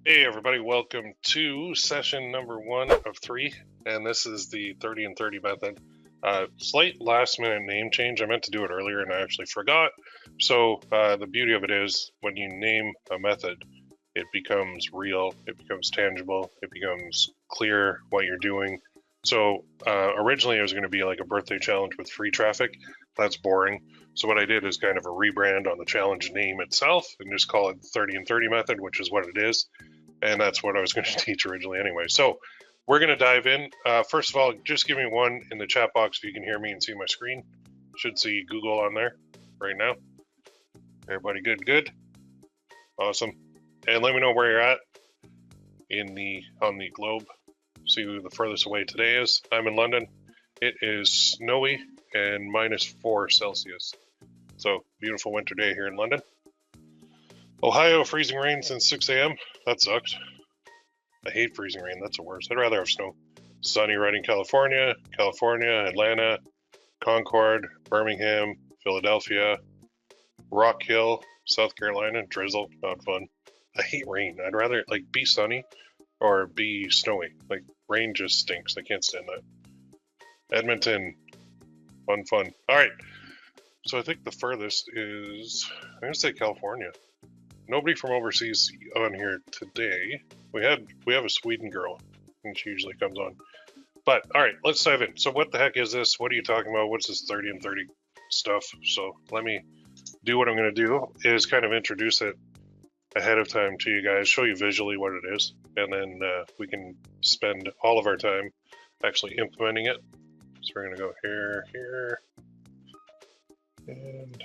Hey everybody, welcome to session number 1 of 3, and this is the 30 and 30 method. Slight last minute name change. I meant to do it earlier and I actually forgot. So the beauty of it is when you name a method, it becomes real, it becomes tangible, it becomes clear what you're doing. So originally it was going to be like a birthday challenge with free traffic. That's boring. So what I did is kind of a rebrand on the challenge name itself and just call it 30 and 30 method, which is what it is. And that's what I was going to teach originally anyway. So we're going to dive in. First of all, just give me one in the chat box if you can hear me and see my screen. Should see Google on there right now. Everybody good? Good? Awesome. And let me know where you're at on the globe. See who the furthest away today is. I'm in London. It is snowy and -4 Celsius. So beautiful winter day here in London. Ohio, freezing rain since 6 a.m. That sucks. I hate freezing rain. That's the worst. I'd rather have snow. Sunny Redding, California, Atlanta, Concord, Birmingham, Philadelphia, Rock Hill, South Carolina, drizzle, not fun. I hate rain. I'd rather like be sunny or be snowy. Like rain just stinks. I can't stand that. Edmonton, fun. All right. So I think the furthest is, I'm going to say California. Nobody from overseas on here today. We have a Sweden girl, and she usually comes on. But all right, let's dive in. So what the heck is this? What are you talking about? What's this 30 and 30 stuff? So let me do what I'm going to do is kind of introduce it ahead of time to you guys, show you visually what it is, and then we can spend all of our time actually implementing it. So we're going to go here, and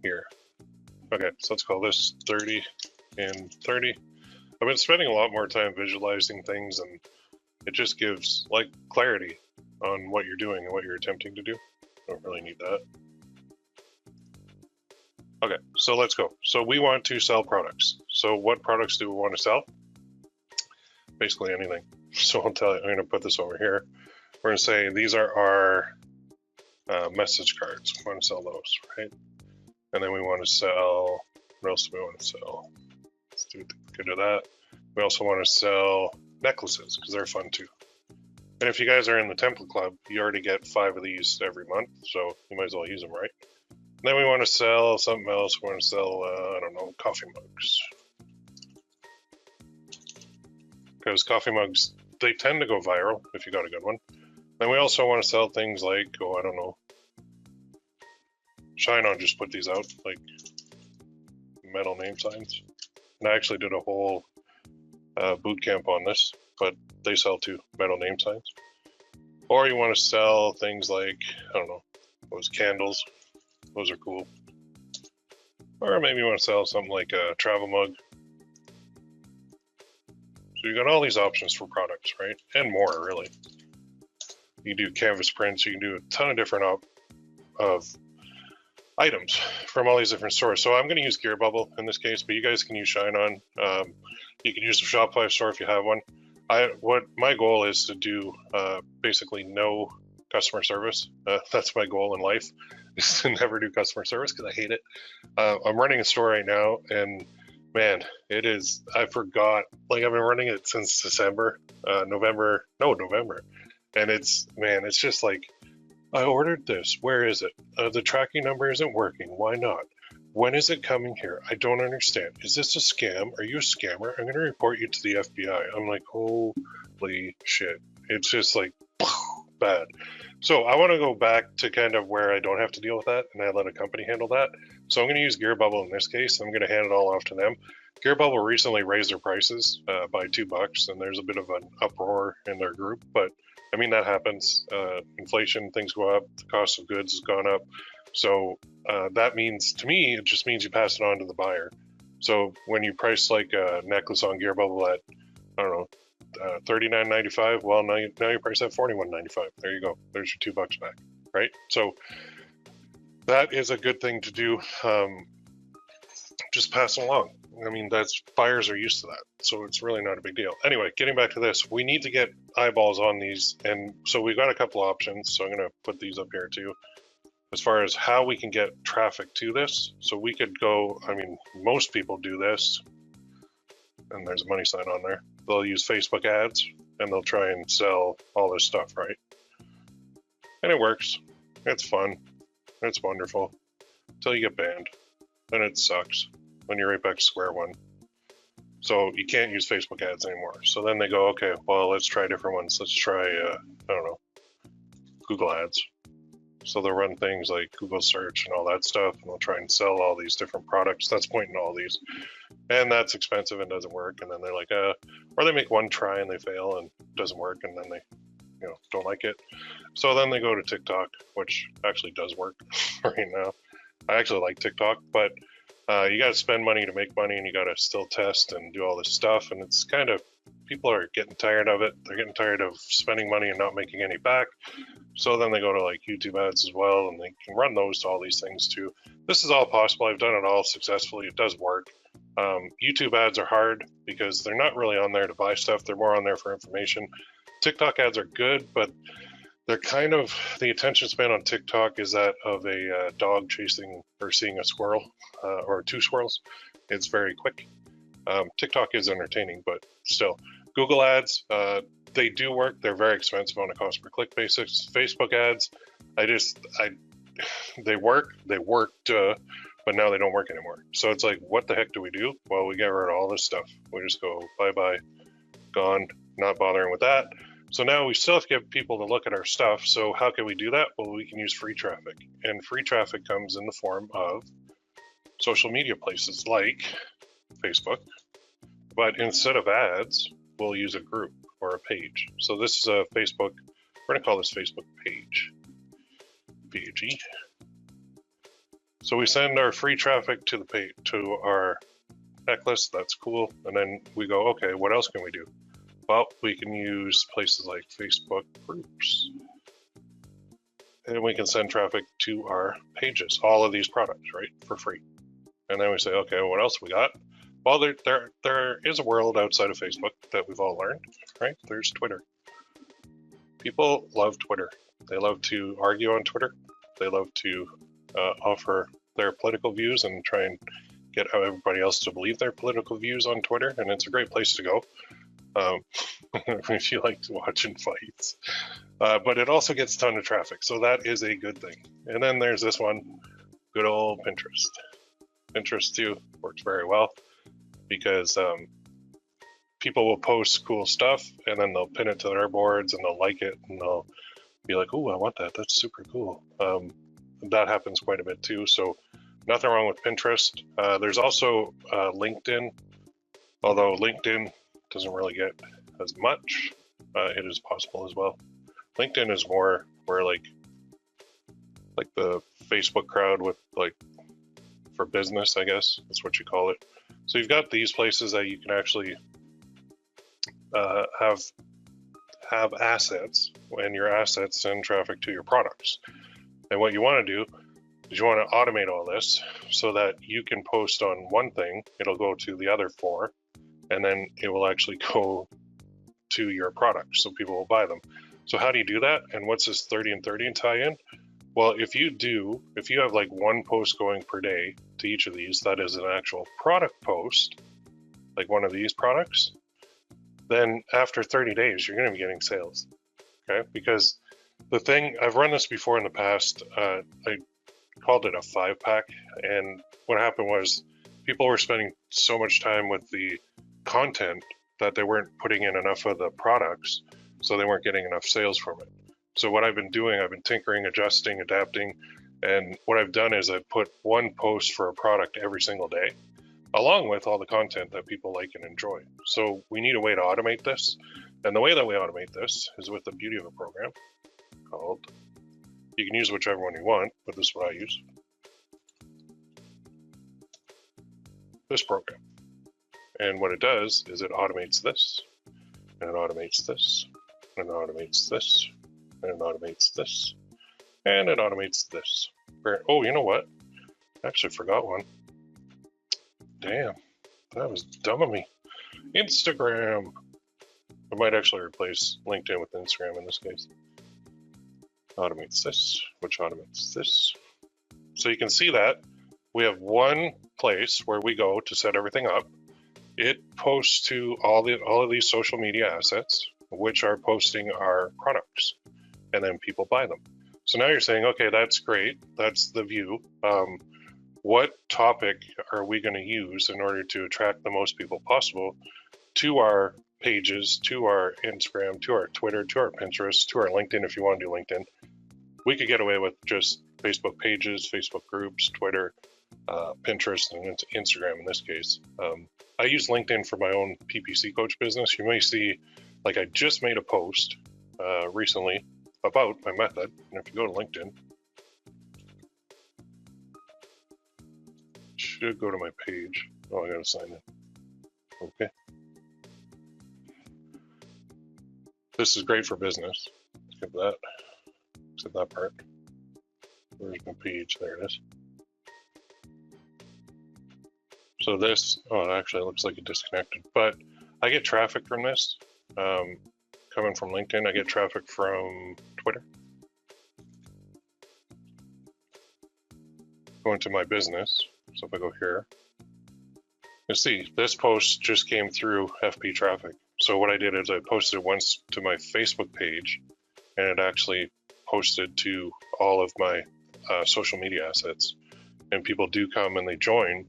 here. Okay, so let's call this 30 and 30. I've been spending a lot more time visualizing things, and it just gives like clarity on what you're doing and what you're attempting to do. Don't really need that. Okay, so let's go. So we want to sell products. So what products do we want to sell? Basically anything. So I'll tell you, I'm going to put this over here. We're going to say these are our message cards. We want to sell those, right? And then we want to sell, what else do we want to sell? Let's do good to that. We also want to sell necklaces because they're fun too. And if you guys are in the template club, you already get 5 of these every month, so you might as well use them, right? And then we want to sell something else. We want to sell, I don't know, coffee mugs. Because coffee mugs, they tend to go viral if you got a good one. Then we also want to sell things like, oh, I don't know. Shine-On just put these out, like metal name signs. And I actually did a whole boot camp on this, but they sell too, metal name signs. Or you want to sell things like, I don't know, those candles. Those are cool. Or maybe you want to sell something like a travel mug. So you got all these options for products, right? And more, really. You can do canvas prints. You can do a ton of different of items from all these different stores. So I'm going to use Gear Bubble in this case, but you guys can use Shine-On. You can use the Shopify store if you have one. What my goal is to do basically no customer service. That's my goal in life, is to never do customer service because I hate it. I'm running a store right now, and man, it is, I forgot, like I've been running it since November. And it's just like, I ordered this. Where is it? The tracking number isn't working. Why not? When is it coming here? I don't understand. Is this a scam? Are you a scammer? I'm going to report you to the FBI. I'm like, holy shit. It's just like bad. So I want to go back to kind of where I don't have to deal with that and I let a company handle that. So I'm going to use Gear Bubble in this case. I'm going to hand it all off to them. Gear Bubble recently raised their prices by $2, and there's a bit of an uproar in their group, but I mean, that happens. Inflation, things go up, the cost of goods has gone up. So that means, to me, it just means you pass it on to the buyer. So when you price like a necklace on Gear Bubble at, I don't know, $39.95, well, now you price at $41.95. There you go. There's your $2 back, right? So that is a good thing to do. Just pass it along. I mean, buyers are used to that, so it's really not a big deal. Anyway, getting back to this, we need to get eyeballs on these, and so we've got a couple options, so I'm going to put these up here too, as far as how we can get traffic to this. So we could go, I mean, most people do this. and there's a money sign on there. They'll use Facebook ads and they'll try and sell all this stuff, right? And it works. It's fun. It's wonderful. Until you get banned. Then it sucks. Then you're right back to square one. So you can't use Facebook ads anymore. So then they go, okay, well, let's try different ones. Let's try, I don't know, Google ads. So they'll run things like Google search and all that stuff, and they'll try and sell all these different products. That's pointing to all these. And that's expensive and doesn't work. And then they're like, or they make one try and they fail and it doesn't work, and then they, don't like it. So then they go to TikTok, which actually does work right now. I actually like TikTok, but you got to spend money to make money, and you got to still test and do all this stuff. And it's kind of, people are getting tired of it. They're getting tired of spending money and not making any back. So then they go to like YouTube ads as well, and they can run those to all these things too. This is all possible. I've done it all successfully. It does work. YouTube ads are hard because they're not really on there to buy stuff. They're more on there for information. TikTok ads are good, but they're kind of, the attention span on TikTok is that of a dog chasing or seeing a squirrel or two squirrels. It's very quick. TikTok is entertaining, but still. Google ads, they do work. They're very expensive on a cost per click basis. Facebook ads, they worked, but now they don't work anymore. So it's like, what the heck do we do? Well, we get rid of all this stuff. We just go bye-bye, gone, not bothering with that. So now we still have to get people to look at our stuff. So how can we do that? Well, we can use free traffic. And free traffic comes in the form of social media places like Facebook. But instead of ads, we'll use a group or a page. So this is a Facebook, we're gonna call this Facebook page, PAG. So we send our free traffic to the page, to our checklist, that's cool. And then we go, okay, what else can we do? Well, we can use places like Facebook groups. And we can send traffic to our pages, all of these products, right, for free. And then we say, okay, what else we got? Well, there is a world outside of Facebook that we've all learned, right? There's Twitter. People love Twitter. They love to argue on Twitter. They love to offer their political views and try and get everybody else to believe their political views on Twitter. And it's a great place to go if you like watching fights. But it also gets a ton of traffic, so that is a good thing. And then there's this one, good old Pinterest. Pinterest too works very well because people will post cool stuff and then they'll pin it to their boards and they'll like it and they'll be like, oh, I want that. That's super cool. That happens quite a bit too. So nothing wrong with Pinterest. There's also LinkedIn, although LinkedIn doesn't really get as much. It is possible as well. LinkedIn is more where like the Facebook crowd with like for business, I guess that's what you call it. So you've got these places that you can actually have assets, and your assets send traffic to your products. And what you want to do is you want to automate all this so that you can post on one thing, it'll go to the other four, and then it will actually go to your products so people will buy them. So how do you do that? And what's this 30 and 30 tie in? Well, if you have like one post going per day to each of these, that is an actual product post, like one of these products, then after 30 days, you're going to be getting sales, okay? Because the thing, I've run this before in the past, I called it a 5-pack, and what happened was people were spending so much time with the content that they weren't putting in enough of the products, so they weren't getting enough sales from it. So what I've been doing, I've been tinkering, adjusting, adapting, and what I've done is I've put one post for a product every single day, along with all the content that people like and enjoy. So we need a way to automate this, and the way that we automate this is with the beauty of a program called, you can use whichever one you want, but this is what I use, this program. And what it does is it automates this, and it automates this, and it automates this, and it automates this, and it automates this. Oh, you know what? I actually forgot one. Damn, that was dumb of me. Instagram. I might actually replace LinkedIn with Instagram in this case. Automates this, which automates this. So you can see that we have one place where we go to set everything up. it posts to all of these social media assets, which are posting our products, and then people buy them. So now you're saying, okay, that's great. That's the view. What topic are we going to use in order to attract the most people possible to our pages, to our Instagram, to our Twitter, to our Pinterest, to our LinkedIn if you want to do LinkedIn? We could get away with just Facebook pages, Facebook groups, Twitter, Pinterest, and Instagram in this case. I use LinkedIn for my own PPC coach business. You may see, like, I just made a post recently about my method. And if you go to LinkedIn, should go to my page. Oh, I gotta sign in. Okay. This is great for business. Skip that. Except that part. Where's my page? There it is. So this, oh, it actually looks like it disconnected, but I get traffic from this. Coming from LinkedIn, I get traffic from Twitter. Going to my business. So if I go here, you see this post just came through FB traffic. So what I did is I posted it once to my Facebook page, and it actually posted to all of my social media assets. And people do come and they join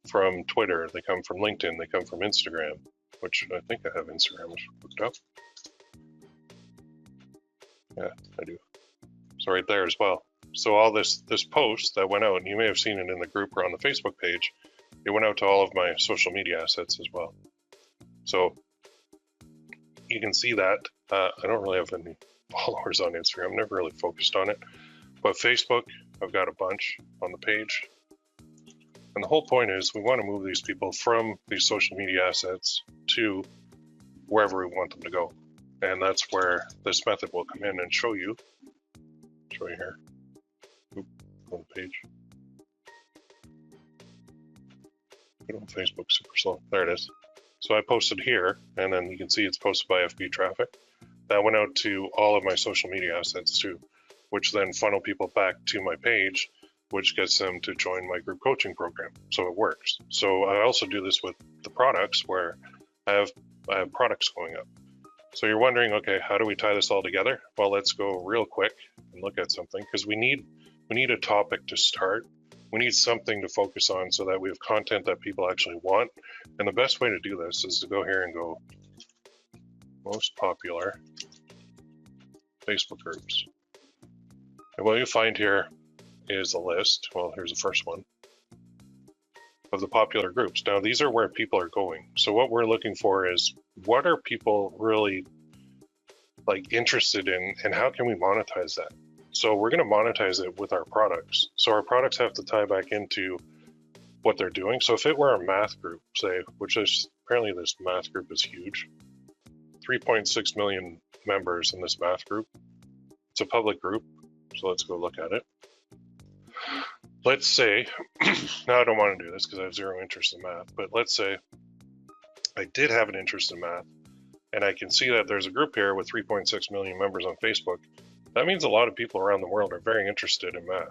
from Twitter, they come from LinkedIn, they come from Instagram, which I think I have Instagram hooked up. Yeah, I do. So right there as well. So all this post that went out, and you may have seen it in the group or on the Facebook page, it went out to all of my social media assets as well. So you can see that. I don't really have any followers on Instagram, never really focused on it. But Facebook, I've got a bunch on the page. And the whole point is we want to move these people from these social media assets to wherever we want them to go. And that's where this method will come in and show you here. Oop, on the page. Put on Facebook super slow. There it is. So I posted here, and then you can see it's posted by FB traffic. That went out to all of my social media assets too, which then funnel people back to my page, which gets them to join my group coaching program. So it works. So I also do this with the products where I have products going up. So you're wondering, okay, how do we tie this all together? Well, let's go real quick and look at something, because we need a topic to start. We need something to focus on so that we have content that people actually want. And the best way to do this is to go here and go most popular Facebook groups. And what you find here is a list. Well, here's the first one of the popular groups. Now, these are where people are going. So what we're looking for is, what are people really like interested in, and how can we monetize that? So we're going to monetize it with our products. So our products have to tie back into what they're doing. So if it were a math group, say, which is apparently this math group is huge, 3.6 million members in this math group. It's a public group. So let's go look at it. Let's say, now I don't want to do this because I have zero interest in math, but let's say I did have an interest in math, and I can see that there's a group here with 3.6 million members on Facebook. That means a lot of people around the world are very interested in math.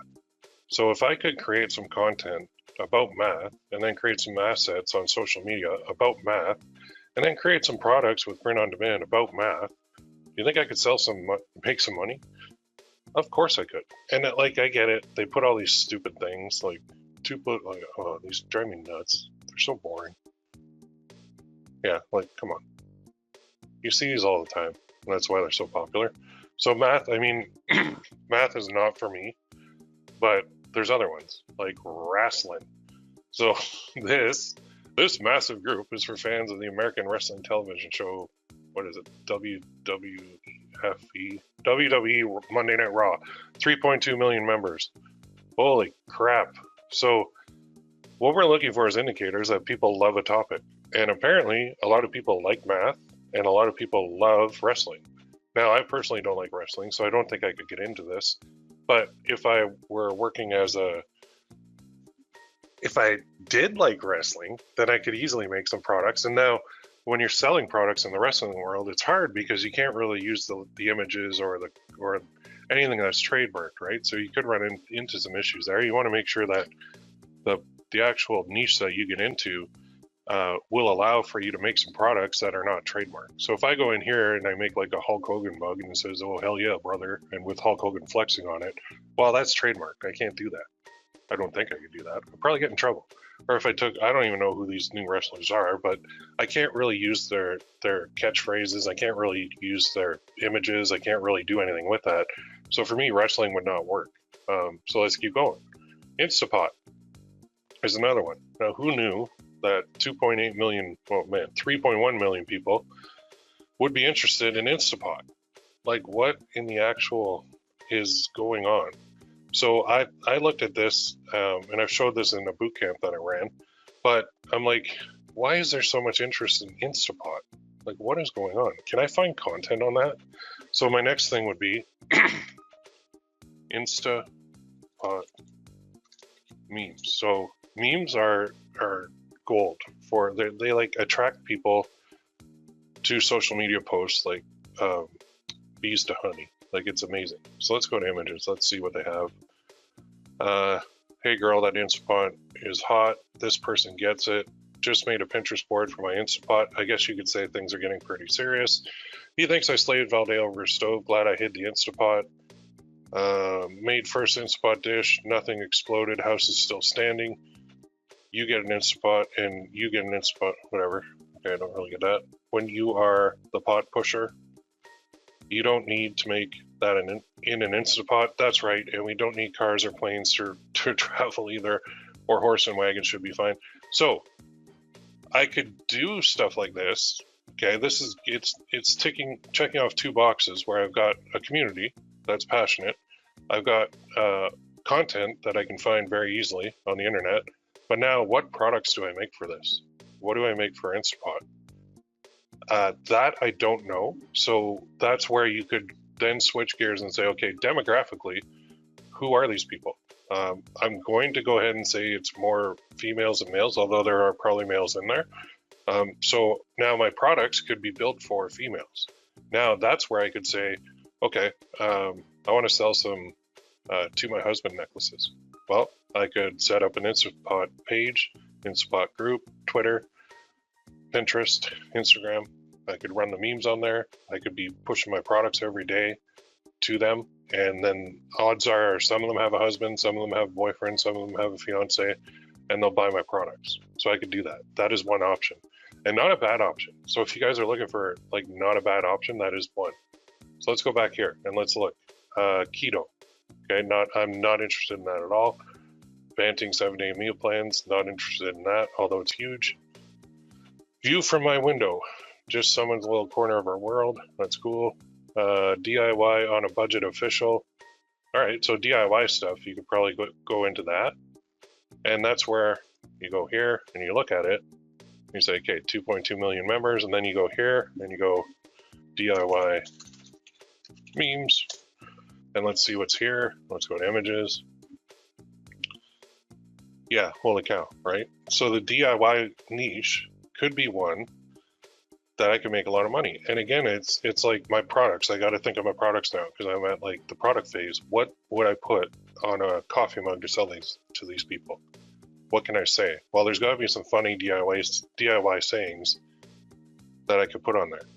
So if I could create some content about math, and then create some assets on social media about math, and then create some products with print on demand about math, do you think I could make some money? Of course I could. And like, I get it. They put all these stupid things, like oh, these drive me nuts. They're so boring. Yeah, like, come on. You see these all the time. And that's why they're so popular. So math, I mean, math is not for me, but there's other ones like wrestling. So this massive group is for fans of the American wrestling television show. What is it? WWE Monday Night Raw. 3.2 million members. Holy crap. So what we're looking for is indicators that people love a topic. And apparently a lot of people like math, and a lot of people love wrestling. Now, I personally don't like wrestling, so I don't think I could get into this. But if I were working if I did like wrestling, then I could easily make some products. And now, when you're selling products in the wrestling world, it's hard because you can't really use the images or anything that's trademarked, right? So you could run into some issues there. You want to make sure that the actual niche that you get into will allow for you to make some products that are not trademarked. So if I go in here and I make like a Hulk Hogan mug and it says, "Oh hell yeah, brother," and with Hulk Hogan flexing on it, well, that's trademarked. I can't do that. I don't think I could do that. I'd probably get in trouble. Or if I don't even know who these new wrestlers are, but I can't really use their catchphrases. I can't really use their images. I can't really do anything with that. So for me, wrestling would not work. So let's keep going. Instapot is another one. Now, who knew that 2.8 million, well, man, 3.1 million people would be interested in Instapot? Like, what in the actual is going on? So I looked at this, and I've showed this in a boot camp that I ran, but I'm like, why is there so much interest in Instapot? Like, what is going on? Can I find content on that? So my next thing would be Instapot memes. So memes are gold for they like attract people to social media posts like bees to honey. Like, it's amazing. So let's go to images. Let's see what they have. Hey girl, that Instapot is hot. This person gets it. Just made a Pinterest board for my Instapot. I guess you could say things are getting pretty serious. He thinks I slayed Valday over a stove. Glad I hid the Instapot. Made first Instapot dish. Nothing exploded. House is still standing. You get an Instapot and you get an Instapot. Whatever. Okay, I don't really get that. When you are the pot pusher, you don't need to make that in an Instapot. That's right, and we don't need cars or planes to travel either, or horse and wagon should be fine. So I could do stuff like this. Okay, this is it's checking off two boxes where I've got a community that's passionate. I've got content that I can find very easily on the internet. But now, what products do I make for this? What do I make for Instapot? That I don't know. So that's where you could then switch gears and say, okay, demographically, who are these people? I'm going to go ahead and say it's more females than males, although there are probably males in there. So now my products could be built for females. Now that's where I could say, okay, I want to sell some to my husband necklaces. Well, I could set up an Instapot page, Instapot group, Twitter, Pinterest, Instagram. I could run the memes on there. I could be pushing my products every day to them. And then odds are some of them have a husband, some of them have a boyfriend, some of them have a fiance, and they'll buy my products. So I could do that. That is one option, and not a bad option. So if you guys are looking for like not a bad option, that is one. So let's go back here and let's look. Keto. Okay, I'm not interested in that at all. Banting 7-day meal plans, not interested in that, although it's huge. View from my window. Just someone's little corner of our world. That's cool. DIY on a budget official. All right, so DIY stuff, you could probably go into that. And that's where you go here and you look at it. You say, okay, 2.2 million members. And then you go here and you go DIY memes. And let's see what's here. Let's go to images. Yeah, holy cow, right? So the DIY niche could be one that I can make a lot of money. And again, it's like my products. I got to think of my products now because I'm at like the product phase. What would I put on a coffee mug to sell these to these people? What can I say? Well, there's got to be some funny DIY sayings that I could put on there.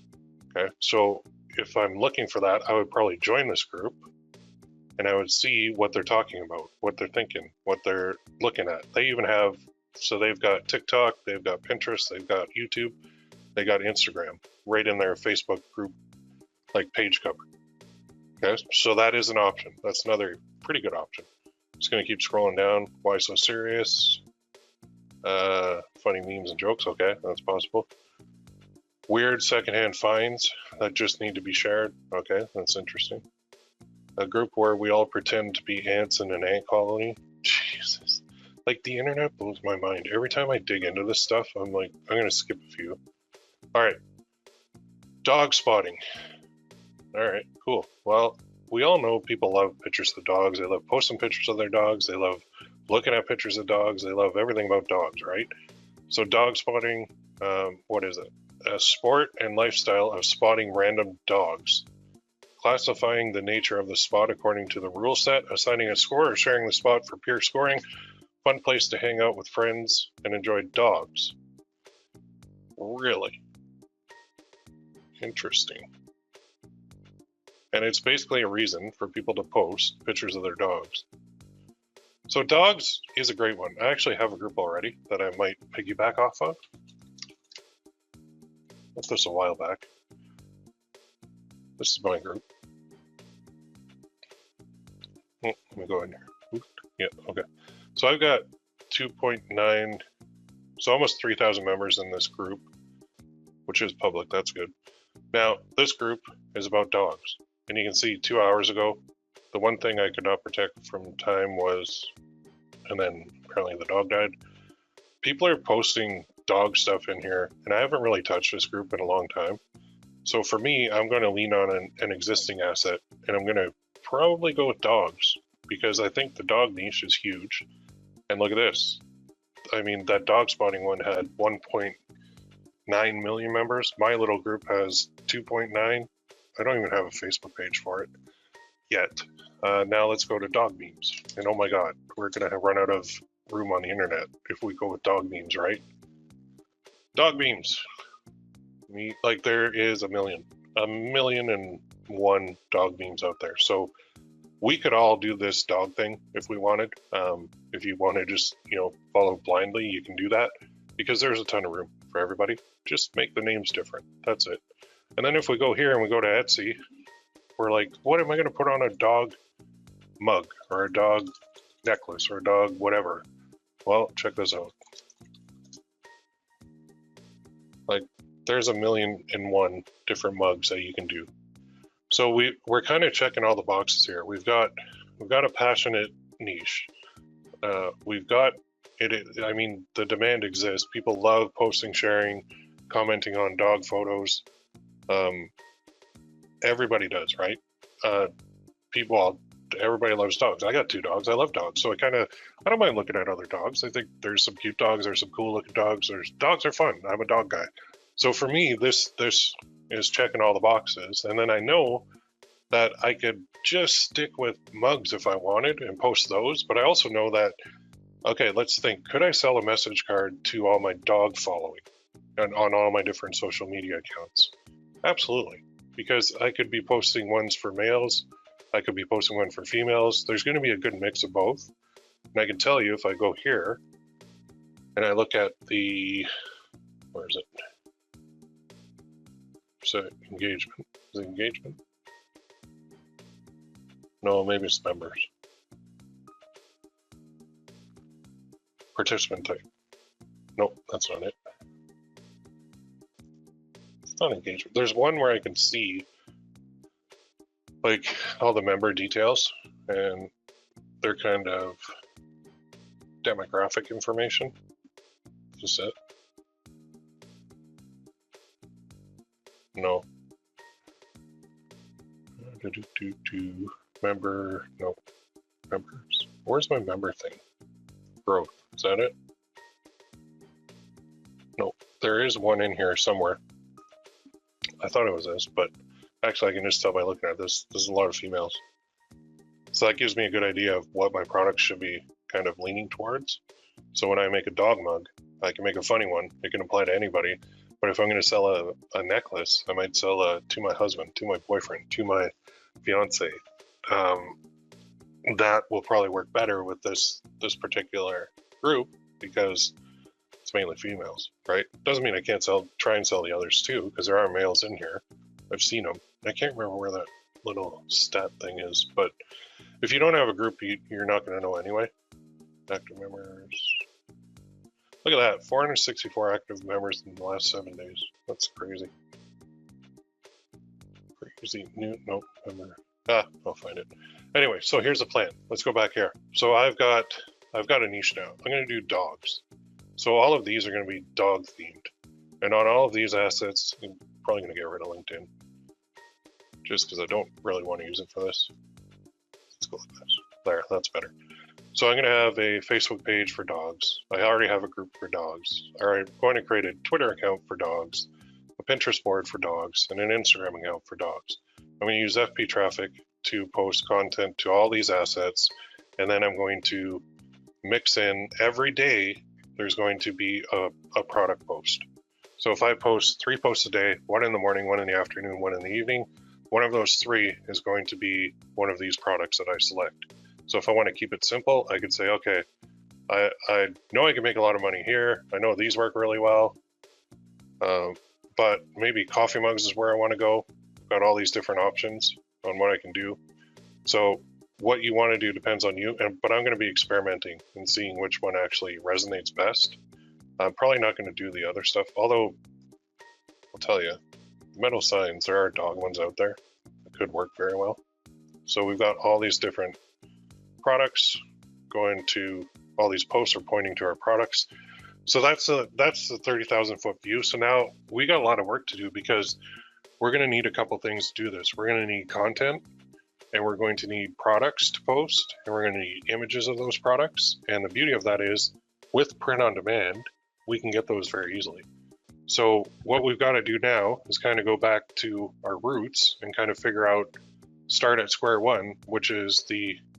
Okay, so if I'm looking for that, I would probably join this group and I would see what they're talking about, what they're thinking, what they're looking at. They even have, so they've got TikTok, they've got Pinterest, they've got YouTube, they got Instagram right in their Facebook group, like page cover. Okay, so that is an option. That's another pretty good option. Just gonna keep scrolling down. Why so serious? Funny memes and jokes. Okay, that's possible. Weird secondhand finds that just need to be shared. Okay, that's interesting. A group where we all pretend to be ants in an ant colony. Jesus, like the internet blows my mind. Every time I dig into this stuff, I'm like, I'm gonna skip a few. All right, dog spotting. All right, cool. Well, we all know people love pictures of dogs. They love posting pictures of their dogs. They love looking at pictures of dogs. They love everything about dogs, right? So dog spotting, what is it? A sport and lifestyle of spotting random dogs. Classifying the nature of the spot according to the rule set, assigning a score or sharing the spot for peer scoring. Fun place to hang out with friends and enjoy dogs. Really? Interesting. And it's basically a reason for people to post pictures of their dogs. So dogs is a great one. I actually have a group already that I might piggyback off of. Left this a while back. This is my group. Let me go in here. Yeah, okay. So I've got 2.9, so almost 3,000 members in this group, which is public. That's good. Now, this group is about dogs. And you can see 2 hours ago, the one thing I could not protect from time was, and then apparently the dog died. People are posting dog stuff in here, and I haven't really touched this group in a long time. So for me, I'm going to lean on an existing asset, and I'm going to probably go with dogs, because I think the dog niche is huge. And look at this. I mean, that dog spotting one had 1.9 million members. My little group has 2.9. I don't even have a Facebook page for it yet. Now let's go to dog memes. And oh my God, we're going to run out of room on the internet if we go with dog memes, right? Dog memes. Like there is a million and one dog memes out there. So we could all do this dog thing if we wanted. If you want to just, follow blindly, you can do that because there's a ton of room for everybody. Just make the names different. That's it. And then if we go here and we go to Etsy, we're like, what am I going to put on a dog mug or a dog necklace or a dog whatever? Well, check this out. Like there's 1,000,001 different mugs that you can do. So we're kind of checking all the boxes here. We've got a passionate niche. We've got it. I mean, the demand exists. People love posting, sharing, commenting on dog photos. Everybody does, right? Everybody loves dogs. I got 2 dogs. I love dogs. So I don't mind looking at other dogs. I think there's some cute dogs. There's some cool looking dogs. Dogs are fun. I'm a dog guy. So for me, this is checking all the boxes. And then I know that I could just stick with mugs if I wanted and post those. But I also know that, okay, let's think, could I sell a message card to all my dog following and on all my different social media accounts? Absolutely. Because I could be posting ones for males. I could be posting one for females. There's going to be a good mix of both. And I can tell you if I go here and I look at where is it? So engagement. Is it engagement? No, maybe it's members. Participant type. Nope, that's not it. It's not engagement. There's one where I can see like all the member details and their kind of demographic information. Just it. No. Member, no. Members. Where's my member thing? Growth. Is that it? No. There is one in here somewhere. I thought it was this, but actually I can just tell by looking at this. This is a lot of females. So that gives me a good idea of what my product should be kind of leaning towards. So when I make a dog mug, I can make a funny one. It can apply to anybody. But if I'm going to sell a necklace, I might sell to my husband, to my boyfriend, to my fiance. That will probably work better with this particular group because it's mainly females, right? Doesn't mean I can't try and sell the others too, because there are males in here. I've seen them. I can't remember where that little stat thing is, but if you don't have a group, you're not going to know anyway. Active members. Look at that, 464 active members in the last 7 days. That's crazy. Crazy. Nope, member. I'll find it. Anyway, so here's the plan. Let's go back here. So I've got a niche now. I'm going to do dogs. So all of these are going to be dog themed. And on all of these assets, I'm probably going to get rid of LinkedIn. Just because I don't really want to use it for this. Let's go like this. There, that's better. So I'm going to have a Facebook page for dogs. I already have a group for dogs. I'm going to create a Twitter account for dogs, a Pinterest board for dogs, and an Instagram account for dogs. I'm going to use FB traffic to post content to all these assets, and then I'm going to mix in every day. There's going to be a product post. So if I post 3 posts a day, one in the morning, one in the afternoon, one in the evening, one of those 3 is going to be one of these products that I select. So if I want to keep it simple, I could say, okay, I know I can make a lot of money here. I know these work really well, but maybe coffee mugs is where I want to go. I've got all these different options on what I can do. So what you want to do depends on you, but I'm going to be experimenting and seeing which one actually resonates best. I'm probably not going to do the other stuff, although I'll tell you, metal signs, there are dog ones out there that could work very well. So we've got all these different products going to, all these posts are pointing to our products. So that's the 30,000 foot view. So now we got a lot of work to do because we're going to need a couple things to do this. We're going to need content, and we're going to need products to post, and we're going to need images of those products. And the beauty of that is with print on demand, we can get those very easily. So what we've got to do now is kind of go back to our roots and kind of figure out, start at square one, which is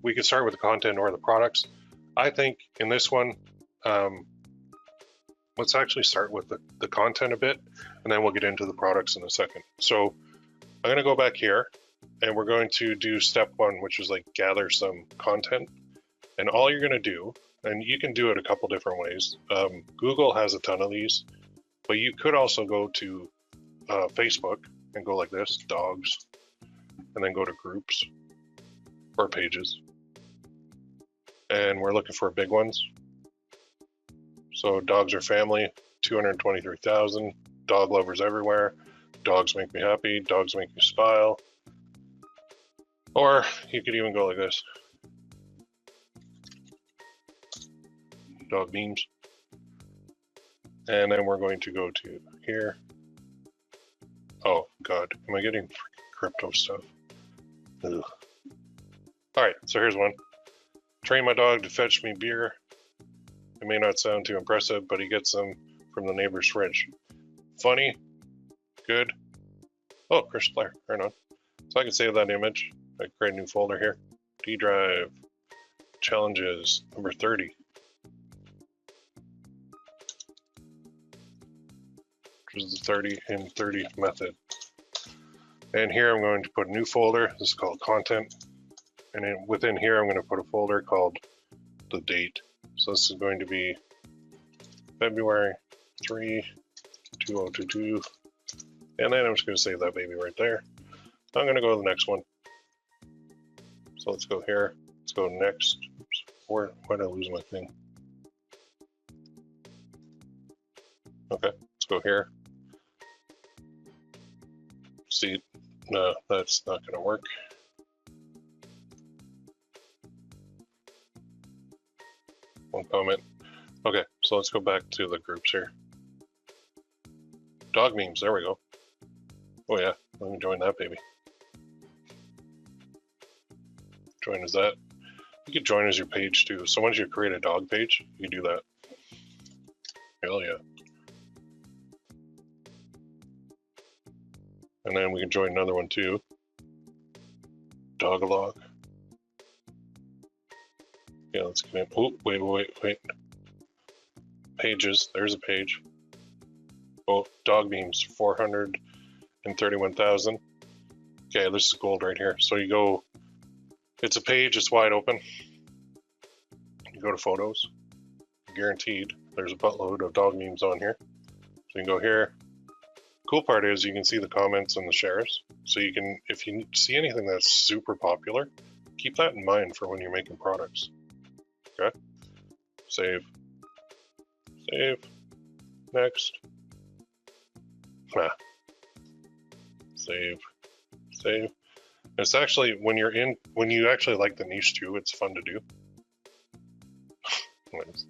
we could start with the content or the products. I think in this one, let's actually start with the content a bit, and then we'll get into the products in a second. So I'm going to go back here, and we're going to do step 1, which is like gather some content. And all you're going to do, and you can do it a couple different ways. Google has a ton of these, but you could also go to Facebook and go like this, dogs, and then go to groups or pages. And we're looking for big ones. So dogs are family, 223,000, dog lovers everywhere, dogs make me happy, dogs make me smile. Or you could even go like this, dog memes. And then we're going to go to here. Oh God, am I getting crypto stuff? Ugh. All right, so here's one. Train my dog to fetch me beer. It may not sound too impressive, but he gets them from the neighbor's fridge. Funny, good. Oh, Chris Blair, right on. So I can save that image. I create a new folder here. D drive, challenges, number 30. Which is the 30 in 30 method. And here I'm going to put a new folder. This is called content. And then within here, I'm going to put a folder called the date. So this is going to be February 3, 2022. And then I'm just going to save that baby right there. I'm going to go to the next one. So let's go here. Let's go next. Oops. Where did I lose my thing? Okay, let's go here. See, no, that's not going to work. One comment. Okay, so let's go back to the groups here. Dog memes, there we go. Oh yeah, let me join that baby. Join as that. You can join as your page too. So once you create a dog page, you can do that. Hell yeah. And then we can join another one too. Dogalog. Yeah, let's get in. Oh, wait. Pages, there's a page. Oh, dog memes, 431,000. Okay, this is gold right here. So you go, it's a page, it's wide open. You go to photos, guaranteed. There's a buttload of dog memes on here. So you can go here. Cool part is you can see the comments and the shares. So you can, if you see anything that's super popular, keep that in mind for when you're making products. Okay, save, next, save. It's actually, when you actually like the niche too, it's fun to do. Nice.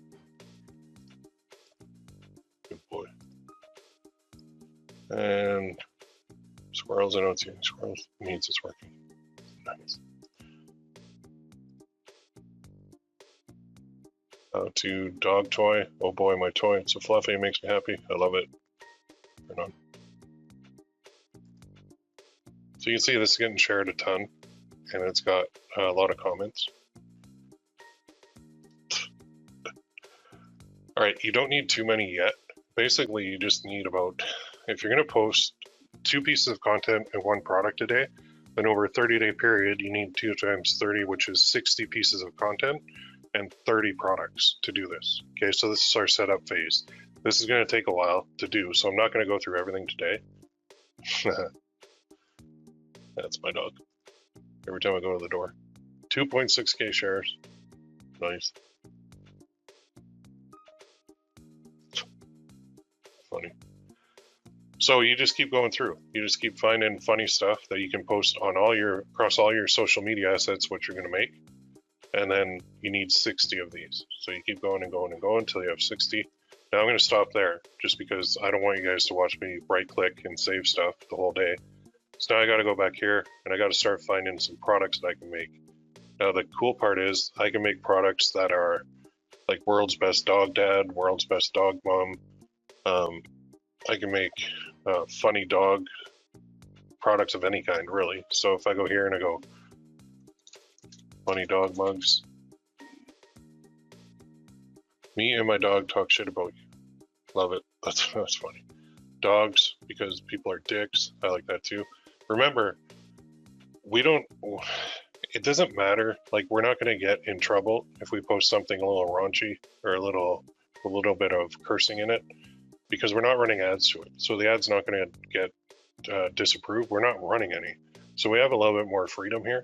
Good boy. And squirrels, I don't see any squirrels. It means it's working. Nice. To dog toy. Oh boy, my toy. It's so fluffy, it makes me happy. I love it. Right on. So you can see this is getting shared a ton, and it's got a lot of comments. All right, you don't need too many yet, basically you just need about, if you're going to post 2 pieces of content and 1 product a day, then over a 30-day period, you need 2 times 30, which is 60 pieces of content and 30 products to do this. Okay, so this is our setup phase. This is going to take a while to do, so I'm not going to go through everything today. That's my dog. Every time I go to the door. 2.6K shares. Nice. Funny. So you just keep going through. You just keep finding funny stuff that you can post on across all your social media assets, what you're going to make. And then you need 60 of these. So you keep going and going and going until you have 60. Now I'm going to stop there just because I don't want you guys to watch me right click and save stuff the whole day. So now I got to go back here and I got to start finding some products that I can make. Now the cool part is I can make products that are like world's best dog dad, world's best dog mom. I can make funny dog products of any kind, really. So if I go here and I go funny dog mugs, me and my dog talk shit about you. Love it. That's funny. Dogs, because people are dicks. I like that too. Remember, it doesn't matter. Like, we're not going to get in trouble if we post something a little raunchy or a little bit of cursing in it, because we're not running ads to it. So the ad's not going to get disapproved. We're not running any. So we have a little bit more freedom here.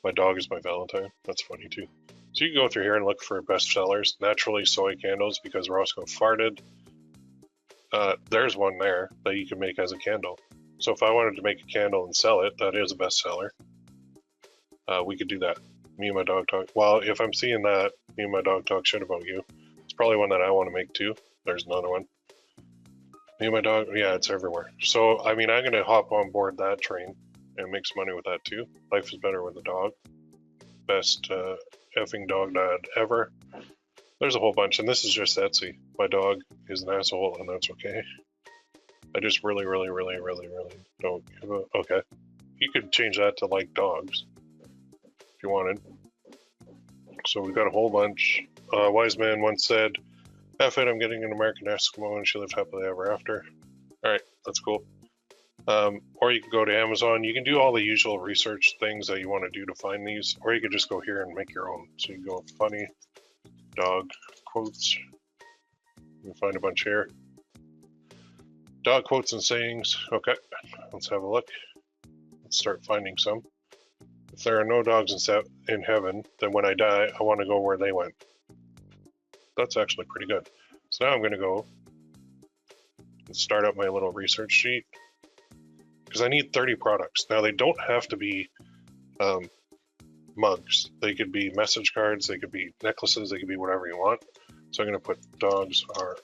My dog is my Valentine. That's funny too. So you can go through here and look for best sellers. Naturally soy candles, because Roscoe farted. There's one there that you can make as a candle. So if I wanted to make a candle and sell it, that is a bestseller. We could do that. Me and my dog talk. Well, if I'm seeing that, me and my dog talk shit about you, it's probably one that I want to make too. There's another one. Me and my dog, yeah, it's everywhere. So, I mean, I'm going to hop on board that train and make some money with that too. Life is better with a dog. Best effing dog dad ever. There's a whole bunch, and this is just Etsy. My dog is an asshole, and that's okay. I just really don't give a... Okay. You could change that to like dogs if you wanted. So we've got a whole bunch. Wise man once said, "F it, I'm getting an American Eskimo," and she lived happily ever after. Alright, that's cool. Or you can go to Amazon. You can do all the usual research things that you want to do to find these, or you could just go here and make your own. So you can go funny dog quotes. You can find a bunch here. Dog quotes and sayings. Okay, let's have a look. Let's start finding some. If there are no dogs in heaven, then when I die, I want to go where they went. That's actually pretty good. So now I'm going to go and start up my little research sheet, because I need 30 products. Now they don't have to be mugs. They could be message cards, they could be necklaces, they could be whatever you want. So I'm going to put dogs are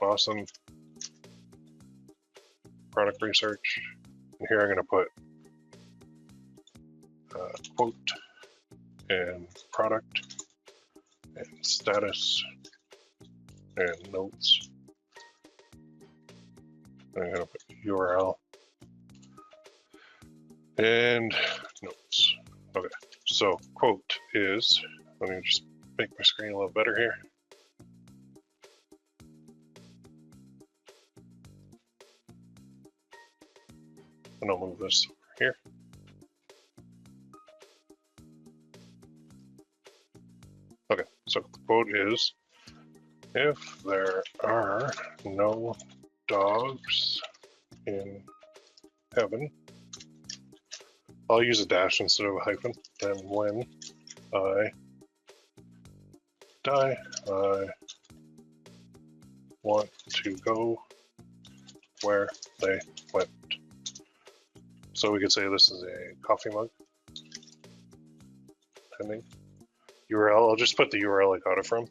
awesome. Product research. And here I'm going to put quote and product and status and notes. I'm going to put URL and notes. Okay, so quote is, let me just make my screen a little better here. And I'll move this over here. Okay, so the quote is, if there are no dogs in heaven, I'll use a dash instead of a hyphen, then when I die, I want to go where they went. So we could say this is a coffee mug. Pending. URL, I'll just put the URL I got it from.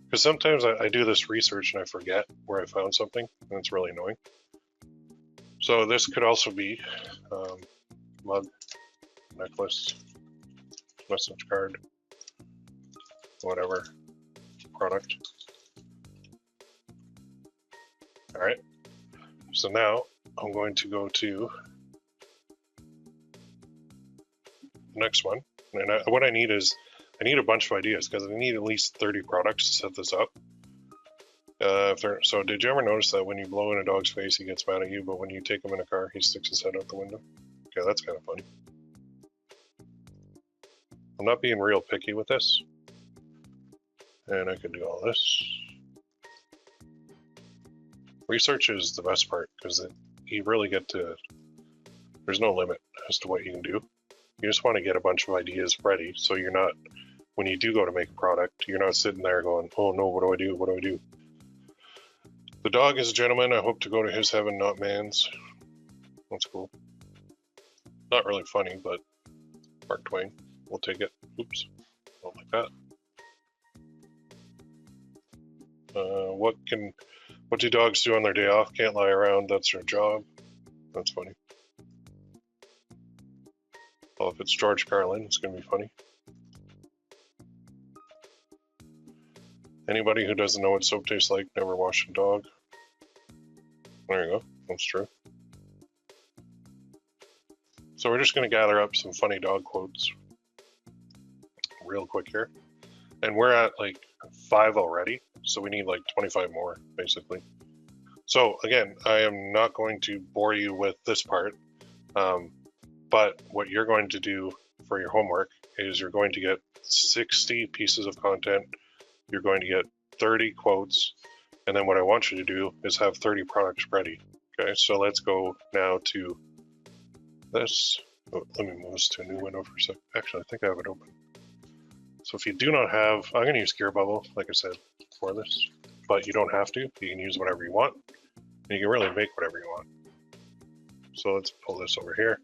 Because sometimes I do this research and I forget where I found something, and it's really annoying. So this could also be mug, necklace, message card, whatever, product. All right, so now I'm going to go to the next one. And what I need is, I need a bunch of ideas, because I need at least 30 products to set this up. So did you ever notice that when you blow in a dog's face, he gets mad at you, but when you take him in a car, he sticks his head out the window? Okay, that's kind of funny. I'm not being real picky with this. And I could do all this. Research is the best part because you really get to, there's no limit as to what you can do. You just want to get a bunch of ideas ready so you're not, when you do go to make a product, you're not sitting there going, oh no, what do I do? What do I do? The dog is a gentleman. I hope to go to his heaven, not man's. That's cool. Not really funny, but Mark Twain. We'll take it. Oops. Don't like that. What do dogs do on their day off? Can't lie around. That's their job. That's funny. Well, if it's George Carlin, it's going to be funny. Anybody who doesn't know what soap tastes like never washed a dog. There you go. That's true. So we're just going to gather up some funny dog quotes real quick here. And we're at like 5 already, so we need like 25 more, basically. So again, I am not going to bore you with this part, but what you're going to do for your homework is you're going to get 60 pieces of content, you're going to get 30 quotes, and then what I want you to do is have 30 products ready. Okay, so let's go now to this. Oh, let me move this to a new window for a sec. Actually, I think I have it open. So if you do not have, I'm going to use Gear Bubble, like I said, for this, but you don't have to. You can use whatever you want, and you can really make whatever you want. So let's pull this over here.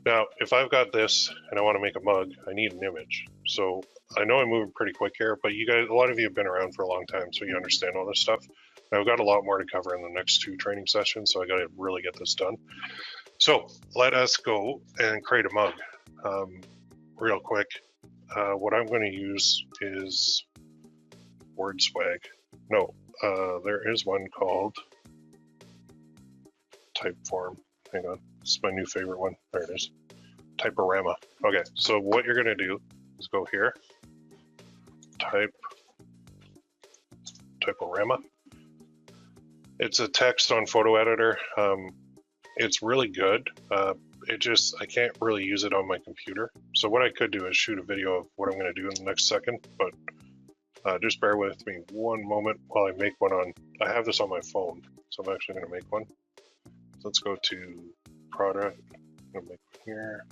Now, if I've got this and I want to make a mug, I need an image. So I know I'm moving pretty quick here, but you guys, a lot of you have been around for a long time, so you understand all this stuff. Now, I've got a lot more to cover in the next 2 training sessions, so I got to really get this done. So let us go and create a mug real quick. What I'm going to use is WordSwag. No, there is one called Typeform. Hang on, this is my new favorite one. There it is. Typorama. Okay, so what you're going to do is go here, Typorama. It's a text on photo editor. It's really good. I can't really use it on my computer. So what I could do is shoot a video of what I'm going to do in the next second, but just bear with me one moment while I make one on, I have this on my phone, so I'm actually going to make one. So let's go to product, I'm going to make one here.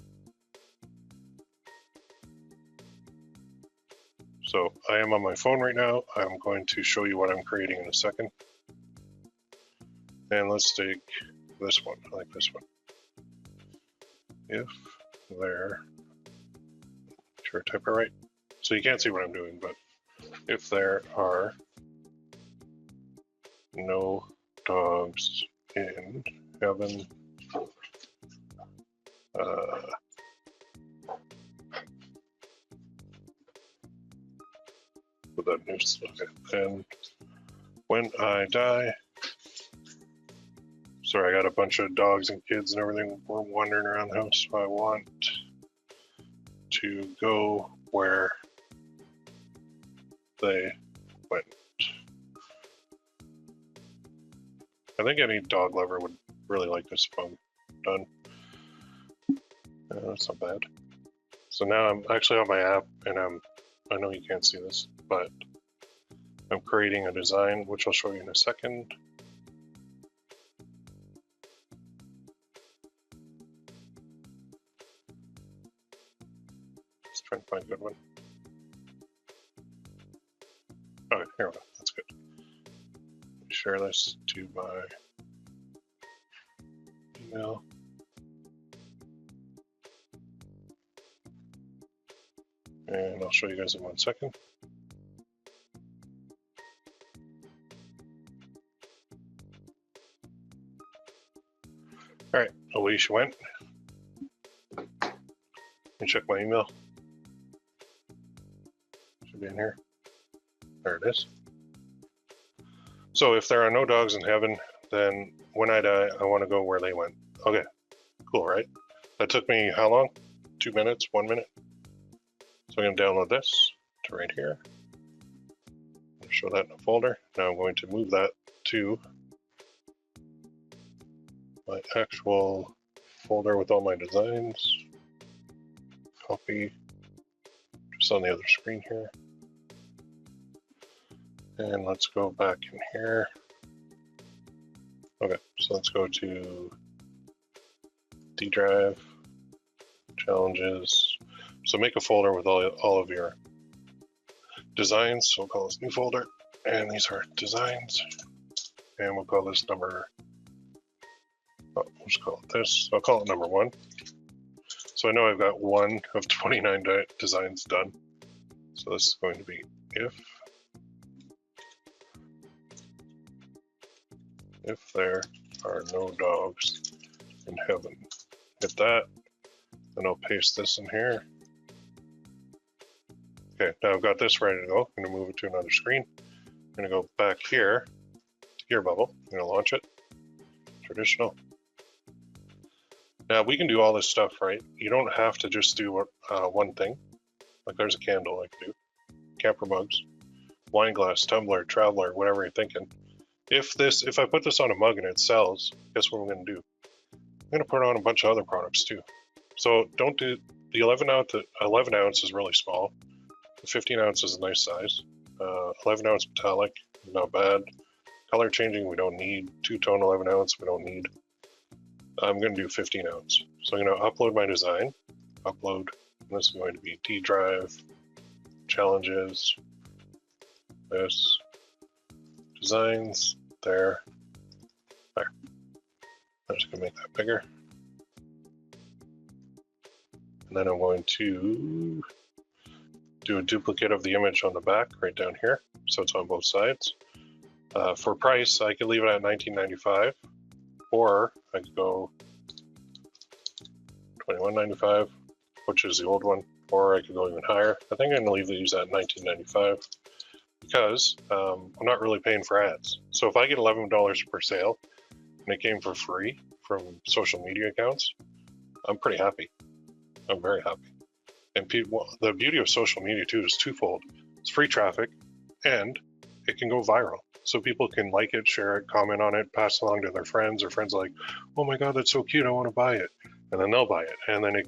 So I am on my phone right now. I'm going to show you what I'm creating in a second. And let's take this one, I like this one. If there, sure, type it right. So you can't see what I'm doing, but if there are no dogs in heaven, with that news, okay, and when I die, sorry, I got a bunch of dogs and kids and everything wandering around the house, so I want to go where they went. I think any dog lover would really like this poem. Done. That's not bad. So now I'm actually on my app, and I know you can't see this, but I'm creating a design, which I'll show you in a second. Just trying to find a good one. Okay, here we go. That's good. Share this to my email. And I'll show you guys in 1 second. All right, Alicia went. Let me check my email. Should be in here. There it is. So if there are no dogs in heaven, then when I die, I want to go where they went. Okay, cool, right? That took me how long? 2 minutes, 1 minute? So I'm going to download this to right here. I'm going to show that in a folder. Now I'm going to move that to my actual folder with all my designs. Copy, just on the other screen here. And let's go back in here. Okay, so let's go to D drive, challenges. So make a folder with all of your designs. So we'll call this new folder, and these are designs. And we'll call this number, oh, we'll just call it this. I'll call it number 1. So I know I've got 1 of 29 designs done. So this is going to be if there are no dogs in heaven. Hit that, and I'll paste this in here. Okay, now I've got this ready to go. I'm gonna move it to another screen. I'm gonna go back here to Gear Bubble. I'm gonna launch it, traditional. Now we can do all this stuff, right? You don't have to just do one thing. Like there's a candle I can do, camper mugs, wine glass, tumbler, traveler, whatever you're thinking. If I put this on a mug and it sells, guess what I'm going to do? I'm going to put on a bunch of other products too. So don't do the 11 ounce. 11 ounce is really small. The 15 ounce is a nice size. 11 ounce metallic, not bad. Color changing, we don't need. 2-tone 11 ounce, we don't need. I'm going to do 15 ounce. So I'm going to upload my design. Upload. And this is going to be D drive, challenges, this, designs. There. I'm just gonna make that bigger. And then I'm going to do a duplicate of the image on the back right down here. So it's on both sides. For price, I could leave it at $19.95, or I could go $21.95, which is the old one, or I could go even higher. I think I'm gonna leave these at $19.95. Because I'm not really paying for ads. So if I get $11 per sale and it came for free from social media accounts, I'm pretty happy. I'm very happy. And the beauty of social media too is twofold. It's free traffic and it can go viral. So people can like it, share it, comment on it, pass it along to their friends, or friends like, oh my God, that's so cute, I want to buy it. And then they'll buy it. And then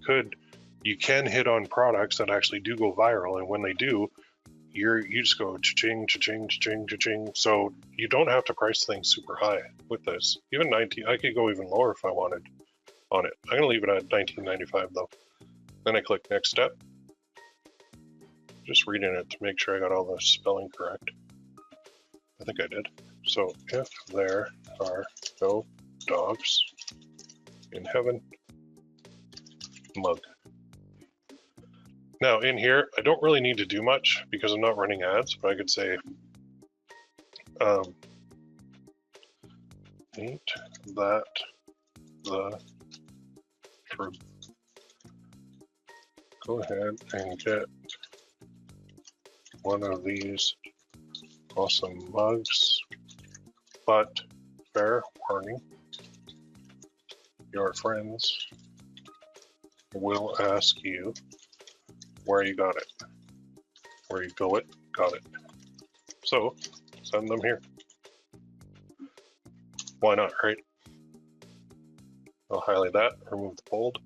you can hit on products that actually do go viral. And when they do, you just go cha-ching, cha-ching, cha-ching, cha-ching. So you don't have to price things super high with this. Even 19, I could go even lower if I wanted on it. I'm gonna leave it at $19.95 though. Then I click next step. Just reading it to make sure I got all the spelling correct. I think I did. So if there are no dogs in heaven, mug. Now in here, I don't really need to do much because I'm not running ads, but I could say, ain't that the truth? Go ahead and get one of these awesome mugs, but fair warning, your friends will ask you where you got it. Where you got it. So send them here. Why not, right? I'll highlight that, remove the bold.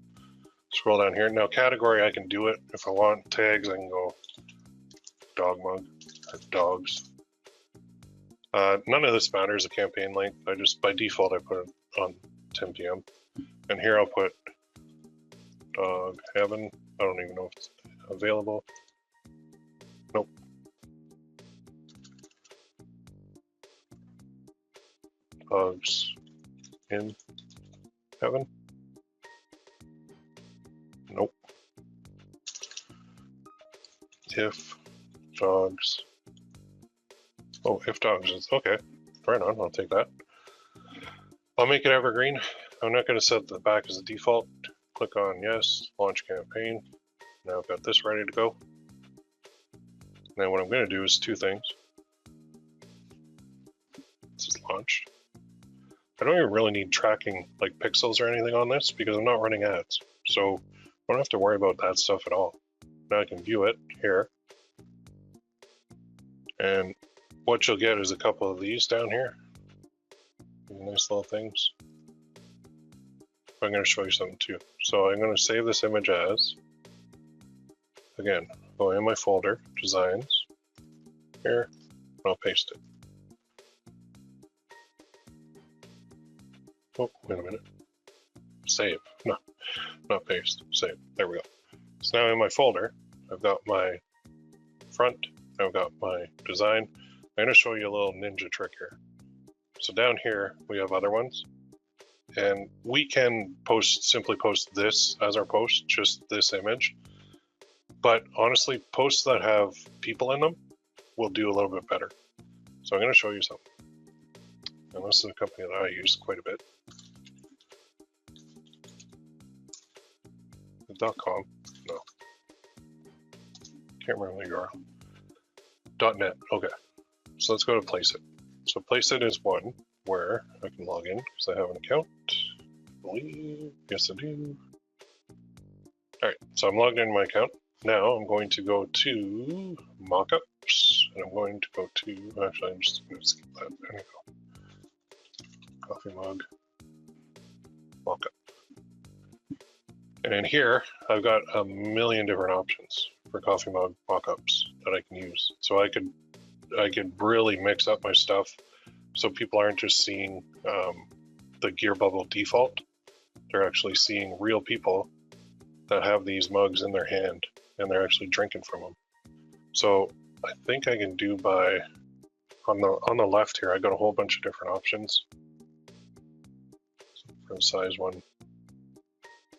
Scroll down here. Now category, I can do it. If I want tags, I can go dog mug or dogs. None of this matters, the campaign length. I just, by default, I put it on 10 p.m. And here I'll put dog heaven. I don't even know if it's available. Nope. Dogs in heaven. Nope. If dogs. Oh, if dogs is okay. Right on, I'll take that. I'll make it evergreen. I'm not going to set the back as a default. Click on yes, launch campaign. Now I've got this ready to go. Now what I'm going to do is two things. This is launched. I don't even really need tracking like pixels or anything on this because I'm not running ads. So I don't have to worry about that stuff at all. Now I can view it here. And what you'll get is a couple of these down here. Nice little things. I'm going to show you something too. So I'm going to save this image as, again, go in my folder, designs, here, and I'll paste it. Oh, wait a minute. Save. No, not paste. Save. There we go. So now in my folder, I've got my front, I've got my design. I'm going to show you a little ninja trick here. So down here, we have other ones. And we can simply post this as our post, just this image. But honestly, posts that have people in them will do a little bit better. So I'm going to show you something. And this is a company that I use quite a bit. .com, no. Can't remember the URL. .net, okay. So let's go to Placeit. So Placeit is one where I can log in because I have an account. I believe, yes I do. All right, so I'm logged in my account. Now I'm going to go to mockups, and I'm going to go to, actually I'm just going to skip that, there we go. Coffee mug, mockup. And in here, I've got a million different options for coffee mug mockups that I can use. So I could really mix up my stuff so people aren't just seeing the Gear Bubble default. They're actually seeing real people that have these mugs in their hand and they're actually drinking from them. So I think I can do by, on the left here, I got a whole bunch of different options. So for the size one,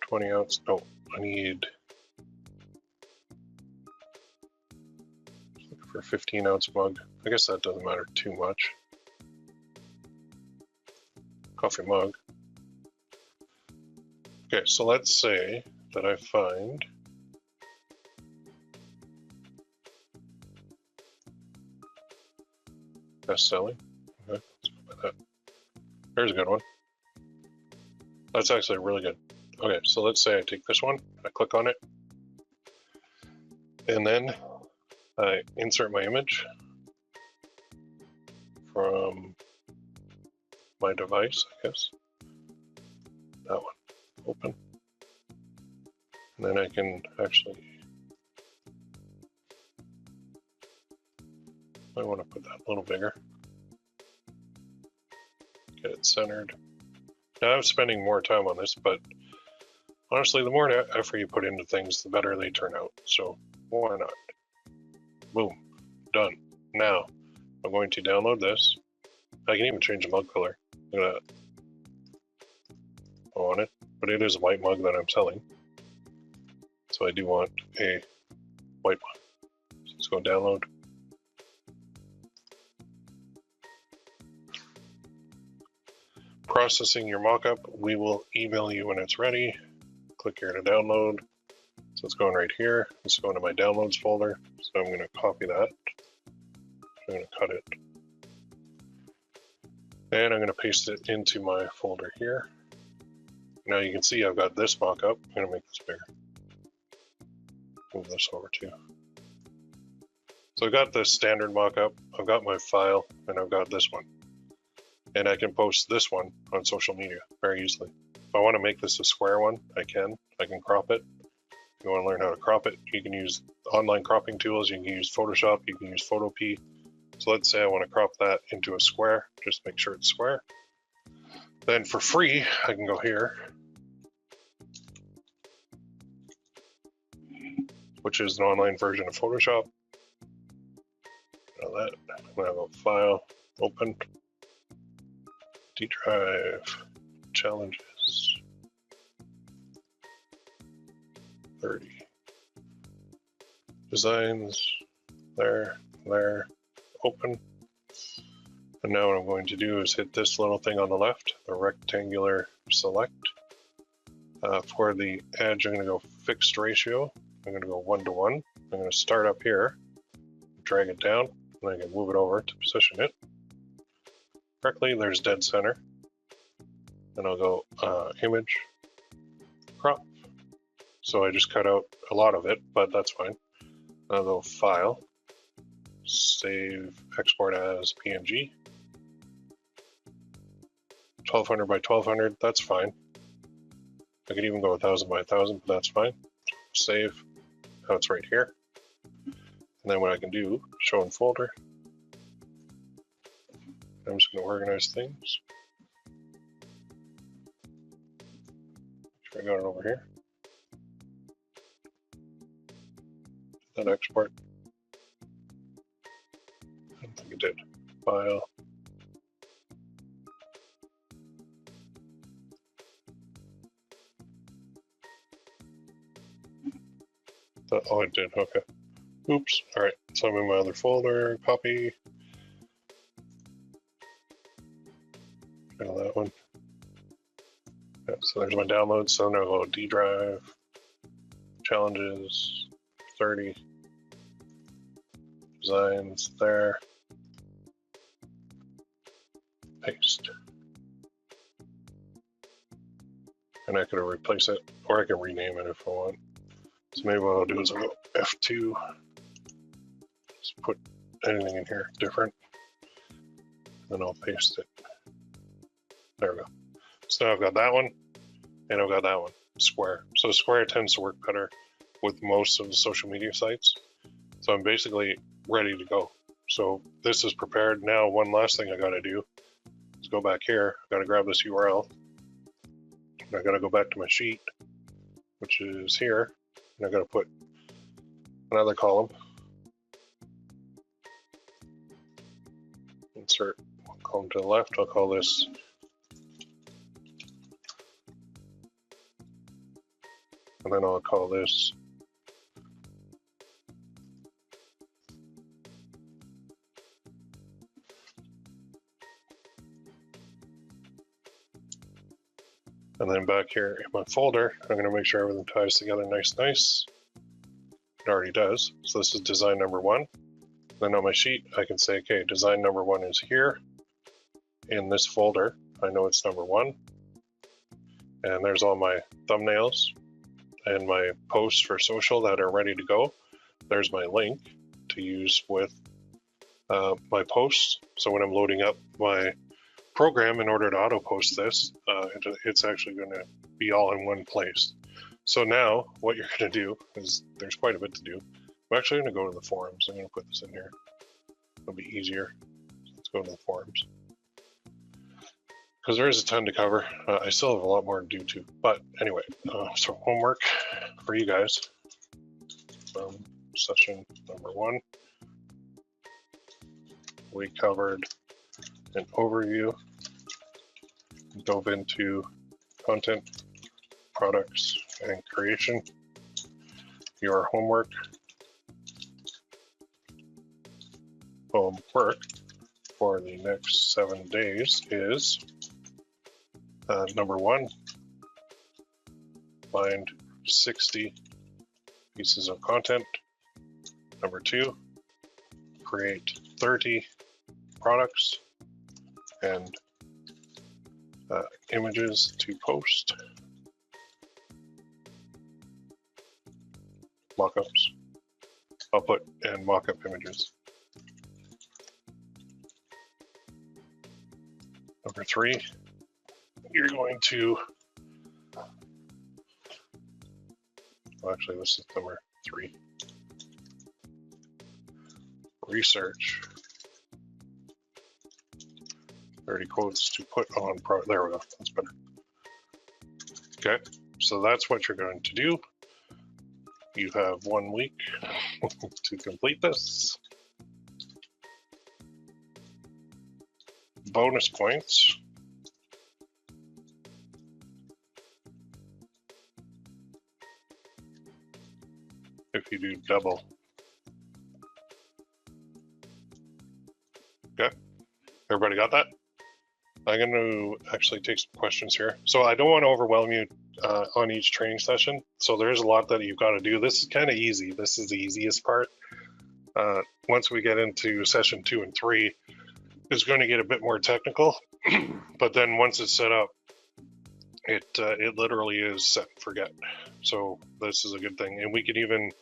20 ounce, no, I need for 15 ounce mug. I guess that doesn't matter too much. Coffee mug. Okay, so let's say that I find best selling. Okay, let's go by that. There's a good one. That's actually really good. Okay, so let's say I take this one, I click on it, and then I insert my image from my device, I guess. That one, open. And then I can actually, I want to put that a little bigger. Get it centered. Now I'm spending more time on this, but honestly, the more effort you put into things, the better they turn out. So why not? Boom, done. Now I'm going to download this. I can even change the mug color. Look at that. I want it, but it is a white mug that I'm selling. So I do want a white one. So let's go download. Processing your mockup. We will email you when it's ready. Click here to download. So it's going right here. Let's go into my downloads folder. So I'm going to copy that. I'm going to cut it. And I'm going to paste it into my folder here. Now you can see I've got this mockup. I'm going to make this bigger. Move this over too. So I've got the standard mockup, I've got my file, and I've got this one. And I can post this one on social media very easily. If I want to make this a square one, I can crop it. If you want to learn how to crop it, you can use online cropping tools, you can use Photoshop, you can use Photopea. So let's say I want to crop that into a square, just make sure it's square. Then for free, I can go here, which is an online version of Photoshop. Now that, I'm going to have a file, open, D drive, challenges, 30. Designs, there, open. And now what I'm going to do is hit this little thing on the left, the rectangular select. For the edge, I'm going to go fixed ratio. I'm going to go 1:1. I'm going to start up here, drag it down, and I can move it over to position it correctly. There's dead center. And I'll go image, crop. So I just cut out a lot of it, but that's fine. I'll go file, save, export as PNG. 1200 by 1200, that's fine. I could even go 1000 by 1000, but that's fine. Save. Now it's right here. And then what I can do, show in folder. I'm just going to organize things. I got it over here. That export. I don't think it did. File. Oh, it did. Okay. Oops. All right. So I'm in my other folder. Copy. That one. Yeah, so there's my download. So now go D drive. Challenges. 30. Designs there. Paste. And I could replace it, or I can rename it if I want. So maybe what I'll do is I'll go F2. Just put anything in here different. Then I'll paste it. There we go. So now I've got that one, and I've got that one, Square. So Square tends to work better with most of the social media sites. So I'm basically ready to go. So this is prepared. Now one last thing I gotta do is go back here. I gotta grab this URL. I gotta go back to my sheet, which is here, and I gotta put another column. Insert one column to the left. I'll call this and then I'll call this and then back here in my folder, I'm going to make sure everything ties together nice. It already does. So this is design number 1. Then on my sheet, I can say, okay, design number 1 is here in this folder. I know it's number 1. And there's all my thumbnails and my posts for social that are ready to go. There's my link to use with my posts. So when I'm loading up my program in order to auto post this, it's actually going to be all in one place. So now what you're going to do is there's quite a bit to do. I'm actually going to go to the forums. I'm going to put this in here. It'll be easier. Let's go to the forums. Because there is a ton to cover. I still have a lot more to do too. But anyway, so homework for you guys. Session number 1. We covered an overview, dove into content, products, and creation. Your homework for the next 7 days is number 1, find 60 pieces of content. Number 2, create 30 products and images to post. Mockups. I'll put in mockup images. Number 3, you're going to, well, actually this is number 3. Research 30 quotes to put on there we go, that's better. Okay, so that's what you're going to do. You have 1 week to complete this. Bonus points. If you do double. Okay, everybody got that? I'm going to actually take some questions here. So I don't want to overwhelm you on each training session. So there's a lot that you've got to do. This is kind of easy. This is the easiest part. Once we get into session 2 and 3, it's going to get a bit more technical. But then once it's set up, it literally is set and forget. So this is a good thing. And we can even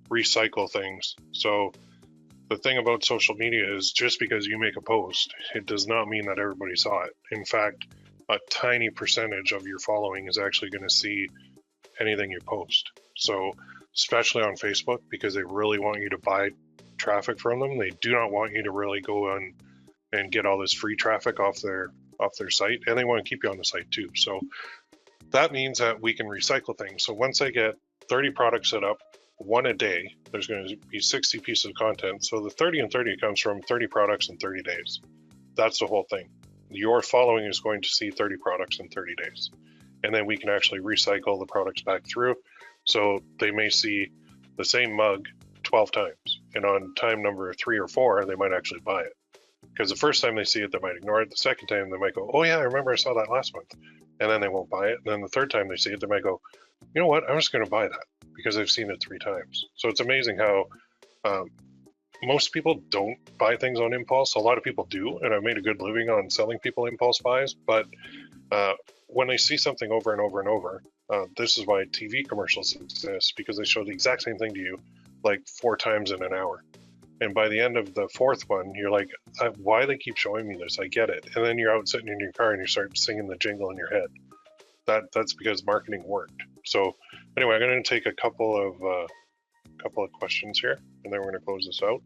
recycle things. So the thing about social media is just because you make a post, it does not mean that everybody saw it. In fact, a tiny percentage of your following is actually going to see anything you post. So, especially on Facebook, because they really want you to buy traffic from them, they do not want you to really go on and get all this free traffic off their site, and they want to keep you on the site too. So that means that we can recycle things. So once I get 30 products set up, one a day, there's going to be 60 pieces of content. So the 30 and 30 comes from 30 products in 30 days. That's the whole thing. Your following is going to see 30 products in 30 days. And then we can actually recycle the products back through. So they may see the same mug 12 times. And on time number 3 or 4, they might actually buy it. Because the first time they see it, they might ignore it. The second time, they might go, oh yeah, I remember I saw that last month. And then they won't buy it. And then the third time they see it, they might go, you know what, I'm just going to buy that because I've seen it 3 times. So it's amazing how most people don't buy things on impulse. A lot of people do, and I've made a good living on selling people impulse buys. But when they see something over and over and over, this is why TV commercials exist, because they show the exact same thing to you like 4 times in an hour. And by the end of the 4th one, you're like, why do they keep showing me this? I get it. And then you're out sitting in your car and you start singing the jingle in your head. That's because marketing worked. So anyway, I'm going to take a couple of questions here, and then we're going to close this out.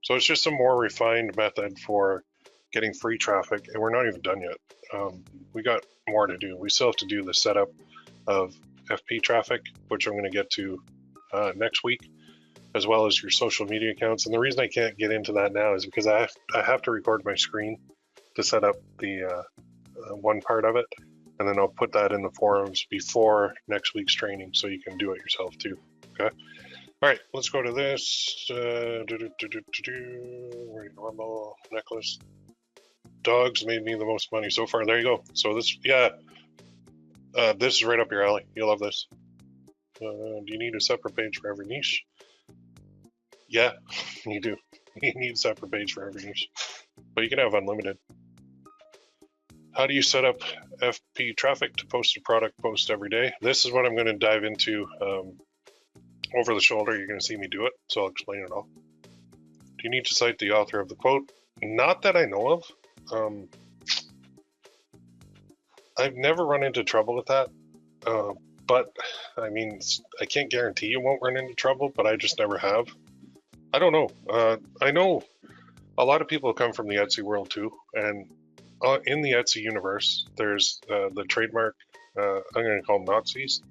So it's just a more refined method for getting free traffic, and we're not even done yet. We got more to do. We still have to do the setup of FP traffic, which I'm going to get to next week, as well as your social media accounts. And the reason I can't get into that now is because I have to record my screen to set up the one part of it, and then I'll put that in the forums before next week's training so you can do it yourself too. Okay. All right, let's go to this. Normal necklace. Dogs made me the most money so far. There you go. So this, yeah, this is right up your alley. You'll love this. Do you need a separate page for every niche? Yeah, you do. You need a separate page for every niche, but you can have unlimited. How do you set up FP traffic to post a product post every day? This is what I'm going to dive into over the shoulder. You're going to see me do it, so I'll explain it all. Do you need to cite the author of the quote? Not that I know of. I've never run into trouble with that, but I mean, I can't guarantee you won't run into trouble, but I just never have. I don't know. I know a lot of people come from the Etsy world too, and in the Etsy universe, there's the trademark, I'm going to call them Nazis,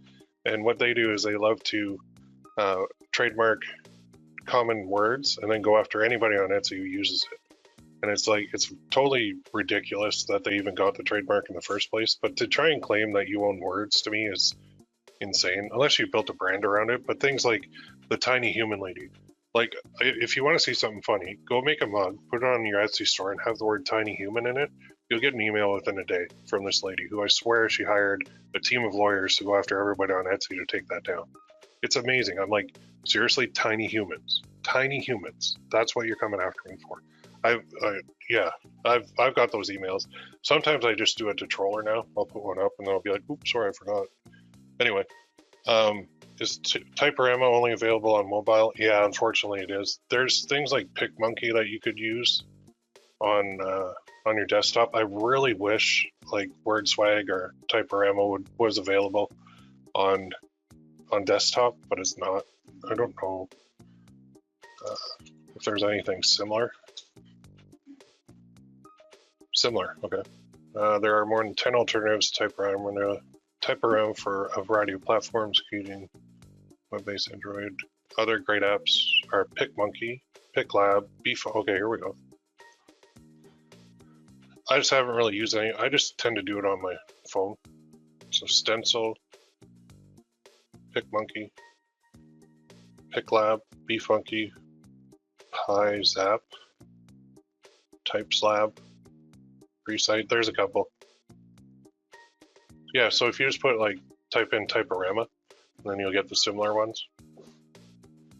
and what they do is they love to trademark common words and then go after anybody on Etsy who uses it. And it's like, it's totally ridiculous that they even got the trademark in the first place, but to try and claim that you own words to me is insane, unless you built a brand around it. But things like the tiny human lady, like if you want to see something funny, go make a mug, put it on your Etsy store and have the word tiny human in it. You'll get an email within a day from this lady who I swear she hired a team of lawyers to go after everybody on Etsy to take that down. It's amazing. I'm like, seriously, tiny humans, that's what you're coming after me for. I've got those emails. Sometimes I just do it to troll her now. I'll put one up and then I'll be like, oops, sorry, I forgot. Anyway, is Typorama only available on mobile? Yeah, unfortunately it is. There's things like PicMonkey that you could use on your desktop. I really wish like WordSwag or Typorama was available on desktop, but it's not. I don't know if there's anything similar. Okay. There are more than 10 alternatives to Typorama for a variety of platforms, including web-based Android. Other great apps are PicMonkey, PicLab, Okay, here we go. I just haven't really used any. I just tend to do it on my phone. So Stencil, PicMonkey, PicLab, BeFunky, PyZap, TypeSlab, Recite. There's a couple. Yeah, so if you just type in Typorama, then you'll get the similar ones.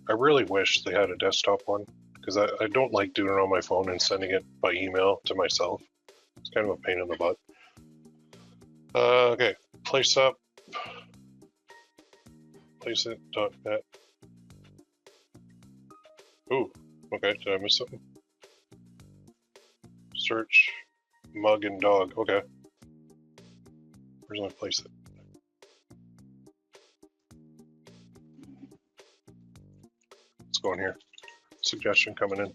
I really wish they had a desktop one, because I don't like doing it on my phone and sending it by email to myself. It's kind of a pain in the butt. Okay, Placeit.net. Ooh, Okay, did I miss something? Search mug and dog. Okay. Where's my place it? Let's go in here. Suggestion coming in.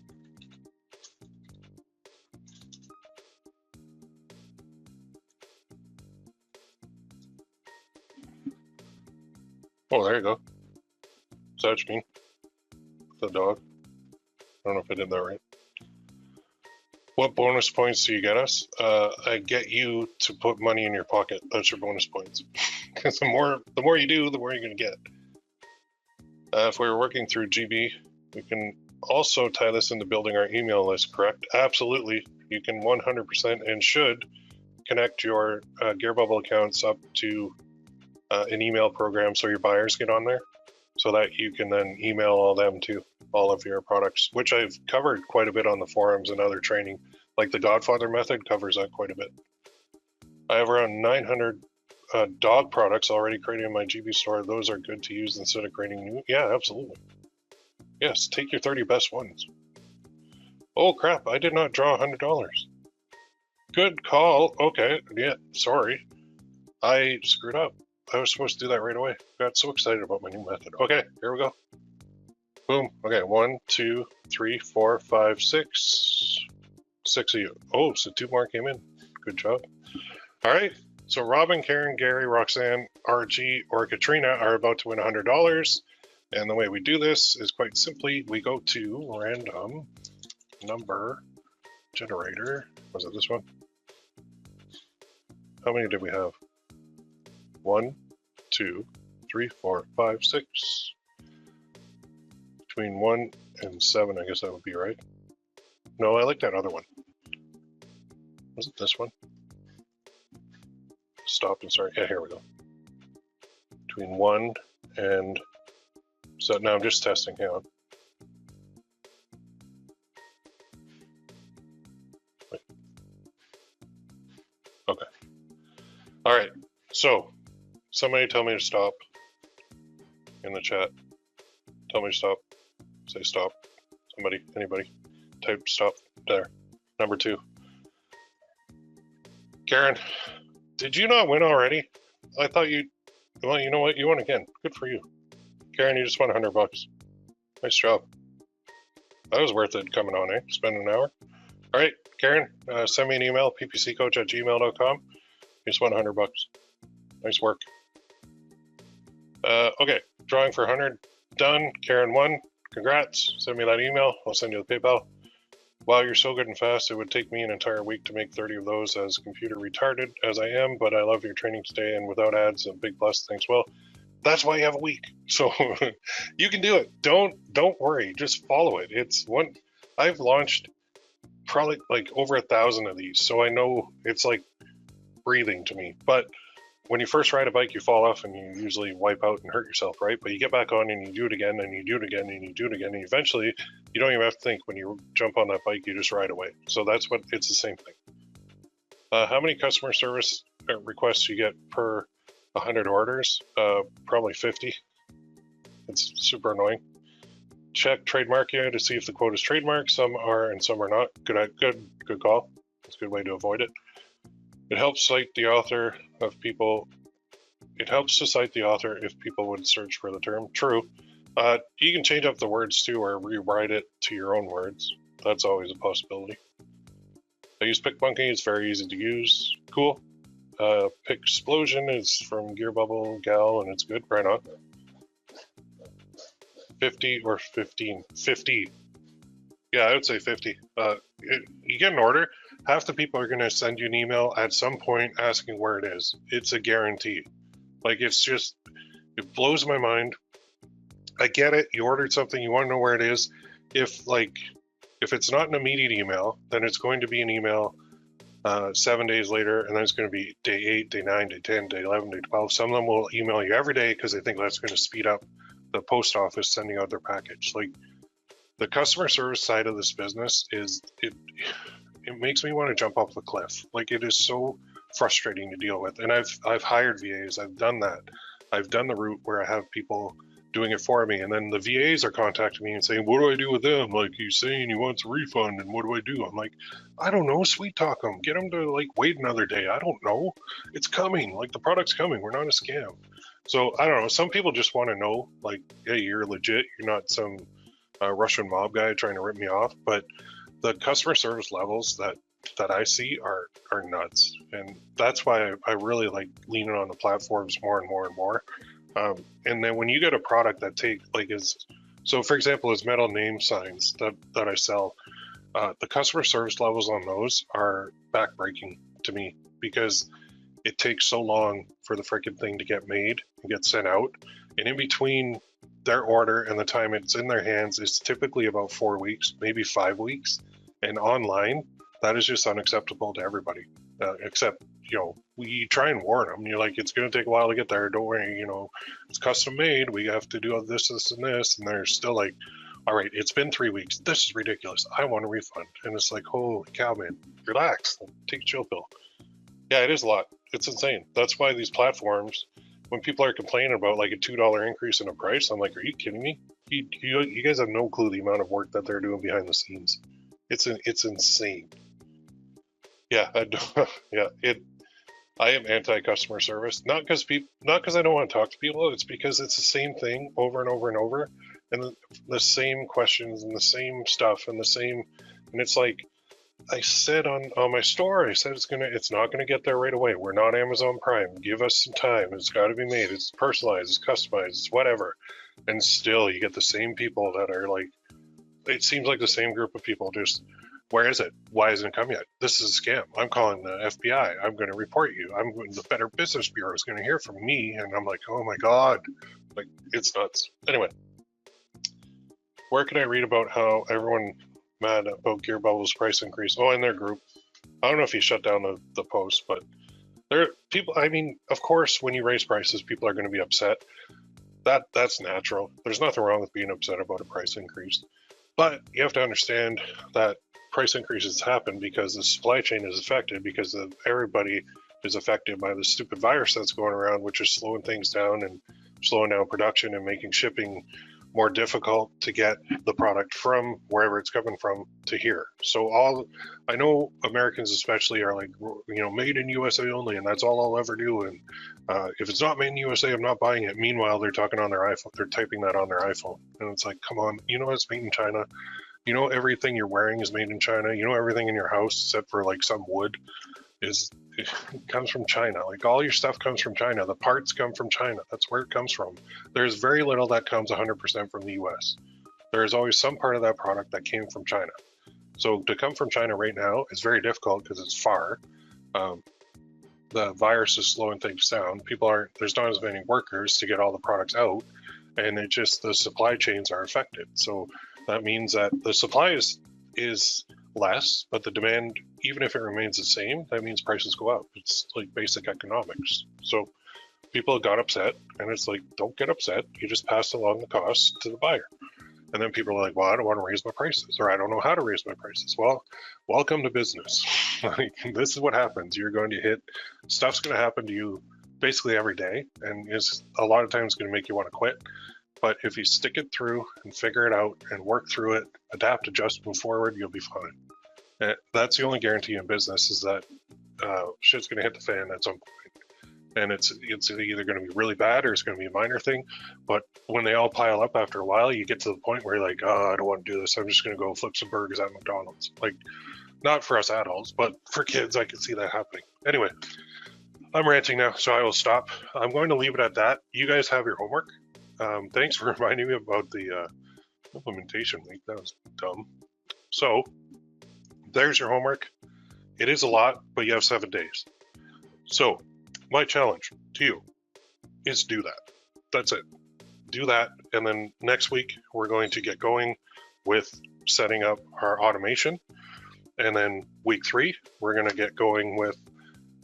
Oh, there you go. Search me. The dog. I don't know if I did that right. What bonus points do you get us? I get you to put money in your pocket. That's your bonus points. Because the more you do, the more you're going to get. If we were working through GB, we can also tie this into building our email list, correct? Absolutely. You can 100% and should connect your GearBubble accounts up to an email program so your buyers get on there, so that you can then email all them too, all of your products, which I've covered quite a bit on the forums and other training. Like the Godfather method covers that quite a bit. I have around 900 dog products already created in my GB store. Those are good to use instead of creating new. Yeah, absolutely. Yes, take your 30 best ones. Oh crap, I did not draw $100. Good call. Okay, yeah, sorry. I screwed up. I was supposed to do that right away. Got so excited about my new method. Okay, here we go. Boom. Okay, 1, 2, 3, 4, 5, 6. 6 of you. Oh, so 2 more came in. Good job. All right. So Robin, Karen, Gary, Roxanne, RG, or Katrina are about to win $100. And the way we do this is quite simply, we go to random number generator. Was it this one? How many did we have? 1, 2, 3, 4, 5, 6. Between 1 and 7, I guess that would be right. No, I like that other one. Was it this one? Stop and start. Yeah, here we go. Between 1 and... So now I'm just testing. Hang on. Wait. Okay. All right. So somebody tell me to stop in the chat. Tell me to stop. Say stop. Somebody, anybody. Type stop. There. Number 2. Karen, did you not win already? I thought you... Well, you know what? You won again. Good for you. Karen, you just won $100. Nice job. That was worth it coming on, eh? Spend an hour. All right, Karen, send me an email, ppccoach@gmail.com. You just won $100. Nice work. Okay, drawing for 100. Done. Karen won. Congrats. Send me that email. I'll send you the PayPal. Wow, you're so good and fast. It would take me an entire week to make 30 of those, as computer retarded as I am, but I love your training today, and without ads, a big plus. Thanks, Will. That's why you have a week. So you can do it. Don't worry. Just follow it. It's one. I've launched probably like over 1,000 of these, so I know it's like breathing to me. But when you first ride a bike, you fall off and you usually wipe out and hurt yourself, right? But you get back on and you do it again and you do it again and you do it again, and eventually you don't even have to think. When you jump on that bike, you just ride away. So that's what it's the same thing. How many customer service requests you get per 100 orders? Probably 50. It's super annoying. Check Trademarkia to see if the quote is trademarked. Some are and some are not. Good call. It's a good way to avoid it. It helps cite the author of people. It helps to cite the author if people would search for the term. True. You can change up the words too, or rewrite it to your own words. That's always a possibility. I use PicMonkey. It's very easy to use. Cool. Pixplosion is from GearBubble Gal, and it's good. Right on. 50 or 15? 50. Yeah, I would say 50. You get an order, half the people are going to send you an email at some point asking where it is. It's a guarantee. Like, it's just, it blows my mind. I get it. You ordered something, you want to know where it is. If it's not an immediate email, then it's going to be an email 7 days later, and then it's going to be day 8, day 9, day 10, day 11, day 12. Some of them will email you every day because they think that's going to speed up the post office sending out their package. Like, the customer service side of this business is, it makes me want to jump off the cliff. Like, it is so frustrating to deal with. And I've hired VAs. I've done that. I've done the route where I have people doing it for me. And then the VAs are contacting me and saying, what do I do with them? Like, he's saying he wants a refund, and what do I do? I'm like, I don't know, sweet talk them. Get them to like wait another day. I don't know. It's coming. Like, the product's coming. We're not a scam. So I don't know. Some people just want to know, like, hey, you're legit. You're not some Russian mob guy trying to rip me off. But the customer service levels that I see are nuts, and that's why I really like leaning on the platforms more and more and more. And then when you get a product that so for example, as metal name signs that I sell, the customer service levels on those are backbreaking to me, because it takes so long for the freaking thing to get made and get sent out, and in between their order and the time it's in their hands is typically about 4 weeks, maybe 5 weeks. And online, that is just unacceptable to everybody, except, we try and warn them. You're like, it's going to take a while to get there. Don't worry, it's custom made. We have to do this, this, and this. And they're still like, all right, it's been 3 weeks. This is ridiculous. I want a refund. And it's like, holy cow, man, relax. Take a chill pill. Yeah, it is a lot. It's insane. That's why these platforms, when people are complaining about like a $2 increase in a price, I'm like, are you kidding me? You guys have no clue the amount of work that they're doing behind the scenes. It's insane. Yeah, I am anti-customer service, not because I don't want to talk to people. It's because it's the same thing over and over and over, and the same questions and the same stuff and it's like I said on my store, I said it's not gonna get there right away. We're not Amazon Prime. Give us some time. It's got to be made. It's personalized. It's customized. It's whatever, and still you get the same people that are like. It seems like the same group of people. Just, where is it? Why hasn't it come yet? This is a scam. I'm calling the FBI. I'm going to report you. The Better Business Bureau is going to hear from me. And I'm like, oh my God. Like, it's nuts. Anyway, where can I read about how everyone mad about Gear Bubble's price increase? Oh, in their group. I don't know if he shut down the post, but there are people, I mean, of course, when you raise prices, people are going to be upset. That's natural. There's nothing wrong with being upset about a price increase. But you have to understand that price increases happen because the supply chain is affected, because everybody is affected by the stupid virus that's going around, which is slowing things down and slowing down production and making shipping more difficult to get the product from wherever it's coming from to here. So I know Americans especially are like, made in USA only, and that's all I'll ever do. And if it's not made in USA, I'm not buying it. Meanwhile, they're talking on their iPhone. They're typing that on their iPhone. And it's like, come on, it's made in China. Everything you're wearing is made in China. Everything in your house, except for like some wood, comes from China. Like, all your stuff comes from China. The parts come from China. That's where it comes from. There's very little that comes 100% from the US. There is always some part of that product that came from China. So to come from China right now is very difficult because it's far. The virus is slowing things down. There's not as many workers to get all the products out, and the supply chains are affected. So that means that the supply is less, but the demand, even if it remains the same, that means prices go up. It's like basic economics. So people got upset, and it's like, don't get upset. You just pass along the cost to the buyer. And then people are like, well, I don't want to raise my prices, or I don't know how to raise my prices. Well, welcome to business. Like, this is what happens. Stuff's going to happen to you basically every day, and is a lot of times going to make you want to quit. But if you stick it through and figure it out and work through it, adapt, adjust, move forward, you'll be fine. And that's the only guarantee in business, is that shit's going to hit the fan at some point. And it's either going to be really bad or it's going to be a minor thing. But when they all pile up after a while, you get to the point where you're like, oh, I don't want to do this. I'm just going to go flip some burgers at McDonald's. Like, not for us adults, but for kids, I can see that happening. Anyway, I'm ranting now, so I will stop. I'm going to leave it at that. You guys have your homework. Thanks for reminding me about the implementation week. That was dumb. So there's your homework. It is a lot, but you have 7 days. So my challenge to you is do that. That's it. Do that. And then next week, we're going to get going with setting up our automation. And then week 3, we're going to get going with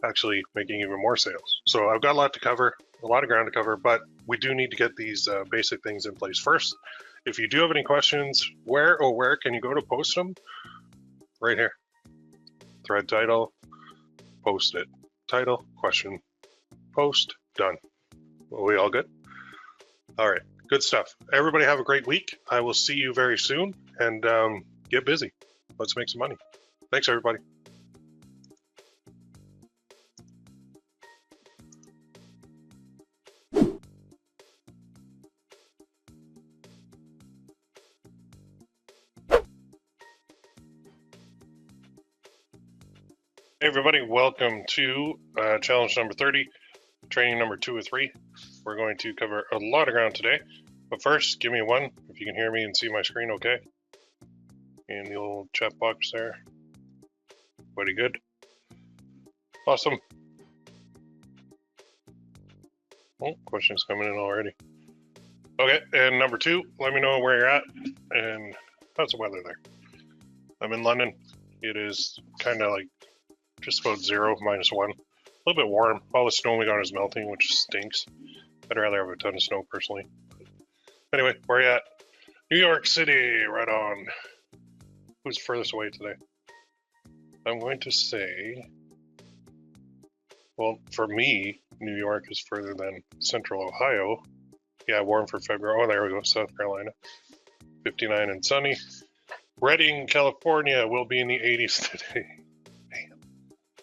actually making even more sales. So I've got a lot to cover, a lot of ground to cover, but we do need to get these basic things in place first. If you do have any questions, where can you go to post them? Right here. Thread title, post it. Title, question, post, done. Are we all good? All right. Good stuff. Everybody have a great week. I will see you very soon, and get busy. Let's make some money. Thanks, everybody. Hey everybody, welcome to challenge number 30, training number 2 of 3. We're going to cover a lot of ground today, but first, give me one if you can hear me and see my screen okay. In the old chat box there. Pretty good. Awesome. Oh, questions coming in already. Okay, and number 2, let me know where you're at and how's the weather there. I'm in London. It is kind of like just about 0, -1. A little bit warm. All the snow we got is melting, which stinks. I'd rather have a ton of snow personally. Anyway, where you at? New York City, right on. Who's furthest away today? I'm going to say, well, for me, New York is further than Central Ohio. Yeah, warm for February. Oh, there we go, South Carolina. 59 and sunny. Redding, California will be in the 80s today. Man.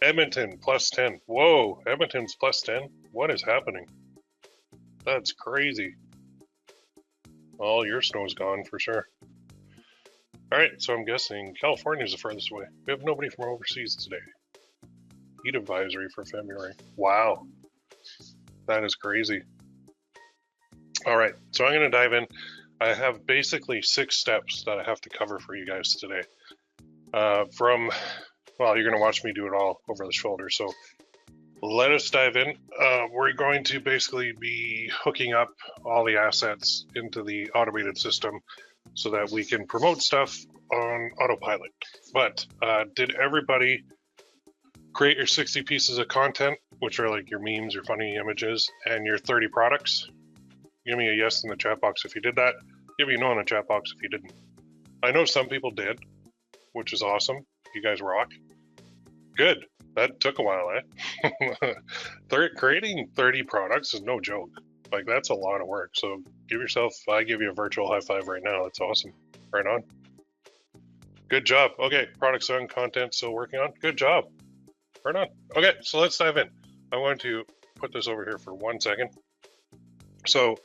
Edmonton, +10. Whoa, Edmonton's +10? What is happening? That's crazy. All your snow's gone for sure. All right, so I'm guessing California is the furthest away. We have nobody from overseas today. Heat advisory for February. Wow, that is crazy. All right, so I'm going to dive in. I have basically 6 steps that I have to cover for you guys today. Well, you're going to watch me do it all over the shoulder, so let us dive in. We're going to basically be hooking up all the assets into the automated system so that we can promote stuff on autopilot. But did everybody create your 60 pieces of content, which are like your memes, your funny images, and your 30 products? Give me a yes in the chat box if you did that. Give me a no in the chat box if you didn't. I know some people did, which is awesome. You guys rock. Good. That took a while, eh? Creating 30 products is no joke. Like, that's a lot of work. So I give you a virtual high five right now. That's awesome. Right on. Good job. Okay, products on, content still working on. Good job. Right on. Okay, so let's dive in. I want to put this over here for 1 second. So,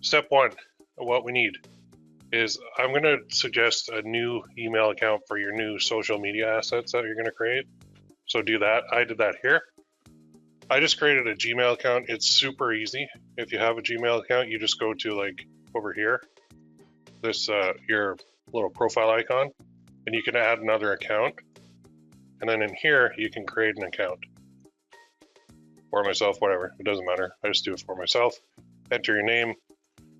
step 1, what we need is I'm going to suggest a new email account for your new social media assets that you're going to create. So do that. I did that here. I just created a Gmail account. It's super easy. If you have a Gmail account, you just go to like over here, this your little profile icon, and you can add another account. And then in here, you can create an account for myself, whatever. It doesn't matter. I just do it for myself. Enter your name,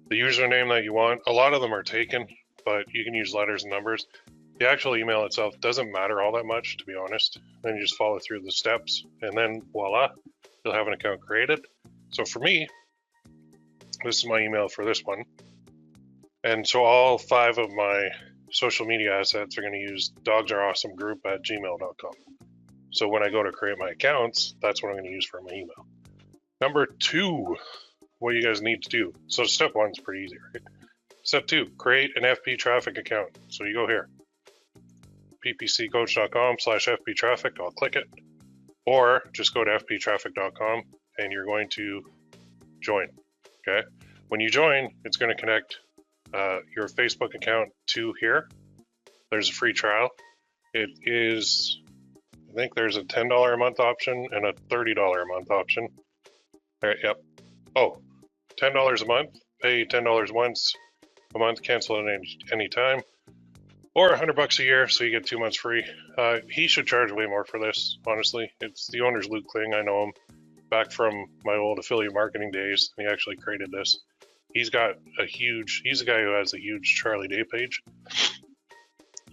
the username that you want. A lot of them are taken, but you can use letters and numbers. The actual email itself doesn't matter all that much, to be honest. Then you just follow through the steps, and then voila, you'll have an account created. So for me, this is my email for this one. And so all 5 of my social media assets are going to use dogsareawesomegroup@gmail.com. So when I go to create my accounts, that's what I'm going to use for my email. Number 2, what you guys need to do. So step 1 is pretty easy, right? Step 2, create an FB traffic account. So you go here, ppccoach.com/fbtraffic. I'll click it, or just go to fbtraffic.com and you're going to join. Okay. When you join, it's going to connect your Facebook account to here. There's a free trial. It is, I think there's a $10 a month option and a $30 a month option. All right, yep. Oh, $10 a month, pay $10 once a month, cancel at any time, or $100 a year, so you get 2 months free. He should charge way more for this, honestly. It's the owner's Luke Kling. I know him back from my old affiliate marketing days. He actually created this. He's the guy who has a huge Charlie Day page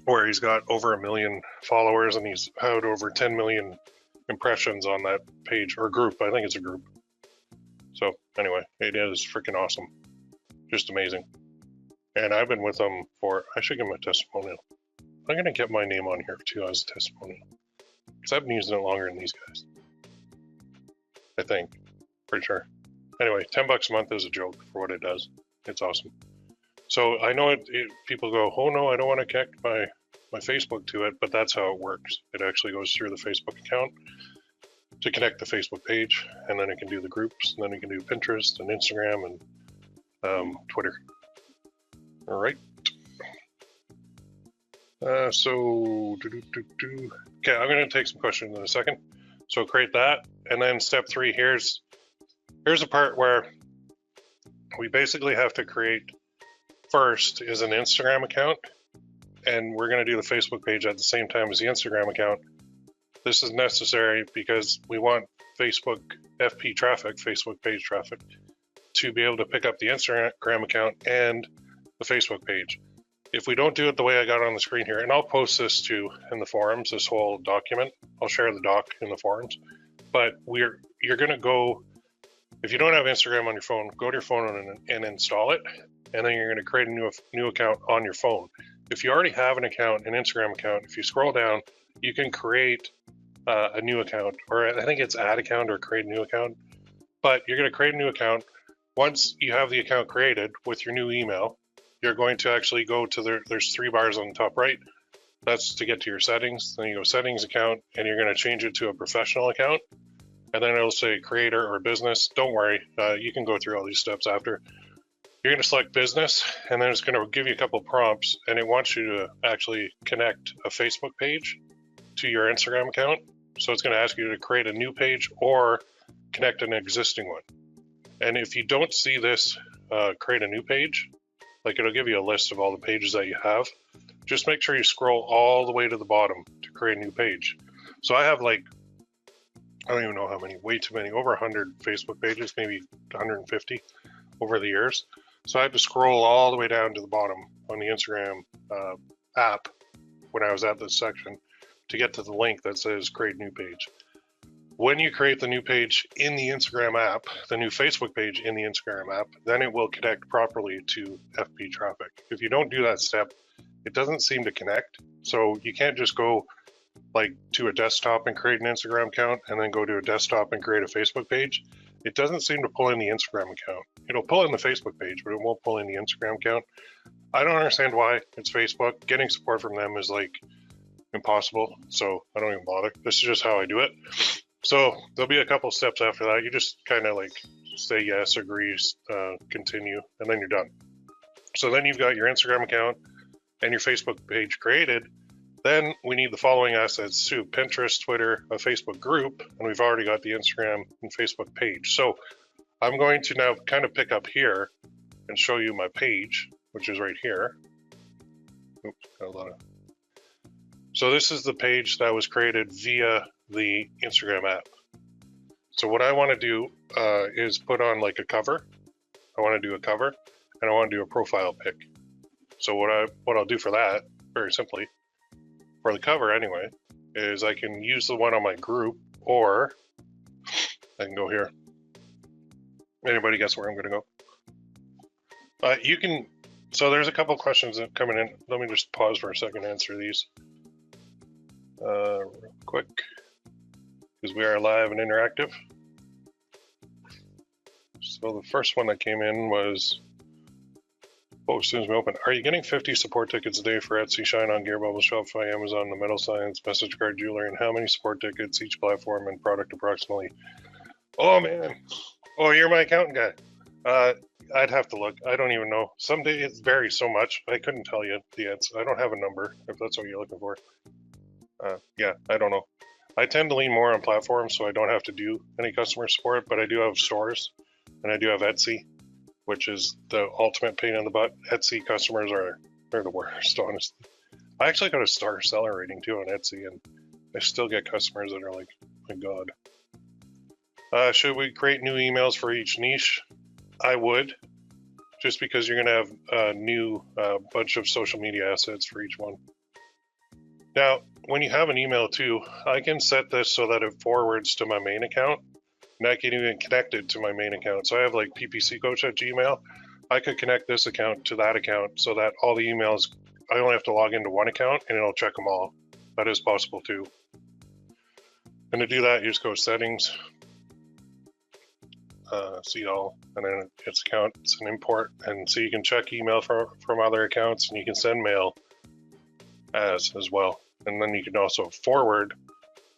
where he's got over 1 million followers and he's had over 10 million impressions on that page or group. I think it's a group. So anyway, it is freaking awesome. Just amazing. And I've been with him I should give him a testimonial. I'm going to get my name on here too as a testimonial. Because I've been using it longer than these guys. I think. Pretty sure. Anyway, $10 a month is a joke for what it does. It's awesome. So I know people go, oh no, I don't want to connect my Facebook to it, but that's how it works. It actually goes through the Facebook account to connect the Facebook page, and then it can do the groups, and then it can do Pinterest and Instagram and Twitter. All right. Okay, I'm going to take some questions in a second. So create that, and then step 3, here's a part where we basically have to create first is an Instagram account, and we're going to do the Facebook page at the same time as the Instagram account. This is necessary because we want Facebook FP traffic, Facebook page traffic, to be able to pick up the Instagram account and the Facebook page. If we don't do it the way I got on the screen here, and I'll post this too in the forums, this whole document, I'll share the doc in the forums, but you're going to go, if you don't have Instagram on your phone, go to your phone and install it, and then you're going to create a new account on your phone. If you already have an account, an Instagram account, if you scroll down, you can create a new account, or I think it's add account or create a new account, but you're going to create a new account. Once you have the account created with your new email, you're going to actually go to there's 3 bars on the top right. That's to get to your settings. Then you go settings account, and you're going to change it to a professional account. And then it'll say creator or business. Don't worry, you can go through all these steps after. You're going to select business, and then it's going to give you a couple of prompts, and it wants you to actually connect a Facebook page to your Instagram account. So it's going to ask you to create a new page or connect an existing one. And if you don't see this create a new page, like it'll give you a list of all the pages that you have, just make sure you scroll all the way to the bottom to create a new page. So I have like, I don't even know how many, way too many, over 100 Facebook pages, maybe 150 over the years. So I had to scroll all the way down to the bottom on the Instagram app when I was at this section to get to the link that says create new page. When you create the new page in the Instagram app, the new Facebook page in the Instagram app, then it will connect properly to FP traffic. If you don't do that step, it doesn't seem to connect. So you can't just go like to a desktop and create an Instagram account and then go to a desktop and create a Facebook page. It doesn't seem to pull in the Instagram account. It'll pull in the Facebook page, but it won't pull in the Instagram account. I don't understand why. It's Facebook. Getting support from them is like impossible. So I don't even bother. This is just how I do it. So there'll be a couple steps after that. You just kind of like say yes, agree, continue, and then you're done. So then you've got your Instagram account and your Facebook page created. Then we need the following assets too: Pinterest, Twitter, a Facebook group, and we've already got the Instagram and Facebook page. So I'm going to now kind of pick up here and show you my page, which is right here. Oops, got a lot of... So this is the page that was created via the Instagram app. So what I want to do is put on like a cover. I want to do a cover, and I want to do a profile pic. So what I'll do for that, very simply, for the cover anyway, is I can use the one on my group, or I can go here. Anybody guess where I'm going to go? You can. So there's a couple questions that coming in. Let me just pause for a second to answer these real quick, because we are live and interactive. So the first one that came in was, as soon as we open, are you getting 50 support tickets a day for Etsy, Shine On, Gear Bubble, Shopify, Amazon, The Metal Science, Message Card Jewelry, and how many support tickets each platform and product approximately? Oh man, oh, you're my accountant guy. I'd have to look. I don't even know. Some days it varies so much. I couldn't tell you the answer. I don't have a number if that's what you're looking for. Yeah, I don't know. I tend to lean more on platforms, so I don't have to do any customer support, but I do have stores, and I do have Etsy, which is the ultimate pain in the butt. Etsy customers they're the worst, honestly. I actually got a star seller rating too on Etsy, and I still get customers that are like, my God. Should we create new emails for each niche? I would, just because you're going to have a new bunch of social media assets for each one. Now, when you have an email too, I can set this so that it forwards to my main account, and I can even connect it to my main account. So I have like ppccoach at Gmail. I could connect this account to that account so that all the emails, I only have to log into one account and it'll check them all. That is possible too. And to do that, you just go settings, see all, and then it's accounts and import, and so you can check email from other accounts, and you can send mail as well, and then you can also forward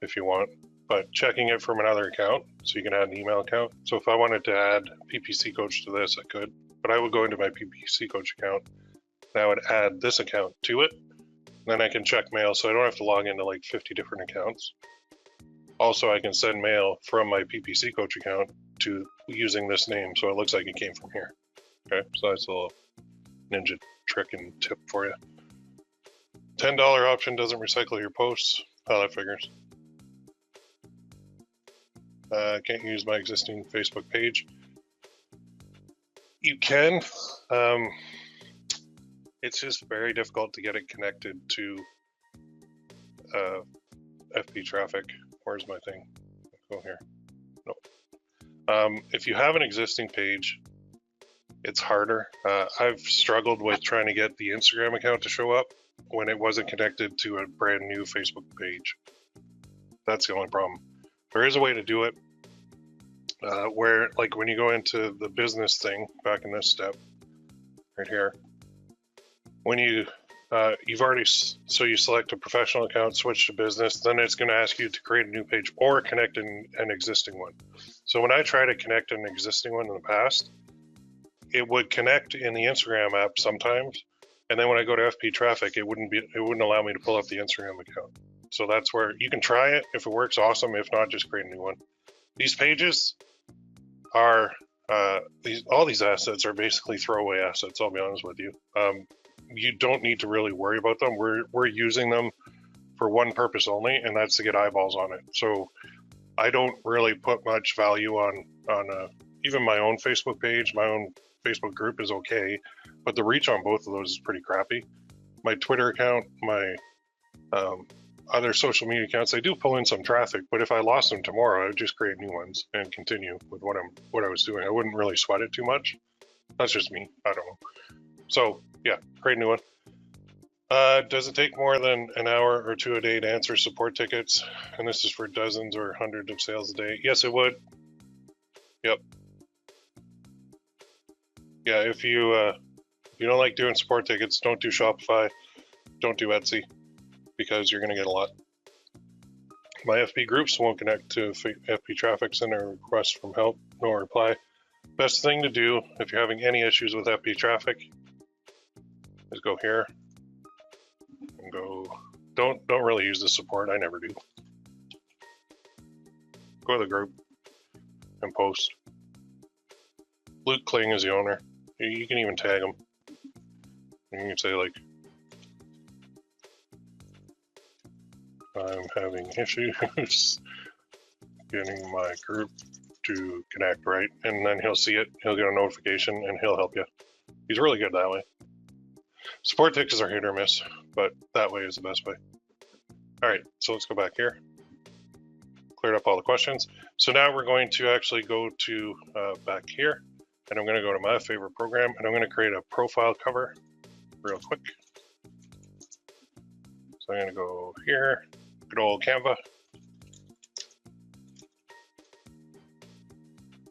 if you want, but checking it from another account, so you can add an email account. So if I wanted to add PPC Coach to this, I could, but I would go into my PPC Coach account, and I would add this account to it, then I can check mail, so I don't have to log into like 50 different accounts. Also, I can send mail from my PPC Coach account to using this name, so it looks like it came from here. Okay, so that's a little ninja trick and tip for you. $10 option doesn't recycle your posts. How that figures. Can't use my existing Facebook page. You can. It's just very difficult to get it connected to FB traffic. Where's my thing? Go here. No. If you have an existing page, it's harder. I've struggled with trying to get the Instagram account to show up when it wasn't connected to a brand new Facebook page. That's the only problem. There is a way to do it where, like, when you go into the business thing back in this step right here, when you you've already, so you select a professional account, switch to business, then it's going to ask you to create a new page or connect an existing one. So when I try to connect an existing one in the past, it would connect in the Instagram app sometimes, and then when I go to FB traffic, it wouldn't allow me to pull up the Instagram account. So that's where you can try it. If it works, awesome. If not, just create a new one. These pages are all these assets are basically throwaway assets. I'll be honest with you. You don't need to really worry about them. We're using them for one purpose only, and that's to get eyeballs on it. So I don't really put much value on even my own Facebook page. My own Facebook group is okay, but the reach on both of those is pretty crappy. My Twitter account, my other social media accounts, they do pull in some traffic, but if I lost them tomorrow, I would just create new ones and continue with what I was doing. I wouldn't really sweat it too much. That's just me. I don't know. So yeah, create a new one. Does it take more than an hour or two a day to answer support tickets? And this is for dozens or hundreds of sales a day. Yes, it would. Yep. Yeah, if you don't like doing support tickets, don't do Shopify, don't do Etsy, because you're going to get a lot. My FB groups won't connect to FB traffic, send a request from help, no reply. Best thing to do if you're having any issues with FB traffic is go here and go. Don't really use the support. I never do. Go to the group and post. Luke Kling is the owner. You can even tag him. You can say like, I'm having issues getting my group to connect, right? And then he'll see it, he'll get a notification, and he'll help you. He's really good that way. Support tickets are hit or miss, but that way is the best way. All right, so let's go back here. Cleared up all the questions. So now we're going to actually go to back here, and I'm going to go to my favorite program, and I'm going to create a profile cover real quick. So I'm going to go here, good old Canva.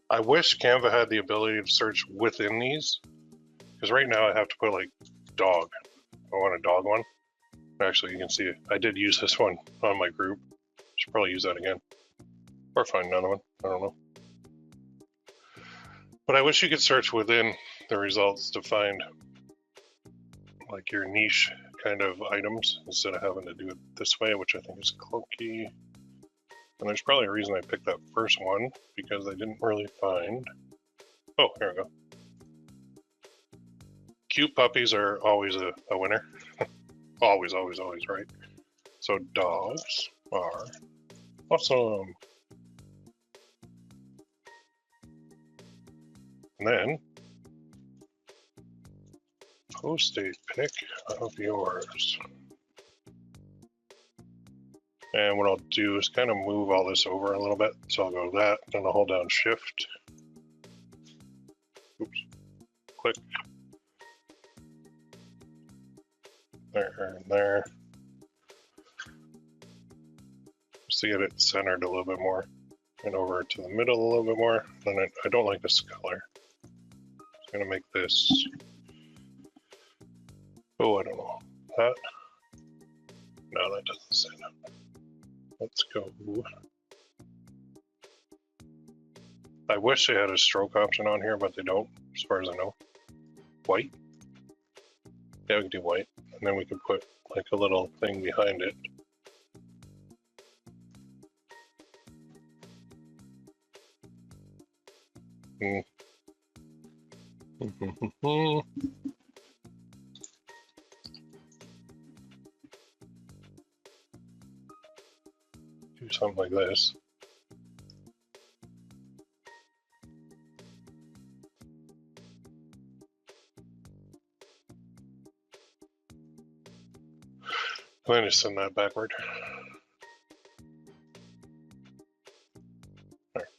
I wish Canva had the ability to search within these, because right now I have to put like dog. I want a dog one. Actually, you can see it. I did use this one on my group. Should probably use that again, or find another one. I don't know. But I wish you could search within the results to find like your niche kind of items instead of having to do it this way, which I think is clunky. And there's probably a reason I picked that first one, because I didn't really find. Oh, here we go. Cute puppies are always a winner. always, always, always, right? So dogs are awesome. And then post a pic of yours. And what I'll do is kind of move all this over a little bit. So I'll go that, then I'll hold down Shift. Oops, click. There and there. Just to get it centered a little bit more. and over to the middle a little bit more. Then I don't like this color. I'm gonna make this, oh, I don't know, that, no, that doesn't say that. Let's go. I wish they had a stroke option on here, but they don't, as far as I know. White? Yeah, we could do white. And then we could put like a little thing behind it. Do something like this. And then just send that backward. There.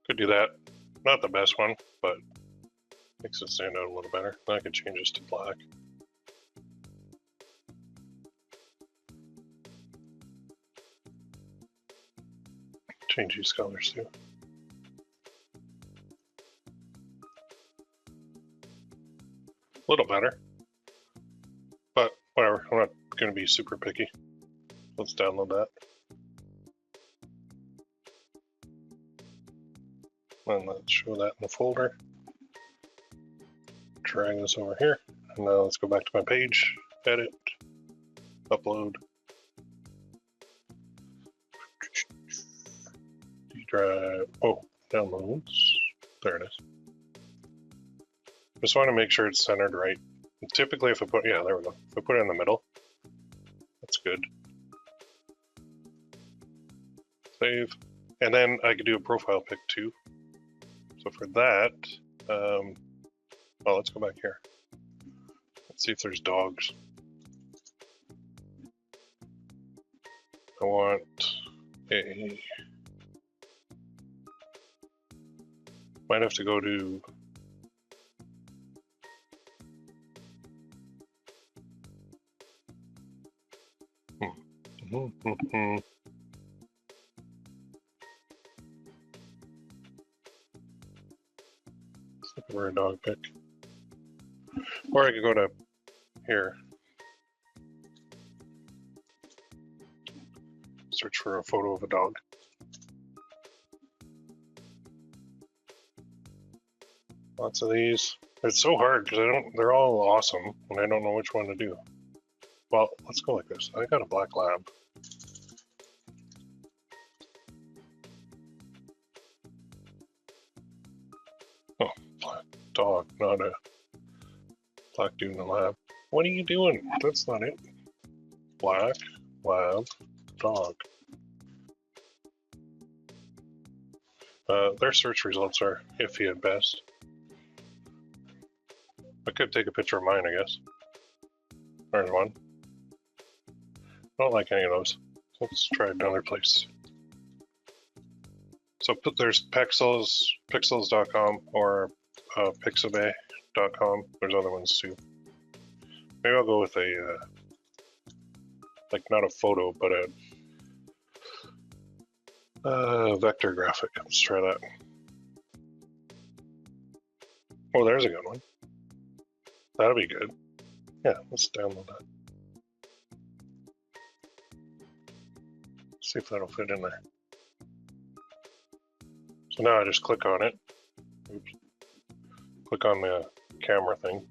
Could do that. Not the best one, but makes it stand out a little better. Then I could change this to black. Change these colors too. A little better. But whatever, I'm not going to be super picky. Let's download that. And let's show that in the folder. Drag this over here. And now let's go back to my page, edit, upload. Drive, oh, downloads. There it is. Just want to make sure it's centered right. And typically if I put, yeah, there we go. If I put it in the middle, that's good. Save. And then I could do a profile pic too. So for that, oh, let's go back here. Let's see if there's dogs. I want a, might have to go to for a dog pic. Or I could go to here. Search for a photo of a dog. Lots of these. It's so hard because they're all awesome and I don't know which one to do. Well, let's go like this. I got a black lab. Oh, black dog, not a black dude in the lab. What are you doing? That's not it. Black lab dog. Their search results are iffy at best. I could take a picture of mine, I guess. There's one. I don't like any of those. So let's try another place. So there's pexels.com or pixabay.com. There's other ones too. Maybe I'll go with a, like not a photo, but a vector graphic. Let's try that. Oh, there's a good one. That'll be good. Yeah, let's download that. See if that'll fit in there. So now I just click on it. Oops. Click on the camera thing.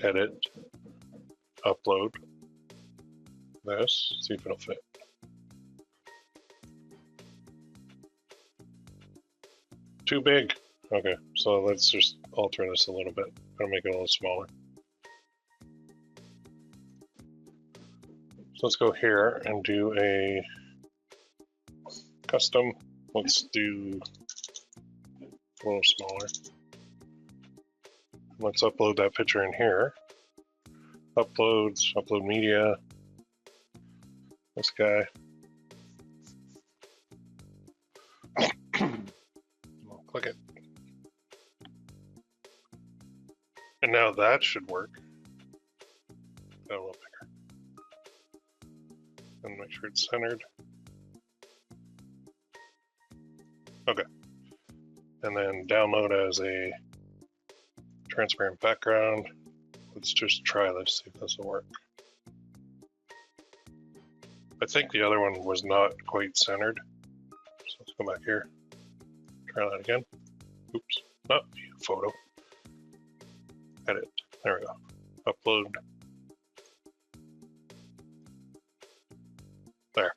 Edit. Upload. This. See if it'll fit. Too big. Okay, so let's just alter this a little bit. I'll make it a little smaller. So let's go here and do a custom. Let's do a little smaller. Let's upload that picture in here. Uploads, upload media. This guy. I'll click it. And now that should work. A little bigger. And make sure it's centered. Okay. And then download as a transparent background. Let's just try this, see if this will work. I think the other one was not quite centered. So let's go back here. Try that again. Oops, not view photo. Edit. There we go. Upload. There.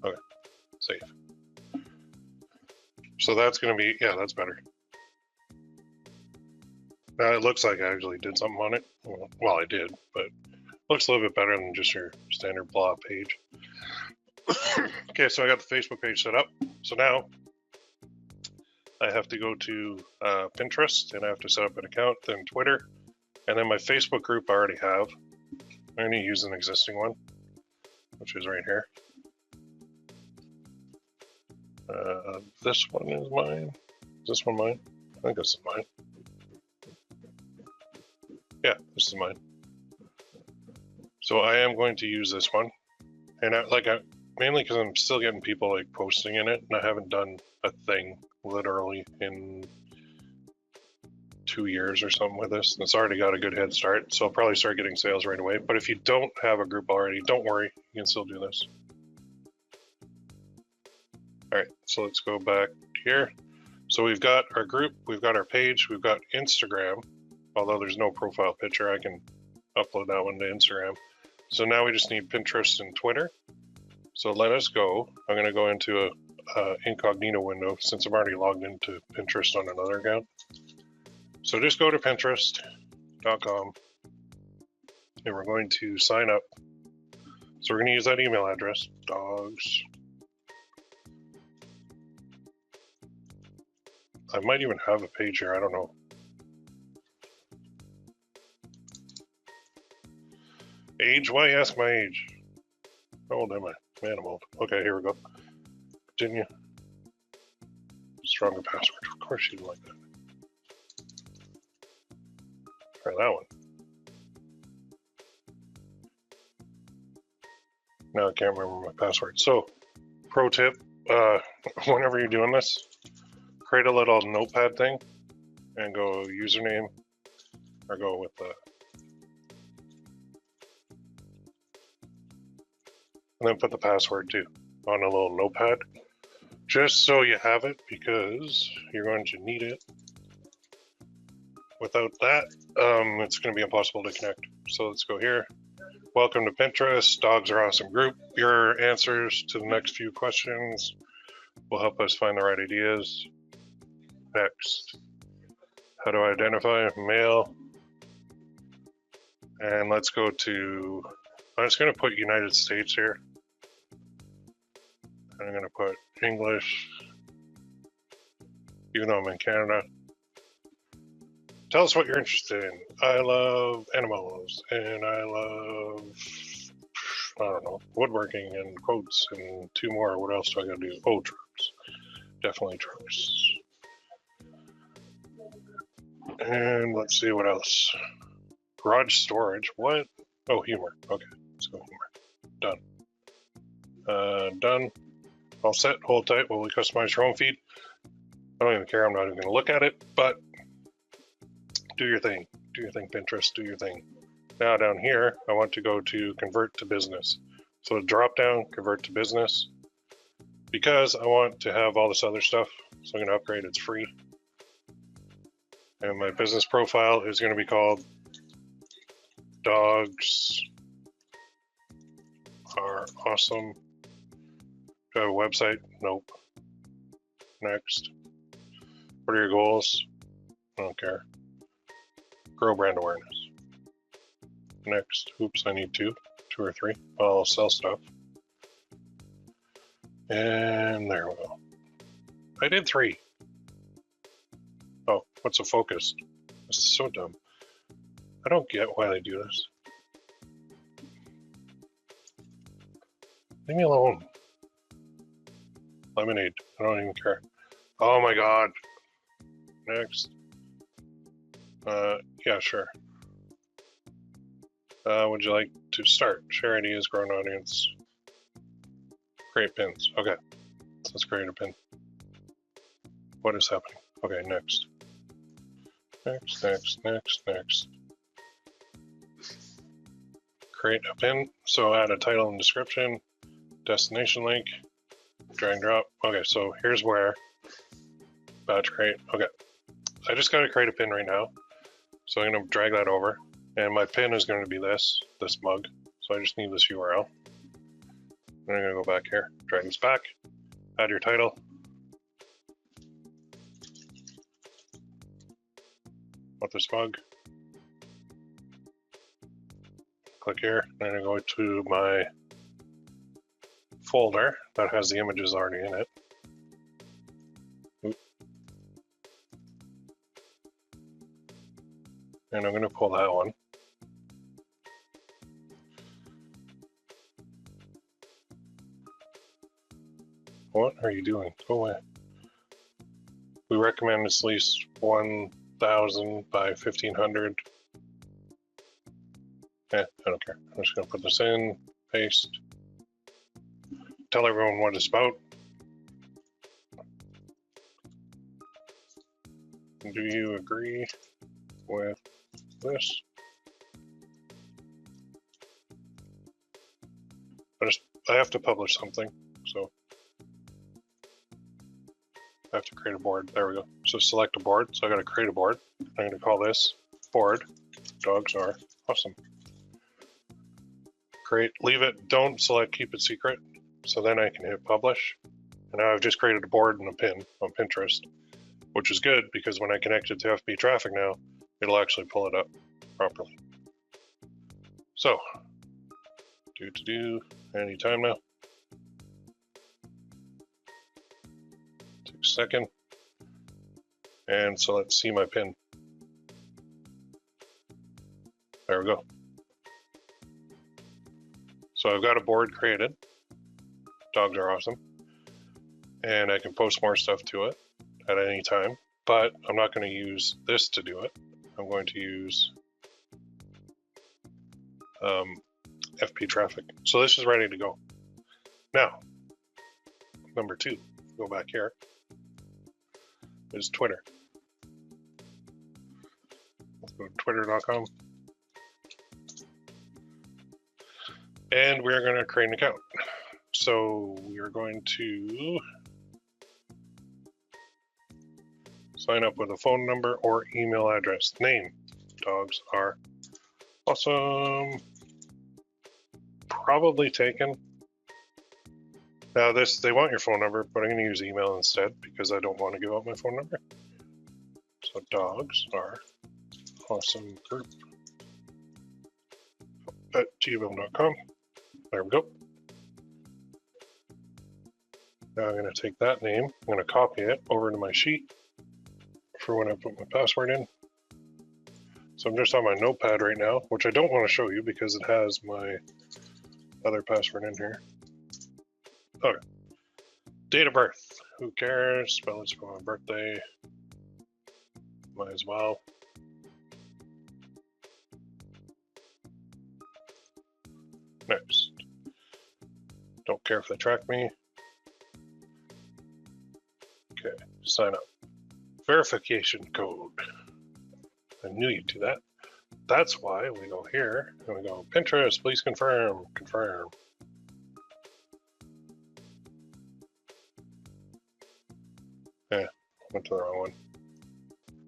Okay. Save. So that's going to be, yeah, that's better. Now it looks like I actually did something on it. Well, I did, but it looks a little bit better than just your standard blah page. Okay, so I got the Facebook page set up. So now I have to go to Pinterest and I have to set up an account, then Twitter, and then my Facebook group I already have. I'm going to use an existing one, which is right here. This one is mine. Is this one mine? I think this is mine. Yeah, this is mine. So I am going to use this one, and mainly because I'm still getting people like posting in it, and I haven't done a thing literally in 2 years or something with this. And it's already got a good head start, so I'll probably start getting sales right away. But if you don't have a group already, don't worry, you can still do this. All right, so let's go back here. So we've got our group, we've got our page, we've got Instagram. Although there's no profile picture, I can upload that one to Instagram. So now we just need Pinterest and Twitter. So let us go. I'm going to go into a incognito window since I'm already logged into Pinterest on another account. So just go to Pinterest.com and we're going to sign up. So we're going to use that email address, dogs. I might even have a page here, I don't know. Age? Why ask my age? How old am I? Man, I'm old. Okay, here we go. Continue. Stronger password. Of course you'd like that. Try that one. Now I can't remember my password. So, pro tip, whenever you're doing this, create a little notepad thing and go username or go with the and then put the password too on a little notepad, just so you have it because you're going to need it. Without that, it's going to be impossible to connect. So let's go here. Welcome to Pinterest. Dogs are awesome group. Your answers to the next few questions will help us find the right ideas. Next. How do I identify male? And let's go to, I'm just going to put United States here. I'm going to put English, even though I'm in Canada. Tell us what you're interested in. I love animals, and I love, I don't know, woodworking and quotes and 2 more. What else do I got to do? Oh, trucks. Definitely trucks. And let's see what else. Garage storage. What? Oh, humor. Okay, let's go humor. Done. Done. All set. Hold tight while we customize your home feed. I don't even care. I'm not even going to look at it, but do your thing. Do your thing, Pinterest. Do your thing. Now down here, I want to go to convert to business. So drop down, convert to business, because I want to have all this other stuff. So I'm going to upgrade. It's free. And my business profile is going to be called Dogs Are Awesome. Do I have a website? Nope. Next. What are your goals? I don't care. Grow brand awareness. Next. Oops, I need 2 or 3. I'll sell stuff. And there we go. I did 3. Oh, what's a focus? This is so dumb. I don't get why they do this. Leave me alone. Lemonade. I don't even care. Oh my god. Next. Yeah, sure. Would you like to start? Share ideas, grow an audience. Create pins. Okay. Let's create a pin. What is happening? Okay, next. Next. Create a pin. So add a title and description, destination link, drag and drop. Okay, so here's where batch create. Okay. I just got to create a pin right now. So I'm going to drag that over. And my pin is going to be this mug. So I just need this URL. And I'm going to go back here, drag this back, add your title. Want this mug. Click here, and I go to my folder that has the images already in it. Oop. And I'm going to pull that one. What are you doing? Go away. We recommend it's at least 1,000 by 1,500. I don't care. I'm just going to put this in, paste. Tell everyone what it's about. Do you agree with this? I have to publish something, so I have to create a board. There we go. So select a board. So I got to create a board. I'm going to call this board. Dogs are awesome. Create, leave it, don't select keep it secret. So then I can hit publish. And now I've just created a board and a pin on Pinterest, which is good because when I connect it to FB traffic now, it'll actually pull it up properly. So, do anytime now. Take a second. And so let's see my pin. There we go. So I've got a board created. Dogs are awesome. And I can post more stuff to it at any time, but I'm not going to use this to do it. I'm going to use FB traffic. So this is ready to go. Now, number 2, go back here, is Twitter. Let's go to twitter.com. And we're going to create an account. So we are going to sign up with a phone number or email address. Name, dogs are awesome. Probably taken. Now they want your phone number, but I'm going to use email instead because I don't want to give out my phone number. So dogs are awesome group at gmail.com. There we go. Now I'm going to take that name, I'm going to copy it over to my sheet for when I put my password in. So I'm just on my notepad right now, which I don't want to show you because it has my other password in here. Okay. Date of birth. Who cares? Spell it's for my birthday. Might as well. Next. Don't care if they track me. Okay, sign up. Verification code. I knew you'd do that. That's why we go here and we go Pinterest, please confirm, confirm. Yeah, went to the wrong one.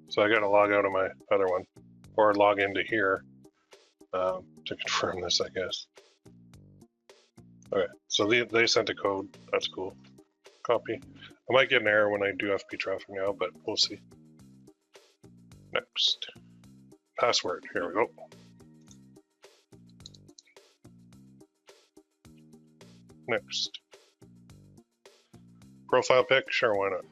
So I got to log out of my other one or log into here to confirm this, I guess. Okay, so they sent a code. That's cool. Copy. I might get an error when I do FB traffic now, but we'll see. Next. Password. Here we go. Next. Profile pic. Sure, why not?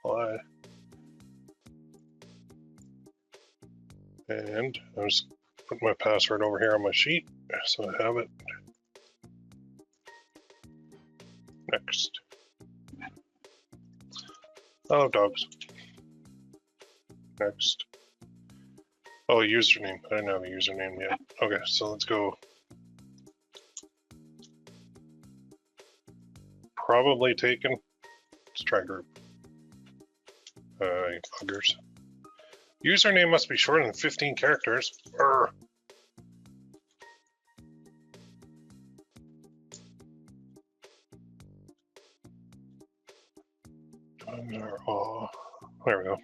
Apply. And I was putting my password over here on my sheet, so I have it. Next. I love dogs. Next. Oh, username. I didn't have a username yet. Okay, so let's go. Probably taken. Let's try group. You buggers. Username must be shorter than 15 characters. Urgh. Oh, there we go.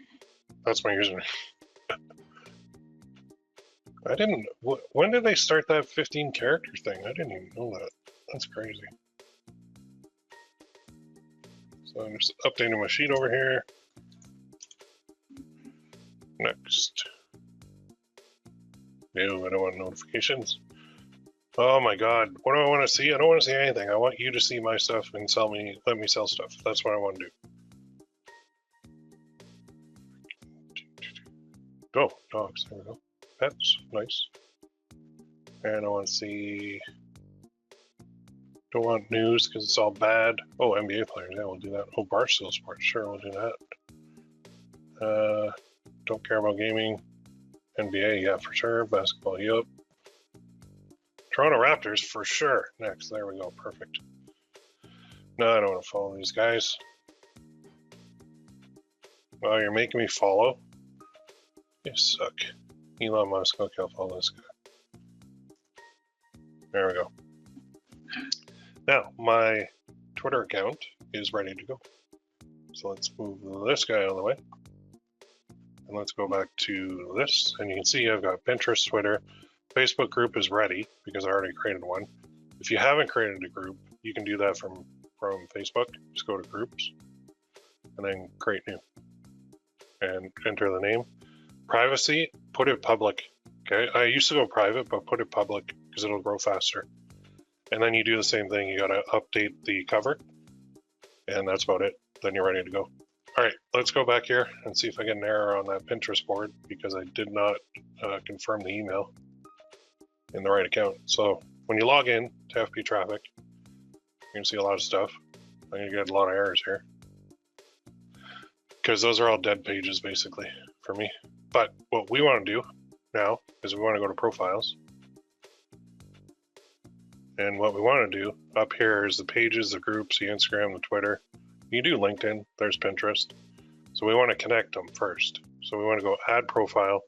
That's my username. I didn't. When did they start that 15 character thing? I didn't even know that. That's crazy. So I'm just updating my sheet over here. Next. No, I don't want notifications. Oh my god, what do I want to see? I don't want to see anything. I want you to see my stuff and let me sell stuff. That's what I want to do. Oh, dogs, there we go. Pets, nice. And I want to see... Don't want news because it's all bad. Oh, NBA players, yeah, we'll do that. Oh, Barstool Sports, sure, we'll do that. Don't care about gaming. NBA, yeah, for sure. Basketball, yep. Toronto Raptors, for sure. Next, there we go, perfect. No, I don't want to follow these guys. Oh, you're making me follow? You suck. Elon Musk, okay, I'll follow this guy. There we go. Now, my Twitter account is ready to go. So let's move this guy out of the way. And let's go back to this. And you can see I've got Pinterest, Twitter. Facebook group is ready because I already created one. If you haven't created a group, you can do that from Facebook. Just go to groups and then create new. And enter the name. Privacy, put it public. Okay, I used to go private, but put it public because it'll grow faster. And then you do the same thing. You got to update the cover, and that's about it. Then you're ready to go. All right, let's go back here and see if I get an error on that Pinterest board because I did not confirm the email in the right account. So when you log in to FP Traffic, you can see a lot of stuff. I'm gonna get a lot of errors here because those are all dead pages basically for me. But what we want to do now is we want to go to profiles. And what we want to do up here is the pages, the groups, the Instagram, the Twitter. You do LinkedIn, there's Pinterest. So we want to connect them first. So we want to go add profile,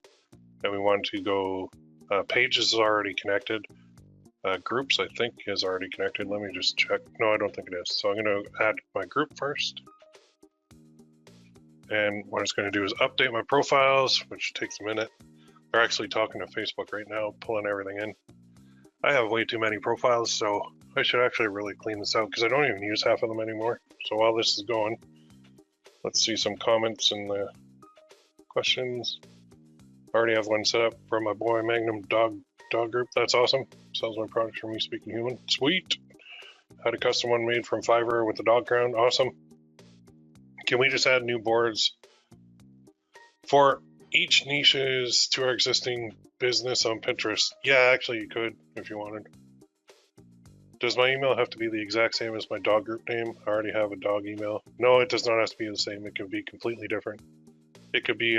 and we want to go pages is already connected. Groups, I think, is already connected. Let me just check. No, I don't think it is. So I'm going to add my group first. And what it's going to do is update my profiles, which takes a minute. They're actually talking to Facebook right now, pulling everything in. I have way too many profiles, so I should actually really clean this out because I don't even use half of them anymore. So while this is going, let's see some comments and the questions. I already have one set up for my boy Magnum Dog Group. That's awesome. Sells my products for me speaking human. Sweet. Had a custom one made from Fiverr with the dog crown. Awesome. Can we just add new boards for each niches to our existing business on Pinterest? Yeah, actually you could if you wanted. Does my email have to be the exact same as my dog group name? I already have a dog email. No, it does not have to be the same. It can be completely different. It could be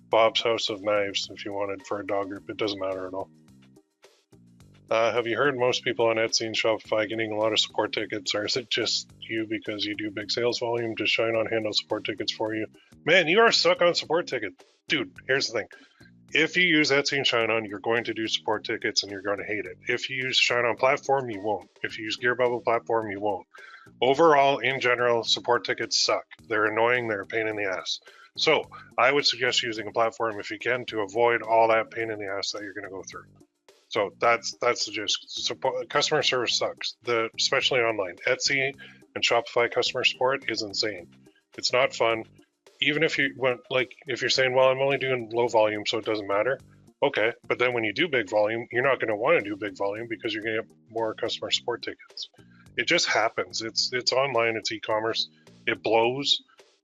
Bob's House of Knives if you wanted for a dog group. It doesn't matter at all. Have you heard most people on Etsy and Shopify getting a lot of support tickets, or is it just you because you do big sales volume? Does Shine On handle support tickets for you? Man, you are stuck on support tickets. Dude, here's the thing. If you use Etsy and Shine On, you're going to do support tickets and you're going to hate it. If you use Shine On platform, you won't. If you use Gear Bubble platform, you won't. Overall, in general, support tickets suck. They're annoying. They're a pain in the ass. So I would suggest using a platform if you can to avoid all that pain in the ass that you're going to go through. So that's the gist. Customer service sucks, especially online. Etsy and Shopify customer support is insane. It's not fun. Even if you want, like, if you're saying, well, I'm only doing low volume, so it doesn't matter. Okay, but then when you do big volume, you're not going to want to do big volume because you're going to get more customer support tickets. It just happens. It's online. It's e-commerce. It blows.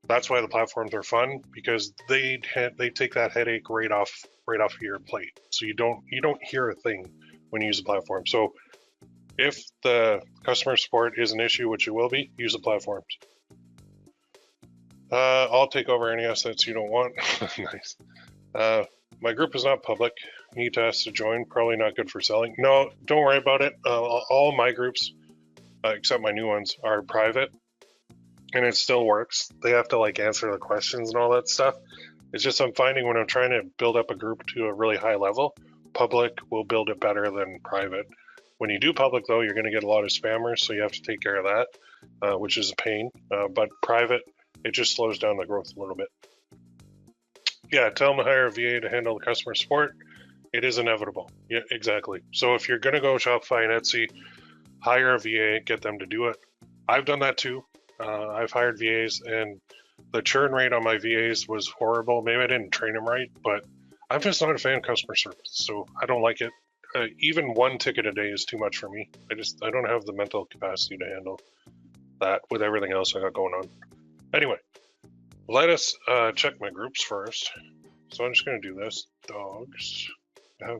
That's why the platforms are fun, because they take that headache right off your plate. So you don't hear a thing when you use the platform. So if the customer support is an issue, which it will be, use the platforms. I'll take over any assets you don't want. Nice. My group is not public. Need to ask to join. Probably not good for selling. No, don't worry about it. All my groups, except my new ones, are private, and it still works. They have to like answer the questions and all that stuff. It's just I'm finding when I'm trying to build up a group to a really high level, public will build it better than private. When you do public though, you're going to get a lot of spammers, so you have to take care of that, which is a pain. But private, it just slows down the growth a little bit. Yeah, tell them to hire a VA to handle the customer support. It is inevitable. Yeah, exactly. So if you're going to go Shopify and Etsy, hire a VA, get them to do it. I've done that too. I've hired VAs, and the churn rate on my VAs was horrible. Maybe I didn't train them right, but I'm just not a fan of customer service, so I don't like it. Even one ticket a day is too much for me. I don't have the mental capacity to handle that with everything else I got going on. Anyway, let us check my groups first. So I'm just going to do this. Dogs. I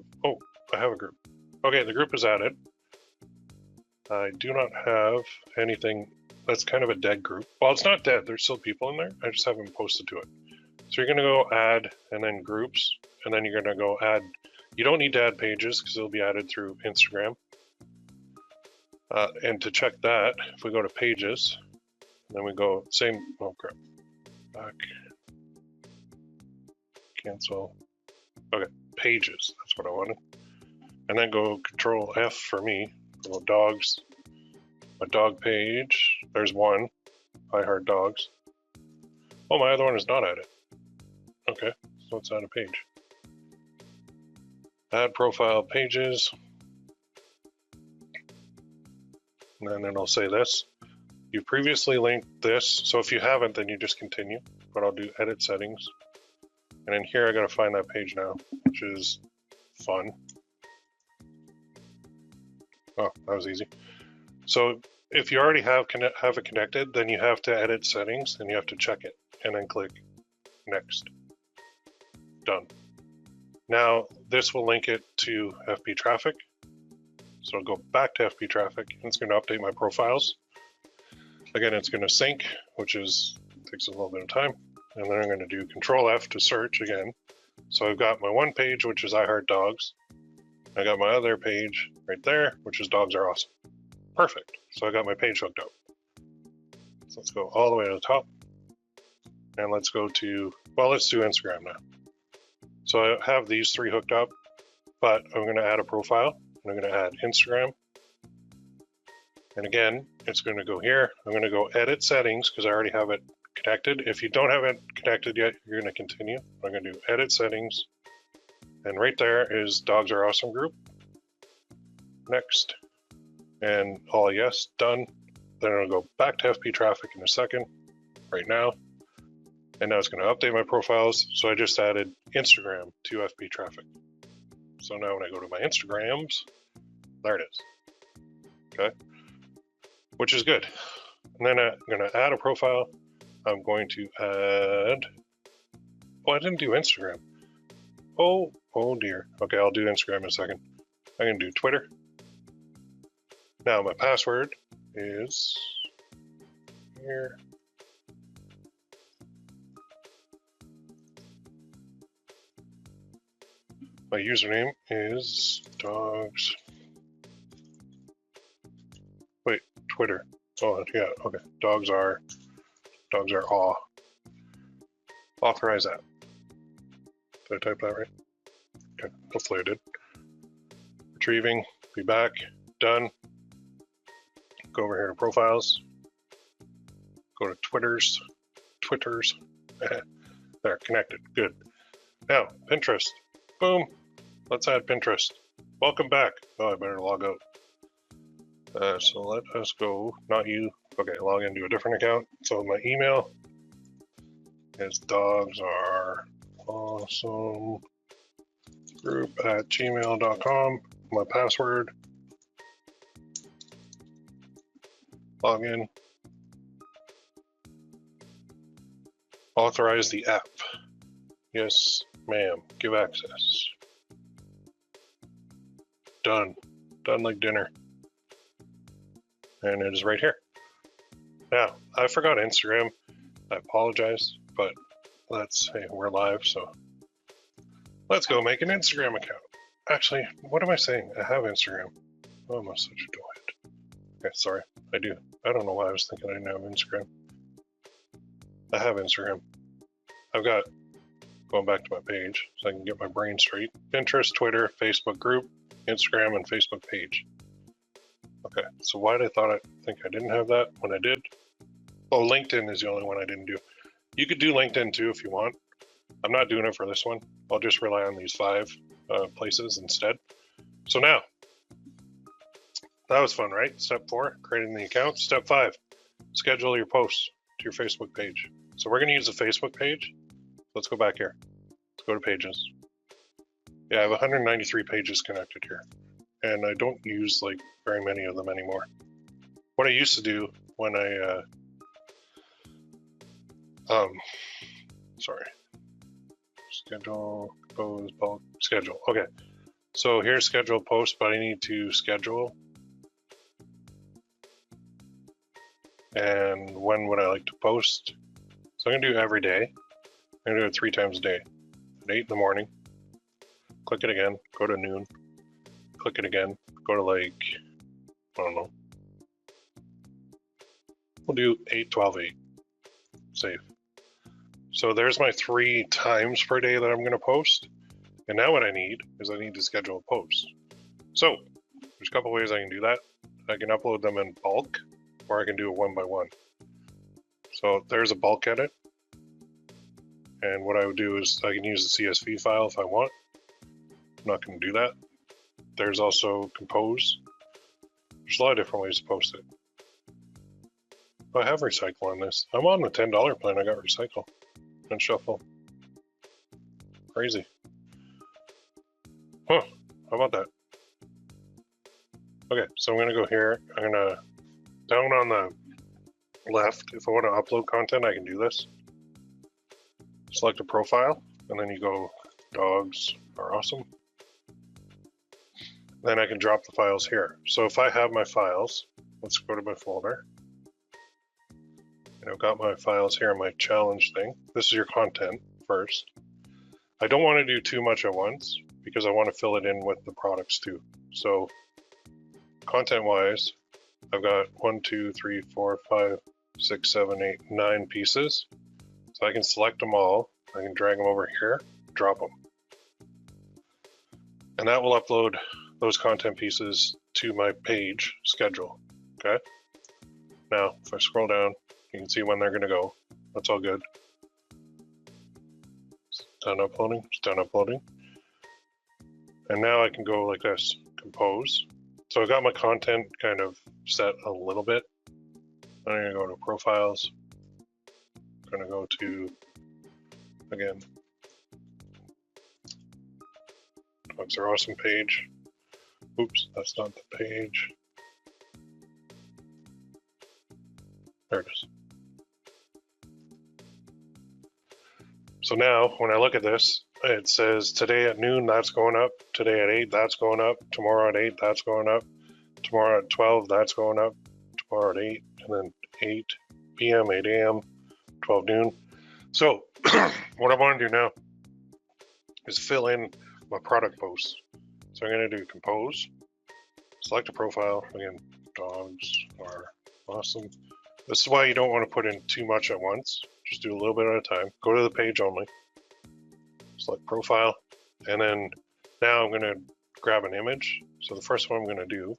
have a group. Okay, the group is added. I do not have anything. That's kind of a dead group. Well, it's not dead. There's still people in there. I just haven't posted to it. So you're going to go add and then groups, and then you're going to go add. You don't need to add pages because it'll be added through Instagram. And to check that, if we go to pages, then we go same. Oh crap. Back. Cancel. Okay, pages. That's what I wanted. And then go Control F for me. Go dogs. My dog page. There's one. I heart dogs. Oh, my other one is not added. Okay, so let's add a page. Add profile pages. And then it'll say this. You previously linked this. So if you haven't, then you just continue. But I'll do edit settings. And in here, I gotta find that page now, which is fun. Oh, that was easy. So if you already have it connected, then you have to edit settings and you have to check it and then click next. Done. Now this will link it to FB traffic. So I'll go back to FB traffic and it's going to update my profiles. Again, it's going to sync, which takes a little bit of time. And then I'm going to do Control F to search again. So I've got my one page, which is I Heart Dogs. I got my other page right there, which is Dogs Are Awesome. Perfect. So I got my page hooked up. So let's go all the way to the top. And let's go to, well, let's do Instagram now. So I have these three hooked up, but I'm going to add a profile. And I'm going to add Instagram. And again, it's going to go here. I'm going to go edit settings because I already have it connected. If you don't have it connected yet, you're going to continue. I'm going to do edit settings. And right there is Dogs Are Awesome group. Next. And all yes, done. Then I'll go back to FB traffic in a second, right now. And now it's going to update my profiles. So I just added Instagram to FB traffic. So now when I go to my Instagrams, there it is. Okay. Which is good. And then I'm going to add a profile. I'm going to add, oh, I didn't do Instagram. Oh dear. Okay, I'll do Instagram in a second. I'm going to do Twitter. Now my password is here. My username is dogs. Wait, Twitter. Oh yeah, okay. Dogs are aw. Authorize that. Did I type that right? Okay, hopefully I did. Retrieving, be back, done. Go over here to profiles. Go to Twitters. There, connected, good. Now, Pinterest, boom. Let's add Pinterest. Welcome back. Oh, I better log out. So let us go, not you. Okay, log into a different account. So my email is dogsareawesome group@gmail.com. My password. Log in. Authorize the app. Yes, ma'am. Give access. Done. Done like dinner. And it is right here. Now, I forgot Instagram. I apologize, but hey, we're live, so Let's go make an Instagram account. Actually, what am I saying? I have Instagram. Oh, I'm such a doit. Okay, sorry. I do. I don't know why I was thinking I didn't have Instagram. I have Instagram. I've got, going back to my page so I can get my brain straight, Pinterest, Twitter, Facebook group, Instagram, and Facebook page. Okay, so why did I think I didn't have that when I did? Oh, LinkedIn is the only one I didn't do. You could do LinkedIn too if you want. I'm not doing it for this one. I'll just rely on these 5 places instead. So now, that was fun, right? Step 4, creating the account. Step 5, schedule your posts to your Facebook page. So we're going to use the Facebook page. Let's go back here. Let's go to pages. Yeah, I have 193 pages connected here, and I don't use like very many of them anymore. What I used to do when I, sorry, schedule, compose, bulk, schedule. Okay, so here's schedule post, but I need to schedule. And when would I like to post? So I'm gonna do every day. I'm gonna do it 3 times a day. At 8 in the morning, click it again, go to noon, click it again, go to like, I don't know. We'll do 8, 12, 8, save. So there's my 3 times per day that I'm gonna post. And now what I need is I need to schedule a post. So there's a couple ways I can do that. I can upload them in bulk, or I can do it 1 by 1. So there's a bulk edit. And what I would do is I can use the CSV file if I want. I'm not going to do that. There's also compose. There's a lot of different ways to post it. I have recycle on this. I'm on the $10 plan. I got recycle and shuffle. Crazy. Huh. How about that? Okay, so I'm going to go here. I'm going to, down on the left, if I want to upload content, I can do this. Select a profile, and then you go, dogs are awesome. Then I can drop the files here. So if I have my files, let's go to my folder. And I've got my files here in my challenge thing. This is your content first. I don't want to do too much at once because I want to fill it in with the products too. So content wise, I've got 1, 2, 3, 4, 5, 6, 7, 8, 9 pieces. So I can select them all. I can drag them over here, drop them. And that will upload those content pieces to my page schedule, okay? Now, if I scroll down, you can see when they're gonna go. That's all good. It's done uploading, it's done uploading. And now I can go like this, compose. So I've got my content kind of set a little bit. I'm gonna go to profiles. I'm gonna go to, again, Dogs Are Awesome page. Oops, that's not the page. There it is. So now when I look at this, it says today at noon, that's going up. Today at 8, that's going up. Tomorrow at 8, that's going up. Tomorrow at 12, that's going up. Tomorrow at 8, and then 8 p.m., 8 a.m., 12 noon. So what I want to do now is fill in my product posts. So I'm going to do compose, select a profile. Again, dogs are awesome. This is why you don't want to put in too much at once. Just do a little bit at a time. Go to the page only. Select profile. And then now I'm going to grab an image. So the first one I'm going to do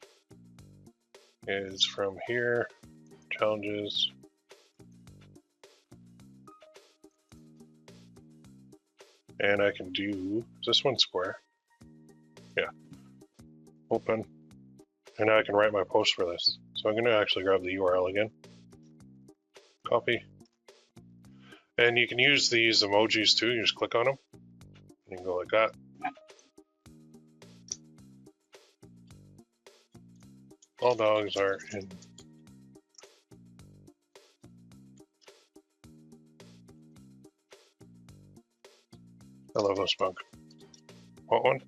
is from here, challenges. And I can do, is this one square? Yeah. Open. And now I can write my post for this. So I'm going to actually grab the URL again. Copy. And you can use these emojis too. You just click on them. You can go like that. All dogs are in. I love this bug. What one?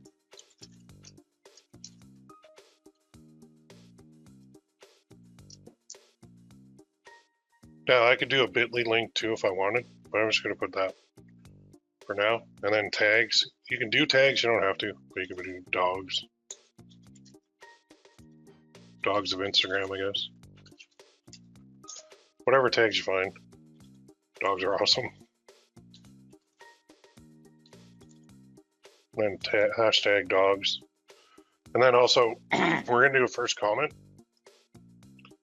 Now I could do a bit.ly link too if I wanted, but I'm just going to put that. for now. And then tags. You can do tags, you don't have to, but you can do dogs. Dogs of Instagram, I guess. Whatever tags you find. Dogs are awesome. And then hashtag dogs. And then also, we're going to do a first comment.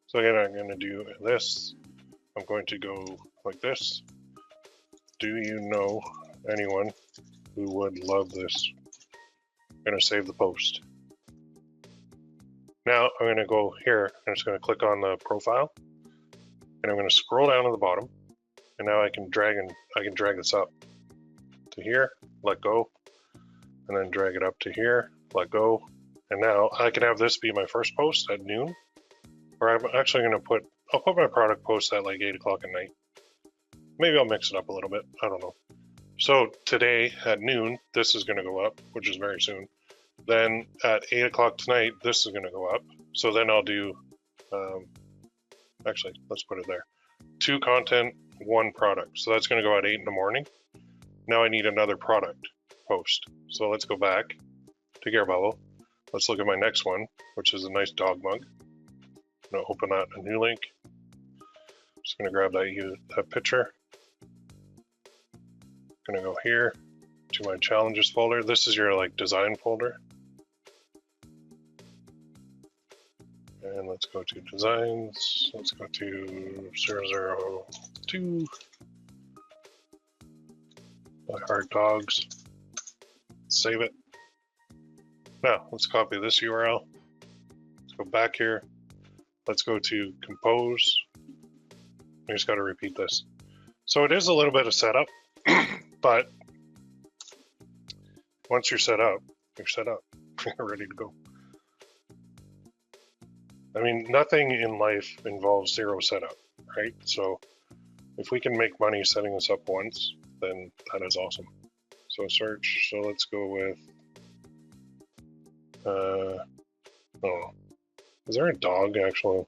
So again, I'm going to do this. I'm going to go like this. Do you know anyone who would love this? I'm going to save the post. Now I'm going to go here. I'm just going to click on the profile. And I'm going to scroll down to the bottom. And now I can drag this up to here, let go, and then drag it up to here, let go. And now I can have this be my first post at noon, or I'm actually going to I'll put my product post at like 8 o'clock at night. Maybe I'll mix it up a little bit, I don't know. So today at noon, this is going to go up, which is very soon. Then at 8 o'clock tonight, this is going to go up. So then I'll do, actually, let's put it there. 2 content, 1 product. So that's going to go at 8 in the morning. Now I need another product post. So let's go back to Gear Bubble. Let's look at my next one, which is a nice dog mug. I'm going to open that, a new link. Just going to grab that picture. Going to go here to my challenges folder. This is your like design folder. And let's go to designs. Let's go to 002. My heart dogs. Save it. Now let's copy this URL. Let's go back here. Let's go to compose. I just got to repeat this. So it is a little bit of setup, but once you're set up, you're ready to go. I mean, nothing in life involves zero setup, right? So if we can make money setting this up once, then that is awesome. So search, so let's go with, oh, is there a dog actually?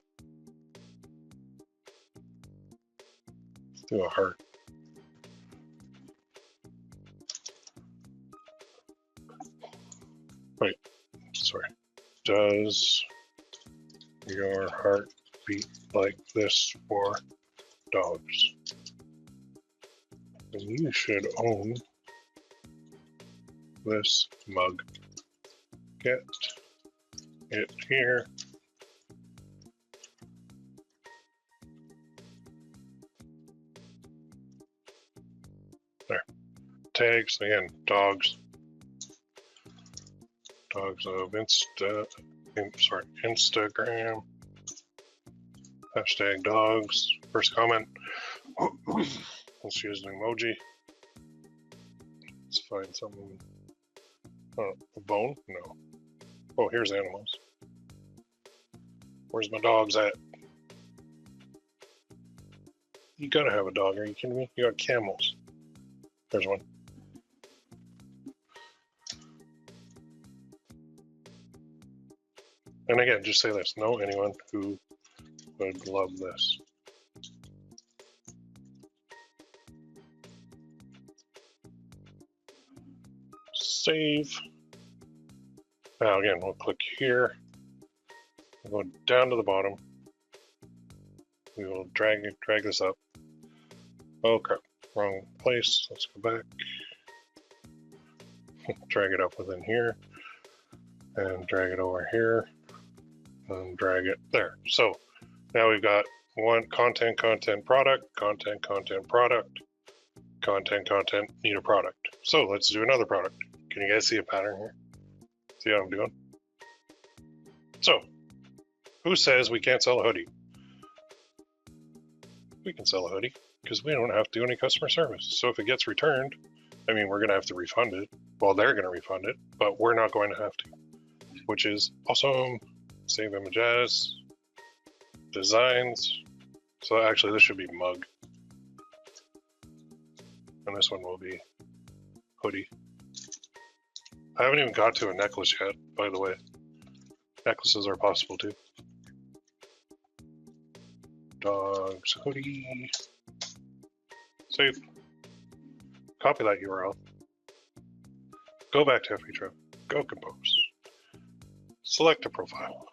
Let's do a heart. Wait, sorry. Does your heart beat like this for dogs? And you should own this mug. Get it here. There. Tags, again, dogs. Dogs of Instagram. Hashtag dogs. First comment. Let's use an emoji. Let's find something. Oh, a bone? No. Oh, here's animals. Where's my dogs at? You gotta have a dog, are you kidding me? You got camels. There's one. And again, just say this, know anyone who would love this. Save. Now again, we'll click here. We'll go down to the bottom. We will drag this up. Oh crap, wrong place. Let's go back. Drag it up within here. And drag it over here. And drag it there. So now we've got one content, product, content, product, content, need a product. So let's do another product. Can you guys see a pattern here? See how I'm doing? So, who says we can't sell a hoodie? We can sell a hoodie because we don't have to do any customer service. So if it gets returned, I mean, we're going to have to refund it. Well, they're going to refund it, but we're not going to have to, which is awesome. Save image as designs. So actually this should be mug. And this one will be hoodie. I haven't even got to a necklace yet, by the way. Necklaces are possible too. Dogs hoodie. Save. Copy that URL. Go back to FP Traffic. Go compose. Select a profile.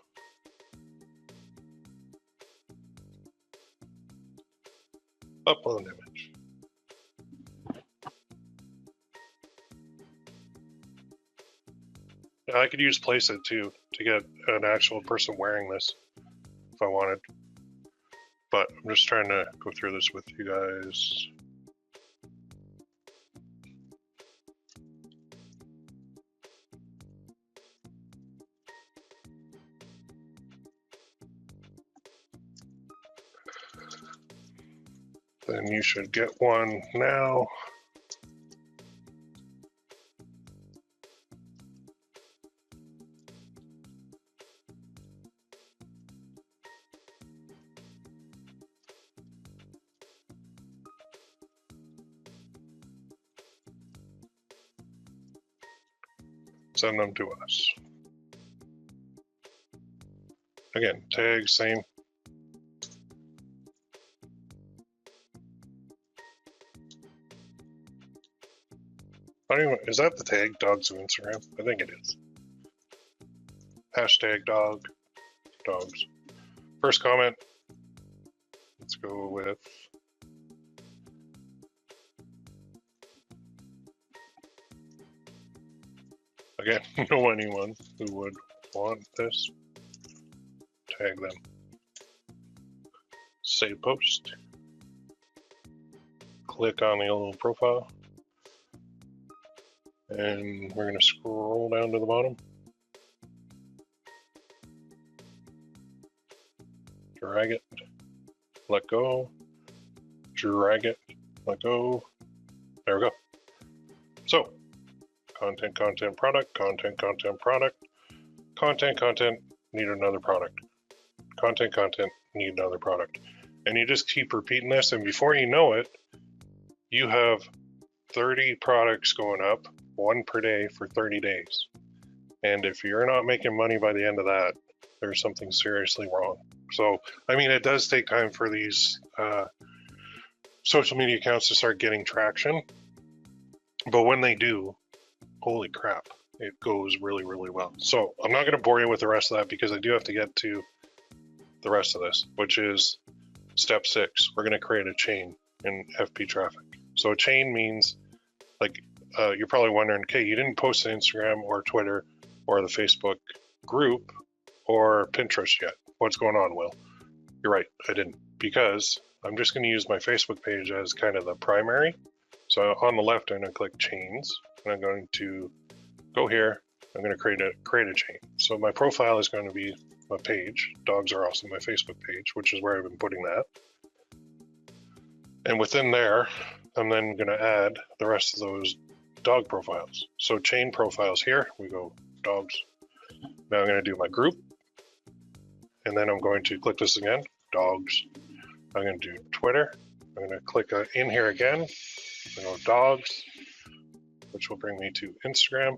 Upload an image. I could use Placeit too to get an actual person wearing this if I wanted. But I'm just trying to go through this with you guys. Then you should get one now. Send them to us. Again, tag, same. I don't even, is that the tag, dogs of Instagram? I think it is. Hashtag dog, dogs. First comment, let's go with again, know anyone who would want this, tag them. Save post. Click on the little profile. And we're going to scroll down to the bottom. Drag it, let go, drag it, let go. There we go. So, content, content, product, content, content, product, content, content, need another product, content, content, need another product. And you just keep repeating this, and before you know it, you have 30 products going up, one per day for 30 days. And if you're not making money by the end of that, there's something seriously wrong. So, I mean, it does take time for these social media accounts to start getting traction. But when they do, holy crap, it goes really, really well. So I'm not going to bore you with the rest of that because I do have to get to the rest of this, which is step 6. We're going to create a chain in FP Traffic. So a chain means, like, you're probably wondering, okay, you didn't post to Instagram or Twitter or the Facebook group or Pinterest yet. What's going on, Will? You're right, I didn't, because I'm just going to use my Facebook page as kind of the primary. So on the left, I'm going to click chains, and I'm going to go here. I'm going to create a chain. So my profile is going to be my page. Dogs Are Awesome, my Facebook page, which is where I've been putting that. And within there, I'm then going to add the rest of those dog profiles. So chain profiles here, we go dogs. Now I'm going to do my group. And then I'm going to click this again, dogs. I'm going to do Twitter. I'm going to click in here again. I'm going to go dogs, which will bring me to Instagram.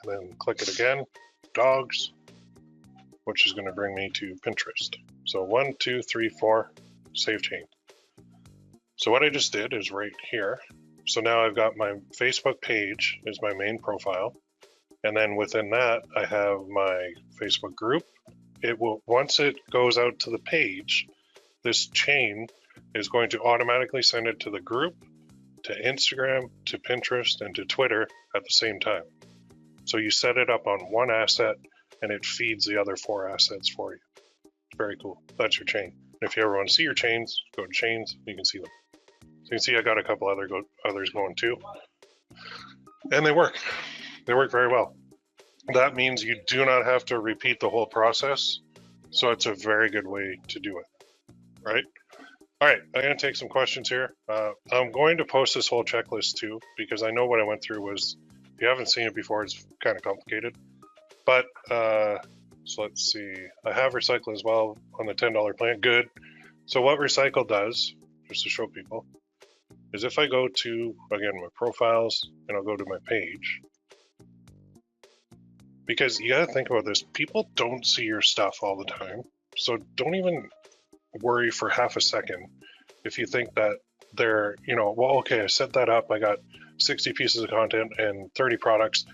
And then click it again, dogs, which is going to bring me to Pinterest. So 1, 2, 3, 4, save chain. So what I just did is right here. So now I've got my Facebook page is my main profile. And then within that, I have my Facebook group. It will, once it goes out to the page, this chain is going to automatically send it to the group, to Instagram, to Pinterest, and to Twitter at the same time. So you set it up on one asset and it feeds the other 4 assets for you. Very cool. That's your chain. And if you ever want to see your chains, go to chains, you can see them. So you can see I got a couple others going too. And they work. They work very well. That means you do not have to repeat the whole process. So it's a very good way to do it, right? All right, I'm gonna take some questions here. I'm going to post this whole checklist too, because I know what I went through was, if you haven't seen it before, it's kind of complicated. But, so let's see, I have Recycle as well on the $10 plan, good. So what Recycle does, just to show people, is if I go to, again, my profiles, and I'll go to my page, because you gotta think about this, people don't see your stuff all the time. So don't even worry for half a second if you think that they're, you know, well, okay, I set that up, I got 60 pieces of content and 30 products.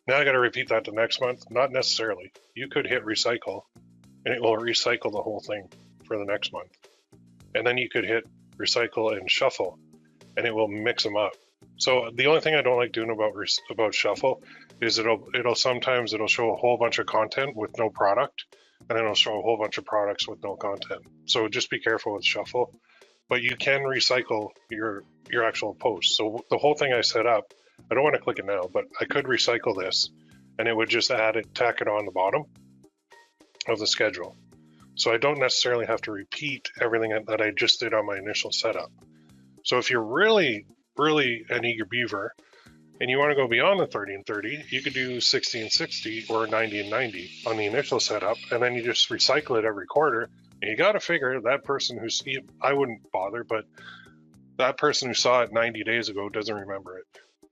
Now I got to repeat that the next month. Not necessarily. You could hit recycle and it will recycle the whole thing for the next month. And then you could hit recycle and shuffle and it will mix them up. So the only thing I don't like doing about shuffle is it'll sometimes show a whole bunch of content with no product, and then it'll show a whole bunch of products with no content. So just be careful with shuffle. But you can recycle your actual post. So the whole thing I set up, I don't want to click it now, but I could recycle this, and it would just tack it on the bottom of the schedule. So I don't necessarily have to repeat everything that I just did on my initial setup. So if you're really an eager beaver and you want to go beyond the 30 and 30, you could do 60 and 60 or 90 and 90 on the initial setup, and then you just recycle it every quarter. And you got to figure that person I wouldn't bother, but that person who saw it 90 days ago doesn't remember it.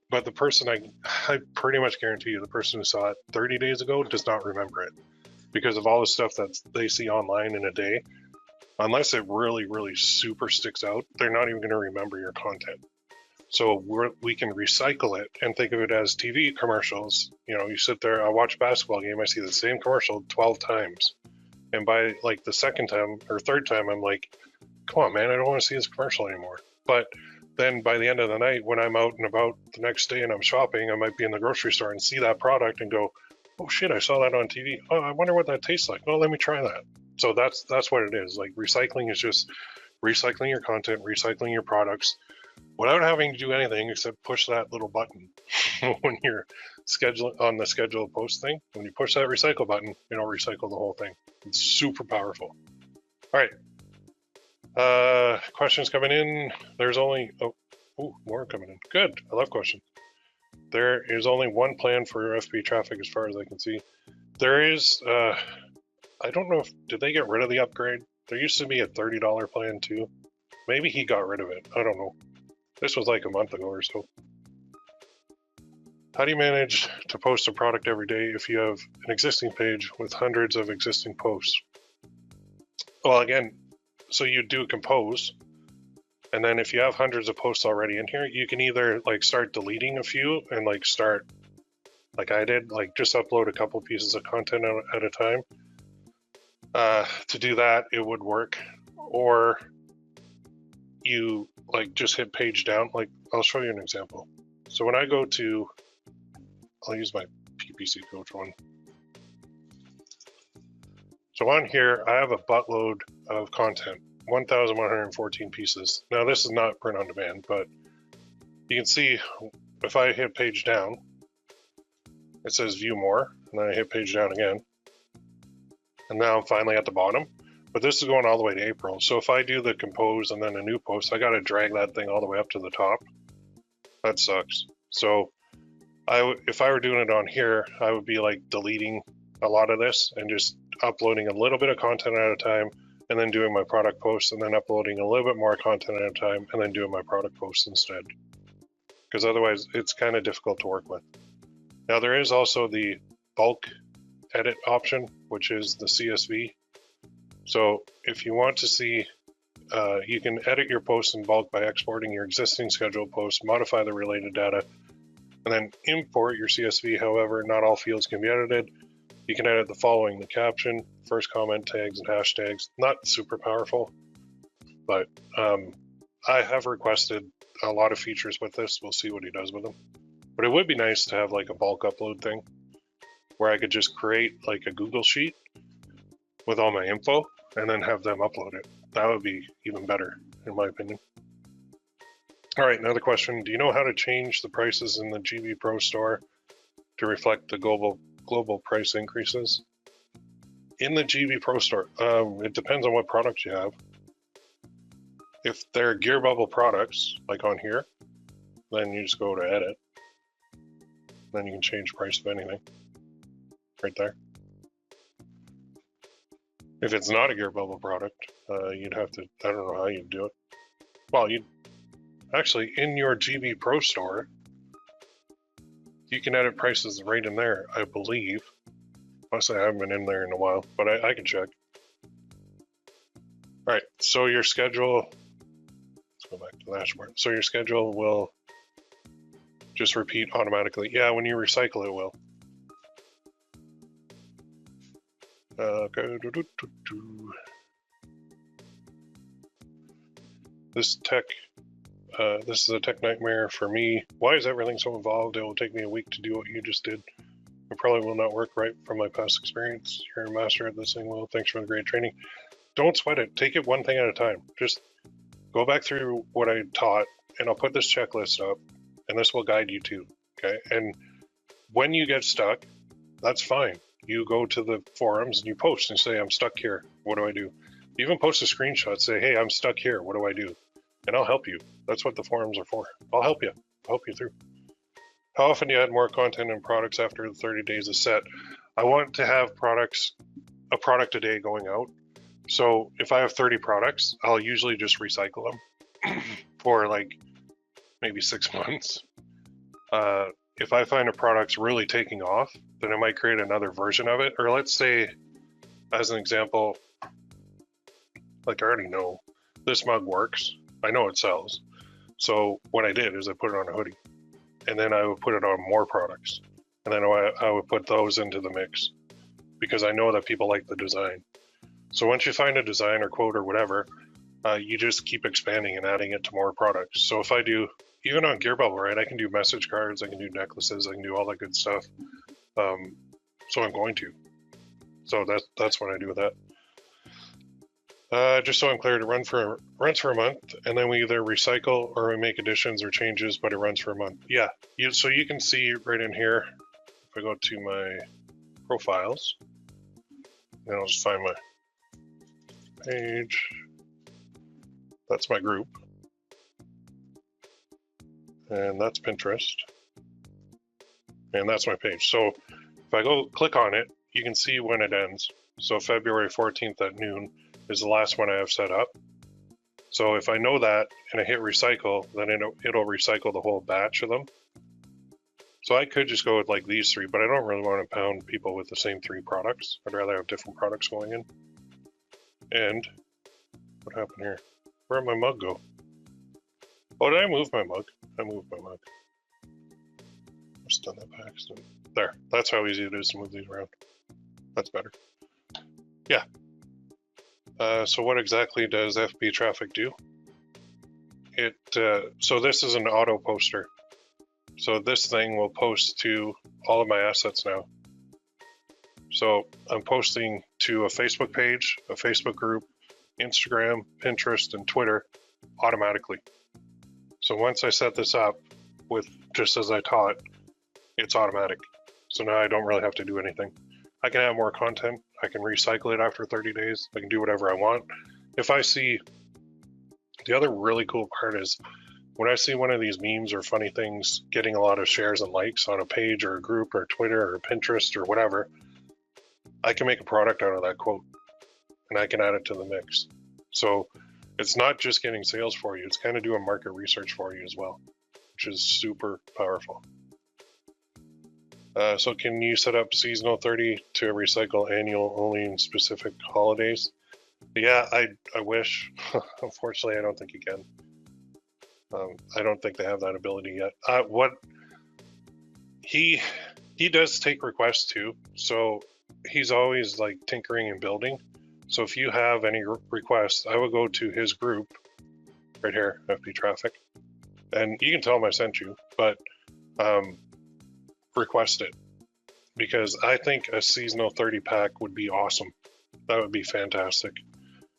But the person I pretty much guarantee you, the person who saw it 30 days ago does not remember it because of all the stuff that they see online in a day. Unless it really, really super sticks out, they're not even going to remember your content. So we can recycle it and think of it as TV commercials. You know, you sit there, I watch a basketball game, I see the same commercial 12 times. And by like the second time or third time, I'm like, come on, man, I don't want to see this commercial anymore. But then by the end of the night, when I'm out and about the next day and I'm shopping, I might be in the grocery store and see that product and go, oh shit, I saw that on TV. Oh, I wonder what that tastes like. Oh, let me try that. So that's what it is. Like recycling is just recycling your content, recycling your products without having to do anything except push that little button when you're on the schedule post thing. When you push that recycle button, it'll recycle the whole thing. It's super powerful. All right. Questions coming in. There's only more coming in. Good. I love questions. There is only one plan for FB traffic as far as I can see. There is I don't know did they get rid of the upgrade? There used to be a $30 plan too. Maybe he got rid of it. I don't know. This was like a month ago or so. How do you manage to post a product every day if you have an existing page with hundreds of existing posts? Well, again, so you do compose, and then if you have hundreds of posts already in here, you can either like start deleting a few and like start, like I did, like just upload a couple pieces of content at a time. To do that, it would work. Or you like just hit page down. Like I'll show you an example. So when I go to, I'll use my PPC Coach one. So on here, I have a buttload of content, 1,114 pieces. Now this is not print on demand, but you can see if I hit page down, it says view more, and then I hit page down again. And now I'm finally at the bottom, but this is going all the way to April. So if I do the compose and then a new post, I got to drag that thing all the way up to the top. That sucks. So if I were doing it on here, I would be like deleting a lot of this and just uploading a little bit of content at a time and then doing my product posts and then uploading a little bit more content at a time and then doing my product posts instead. Because otherwise it's kind of difficult to work with. Now there is also the bulk edit option, which is the CSV. So if you want to see, you can edit your posts in bulk by exporting your existing scheduled posts, modify the related data, and then import your CSV. However, not all fields can be edited. You can edit the following: the caption, first comment, tags, and hashtags. Not super powerful, but I have requested a lot of features with this. We'll see what he does with them. But it would be nice to have like a bulk upload thing where I could just create like a Google sheet with all my info and then have them upload it. That would be even better, in my opinion. All right, another question. Do you know how to change the prices in the GB Pro store to reflect the global price increases? In the GB Pro store, it depends on what product you have. If they're Gear Bubble products, like on here, then you just go to edit. Then you can change price of anything. Right there. If it's not a Gear Bubble product, you'd have to, I don't know how you'd do it. Well, you'd actually, in your GB Pro store, you can edit prices right in there, I believe. Honestly, I haven't been in there in a while, but I can check. All right, so your schedule, let's go back to the dashboard. So your schedule will just repeat automatically. Yeah, when you recycle, it will. Okay. This is a tech nightmare for me. Why is everything so involved? It will take me a week to do what you just did. It probably will not work right from my past experience. You're a master at this thing, Will. Thanks for the great training. Don't sweat it. Take it one thing at a time. Just go back through what I taught, and I'll put this checklist up, and this will guide you too. Okay. And when you get stuck, that's fine. You go to the forums and you post and say, I'm stuck here. What do I do? You even post a screenshot, say, hey, I'm stuck here. What do I do? And I'll help you. That's what the forums are for. I'll help you. I'll help you through. How often do you add more content and products after the 30 days is set? I want to have a product a day going out. So if I have 30 products, I'll usually just recycle them for like maybe 6 months. If I find a product's really taking off, then I might create another version of it. Or let's say, as an example, like I already know this mug works. I know it sells. So what I did is I put it on a hoodie, and then I would put it on more products. And then I would put those into the mix because I know that people like the design. So once you find a design or quote or whatever, you just keep expanding and adding it to more products. So if I do, even on Gear Bubble, right, I can do message cards, I can do necklaces, I can do all that good stuff. So I'm going to. So that's what I do with that. Just so I'm clear, it runs for a month, and then we either recycle or we make additions or changes, but it runs for a month. Yeah, so you can see right in here, if I go to my profiles, then I'll just find my page. That's my group. And that's Pinterest. And that's my page. So if I go click on it, you can see when it ends. So February 14th at noon is the last one I have set up. So if I know that and I hit recycle, then it'll recycle the whole batch of them. So I could just go with like these three, but I don't really want to pound people with the same 3 products. I'd rather have different products going in. And what happened here? Where'd my mug go? Oh, did I move my mug? I moved my mug. I've just done that by accident. There, that's how easy it is to move these around. That's better. Yeah. So what exactly does FB Traffic do? So this is an auto poster. So this thing will post to all of my assets now. So I'm posting to a Facebook page, a Facebook group, Instagram, Pinterest, and Twitter automatically. So once I set this up with just as I taught, it's automatic. So now I don't really have to do anything. I can add more content. I can recycle it after 30 days. I can do whatever I want. If I see, the other really cool part is when I see one of these memes or funny things getting a lot of shares and likes on a page or a group or Twitter or Pinterest or whatever, I can make a product out of that quote and I can add it to the mix. So it's not just getting sales for you, it's kind of doing market research for you as well, which is super powerful. So can you set up seasonal 30 to recycle annual only in specific holidays? Yeah, I wish. Unfortunately, I don't think you can. I don't think they have that ability yet. What he does take requests too, so he's always like tinkering and building. So if you have any requests, I will go to his group right here, FB Traffic, and you can tell him I sent you, but request it, because I think a seasonal 30 pack would be awesome. That would be fantastic.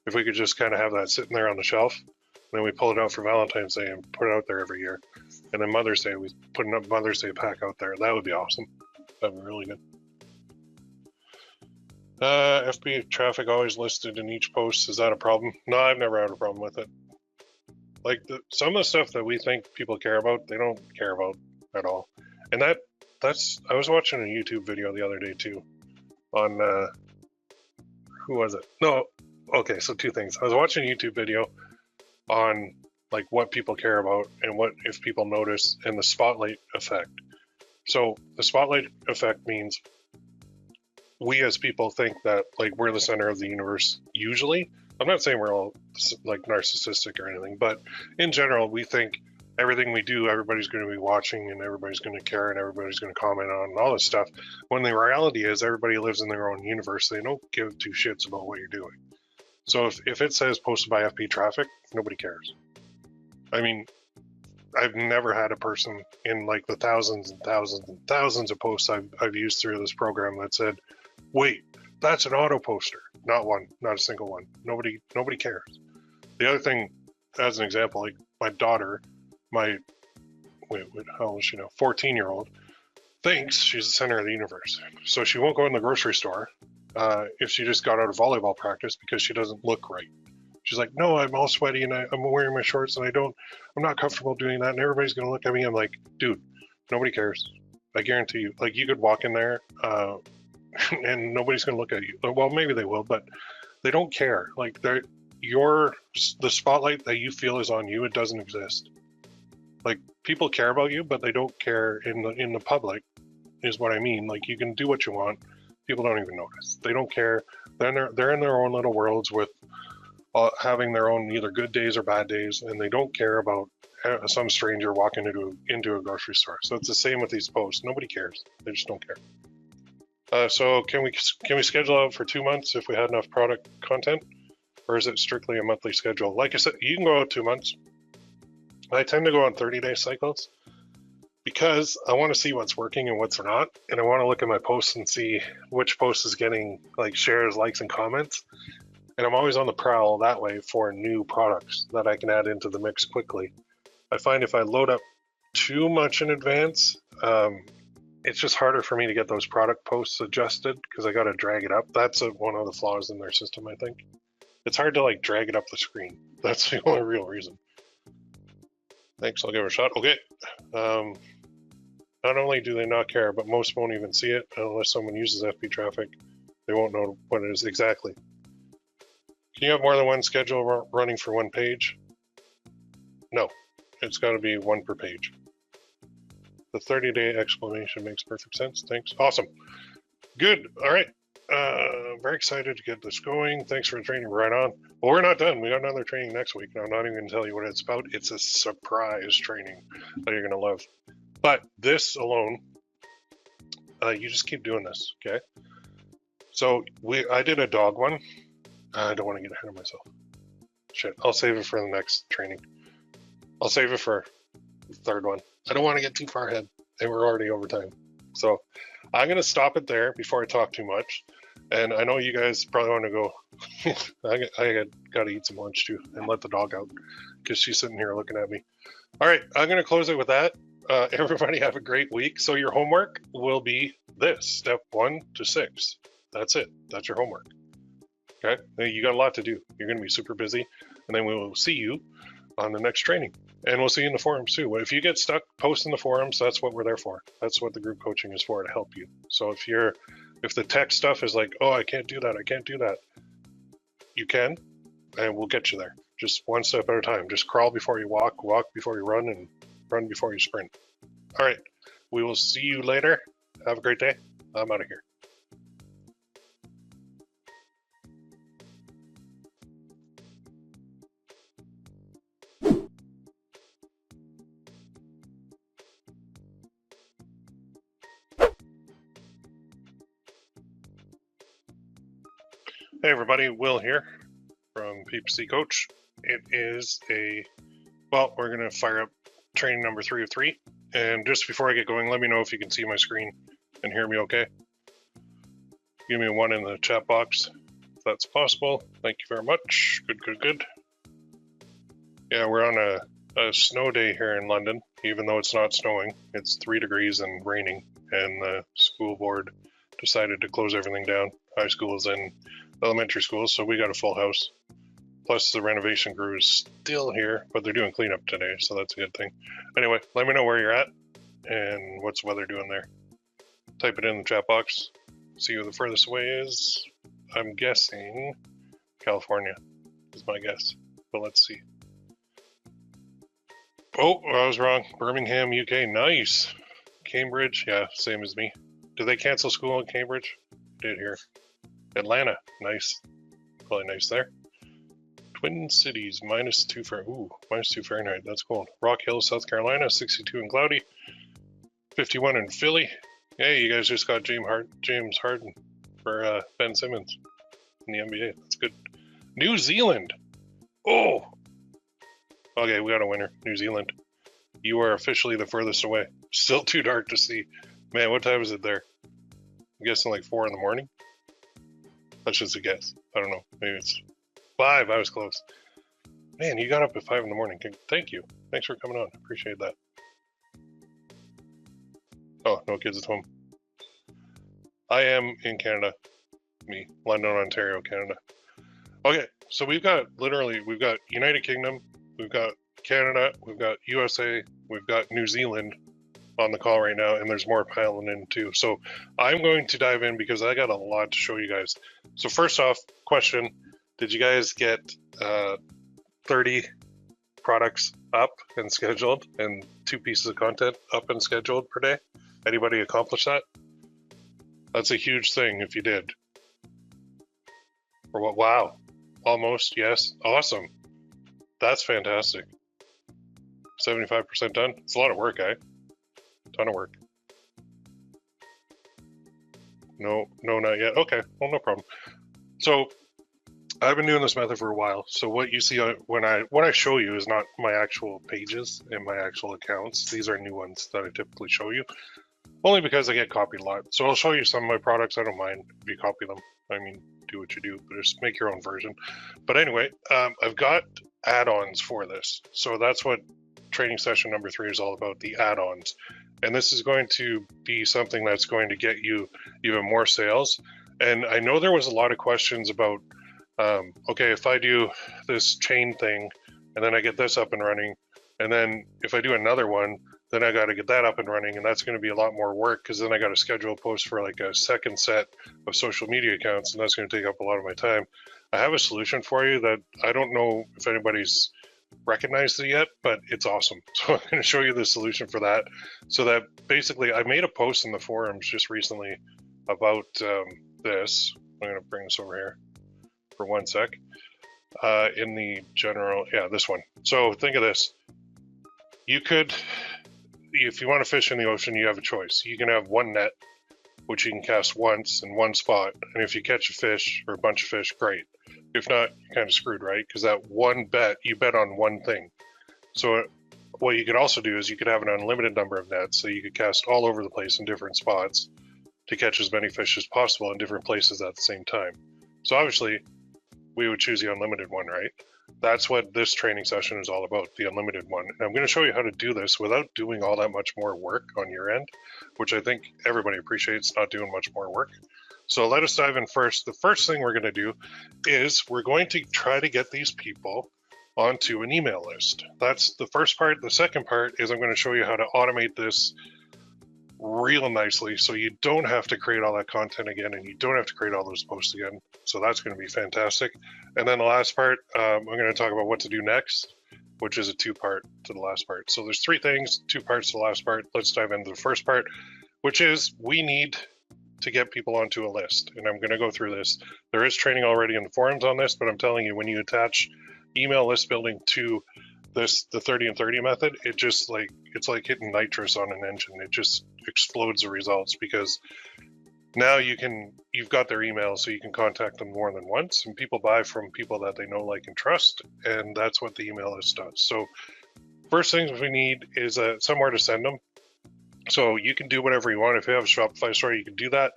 If we could just kind of have that sitting there on the shelf, and then we pull it out for Valentine's Day and put it out there every year. And then Mother's Day, we put a Mother's Day pack out there. That would be awesome. That'd be really good. FB Traffic always listed in each post. Is that a problem? No, I've never had a problem with it. Like some of the stuff that we think people care about, they don't care about at all. And that's I was watching a YouTube video the other day too on who was it? No, okay, so 2 things. I was watching a YouTube video on like what people care about and what if people notice, and the spotlight effect. So the spotlight effect means we as people think that like we're the center of the universe usually. I'm not saying we're all like narcissistic or anything, but in general we think everything we do, everybody's going to be watching and everybody's going to care and everybody's going to comment on and all this stuff. When the reality is everybody lives in their own universe. They don't give two shits about what you're doing. So if it says posted by FP Traffic, nobody cares. I mean, I've never had a person in like the thousands and thousands and thousands of posts I've used through this program that said, wait, that's an auto poster. Not one, not a single one. Nobody cares. The other thing, as an example, like my daughter, how old is she now? 14-year-old, thinks she's the center of the universe. So she won't go in the grocery store if she just got out of volleyball practice because she doesn't look right. She's like, no, I'm all sweaty and I'm wearing my shorts and I'm not comfortable doing that. And everybody's going to look at me. I'm like, dude, nobody cares. I guarantee you. Like, you could walk in there and nobody's going to look at you. Well, maybe they will, but they don't care. Like, the spotlight that you feel is on you, it doesn't exist. Like, people care about you, but they don't care in the public, is what I mean. Like, you can do what you want. People don't even notice. They don't care. They're in their own little worlds with having their own either good days or bad days, and they don't care about some stranger walking into a grocery store. So it's the same with these posts. Nobody cares. They just don't care. So can we schedule out for 2 months if we had enough product content, or is it strictly a monthly schedule? Like I said, you can go out 2 months. I tend to go on 30-day cycles because I want to see what's working and what's not, and I want to look at my posts and see which post is getting like shares, likes, and comments. And I'm always on the prowl that way for new products that I can add into the mix quickly. I find if I load up too much in advance, it's just harder for me to get those product posts adjusted because I got to drag it up. That's one of the flaws in their system, I think. It's hard to like drag it up the screen. That's the only real reason. Thanks, I'll give it a shot. Okay. Not only do they not care, but most won't even see it unless someone uses FP Traffic. They won't know what it is exactly. Can you have more than one schedule running for one page? No, it's got to be one per page. The 30-day explanation makes perfect sense. Thanks. Awesome. Good. All right. Very excited to get this going. Thanks for the training. Right on. Well, we're not done. We got another training next week. And I'm not even going to tell you what it's about. It's a surprise training that you're going to love. But this alone, you just keep doing this, okay? So I did a dog one. I don't want to get ahead of myself. Shit, I'll save it for the next training. I'll save it for the third one. I don't want to get too far ahead, and we're already over time. So I'm going to stop it there before I talk too much. And I know you guys probably want to go. I got to eat some lunch too and let the dog out because she's sitting here looking at me. All right, I'm going to close it with that. Everybody have a great week. So your homework will be this, step 1 to 6. That's it. That's your homework. Okay, you got a lot to do. You're going to be super busy, and then we will see you on the next training. And we'll see you in the forums too. If you get stuck, post in the forums. That's what we're there for. That's what the group coaching is for, to help you. So if the tech stuff is like, oh, I can't do that, you can, and we'll get you there. Just one step at a time. Just crawl before you walk before you run, and run before you sprint. All right, we will see you later. Have a great day. I'm out of here. Hey everybody, Will here from PPC Coach. It is we're going to fire up training number 3 of 3. And just before I get going, let me know if you can see my screen and hear me okay. Give me a 1 in the chat box if that's possible. Thank you very much. Good. Yeah, we're on a snow day here in London, even though it's not snowing. It's 3 degrees and raining, and the school board decided to close everything down. High schools and elementary schools, so we got a full house. Plus the renovation crew is still here, but they're doing cleanup today, so that's a good thing. Anyway, let me know where you're at and what's the weather doing there. Type it in the chat box. See who the furthest away is. I'm guessing California is my guess, but let's see. Oh, I was wrong. Birmingham, UK, nice. Cambridge, yeah, same as me. Did they cancel school in Cambridge? Did here. Atlanta, nice. Probably nice there. Twin Cities, -2 Fahrenheit. Ooh, -2 Fahrenheit. That's cold. Rock Hill, South Carolina, 62 and cloudy. 51 in Philly. Hey, you guys just got James Harden for Ben Simmons in the NBA. That's good. New Zealand. Oh. Okay, we got a winner. New Zealand. You are officially the furthest away. Still too dark to see. Man, what time is it there? I'm guessing like 4 in the morning. That's just a guess. I don't know. Maybe it's 5. I was close. Man, you got up at 5 in the morning. Thank you. Thanks for coming on. Appreciate that. Oh, no kids at home. I am in Canada. Me, London, Ontario, Canada. Okay, so we've got United Kingdom, we've got Canada, we've got USA, we've got New Zealand on the call right now, and there's more piling in too. So I'm going to dive in because I got a lot to show you guys. So first off, question, did you guys get 30 products up and scheduled and 2 pieces of content up and scheduled per day? Anybody accomplish that? That's a huge thing if you did. Or what? Wow. Almost, yes. Awesome. That's fantastic. 75% done. It's a lot of work, eh? Ton of work. No, not yet. Okay, well, no problem. So I've been doing this method for a while. So what you see when I show you is not my actual pages and my actual accounts. These are new ones that I typically show you, only because I get copied a lot. So I'll show you some of my products. I don't mind if you copy them. I mean, do what you do, but just make your own version. But anyway, I've got add-ons for this. So that's what training session number 3 is all about, the add-ons. And this is going to be something that's going to get you even more sales. And I know there was a lot of questions about, okay, if I do this chain thing and then I get this up and running, and then if I do another one, then I got to get that up and running, and that's going to be a lot more work because then I got to schedule a post for like a second set of social media accounts, and that's going to take up a lot of my time. I have a solution for you that I don't know if anybody's recognized it yet, but it's awesome. So I'm going to show you the solution for that. So that basically, I made a post in the forums just recently about this. I'm going to bring this over here for 1 sec. In the general, yeah, this one. So think of this. You could, if you want to fish in the ocean, you have a choice. You can have one net, which you can cast once in one spot. And if you catch a fish or a bunch of fish, great. If not, you're kind of screwed, right? Because that one bet, you bet on one thing. So what you could also do is you could have an unlimited number of nets. So you could cast all over the place in different spots to catch as many fish as possible in different places at the same time. So obviously, we would choose the unlimited one, right? That's what this training session is all about, the unlimited one. And I'm going to show you how to do this without doing all that much more work on your end, which I think everybody appreciates, not doing much more work. So let us dive in first. The first thing we're going to do is we're going to try to get these people onto an email list. That's the first part. The second part is I'm going to show you how to automate this real nicely so you don't have to create all that content again and you don't have to create all those posts again. So that's going to be fantastic. And then the last part, I'm going to talk about what to do next, which is a 2-part to the last part. So there's 3 things, 2 parts to the last part. Let's dive into the first part, which is we need to get people onto a list. And I'm going to go through this. There is training already in the forums on this, but I'm telling you, when you attach email list building to this, the 30 and 30 method, it just like, it's like hitting nitrous on an engine. It just explodes the results because now you've got their email, so you can contact them more than once, and people buy from people that they know, like, and trust, and that's what the email list does. So first things we need is somewhere to send them. So you can do whatever you want. If you have a Shopify store, you can do that.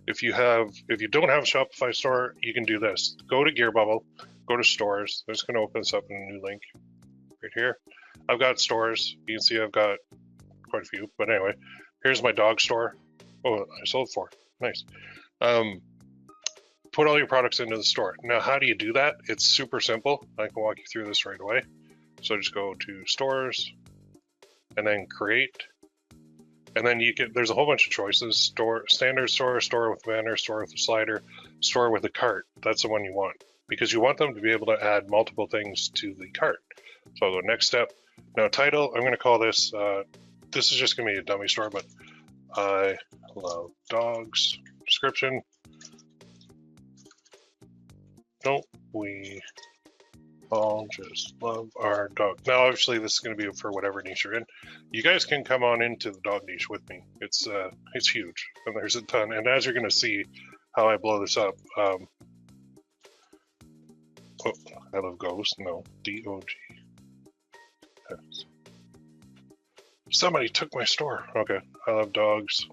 If you don't have a Shopify store, you can do this. Go to Gearbubble, go to stores. I'm just going to open this up in a new link right here. I've got stores. You can see I've got quite a few, but anyway, here's my dog store. Oh, I sold 4. Nice. Put all your products into the store. Now, how do you do that? It's super simple. I can walk you through this right away. So just go to stores and then create. And then there's a whole bunch of choices. Store, standard store, store with banner, store with a slider, store with a cart. That's the one you want because you want them to be able to add multiple things to the cart. So I'll go next step. Now title, I'm going to call this, this is just going to be a dummy store, but I love dogs. Description. Don't we all just love our dog. Now, obviously, this is going to be for whatever niche you're in. You guys can come on into the dog niche with me. It's huge, and there's a ton. And as you're going to see how I blow this up, oh, I love Ghost. No, DOG. Yes. Somebody took my store. Okay, I love dogs.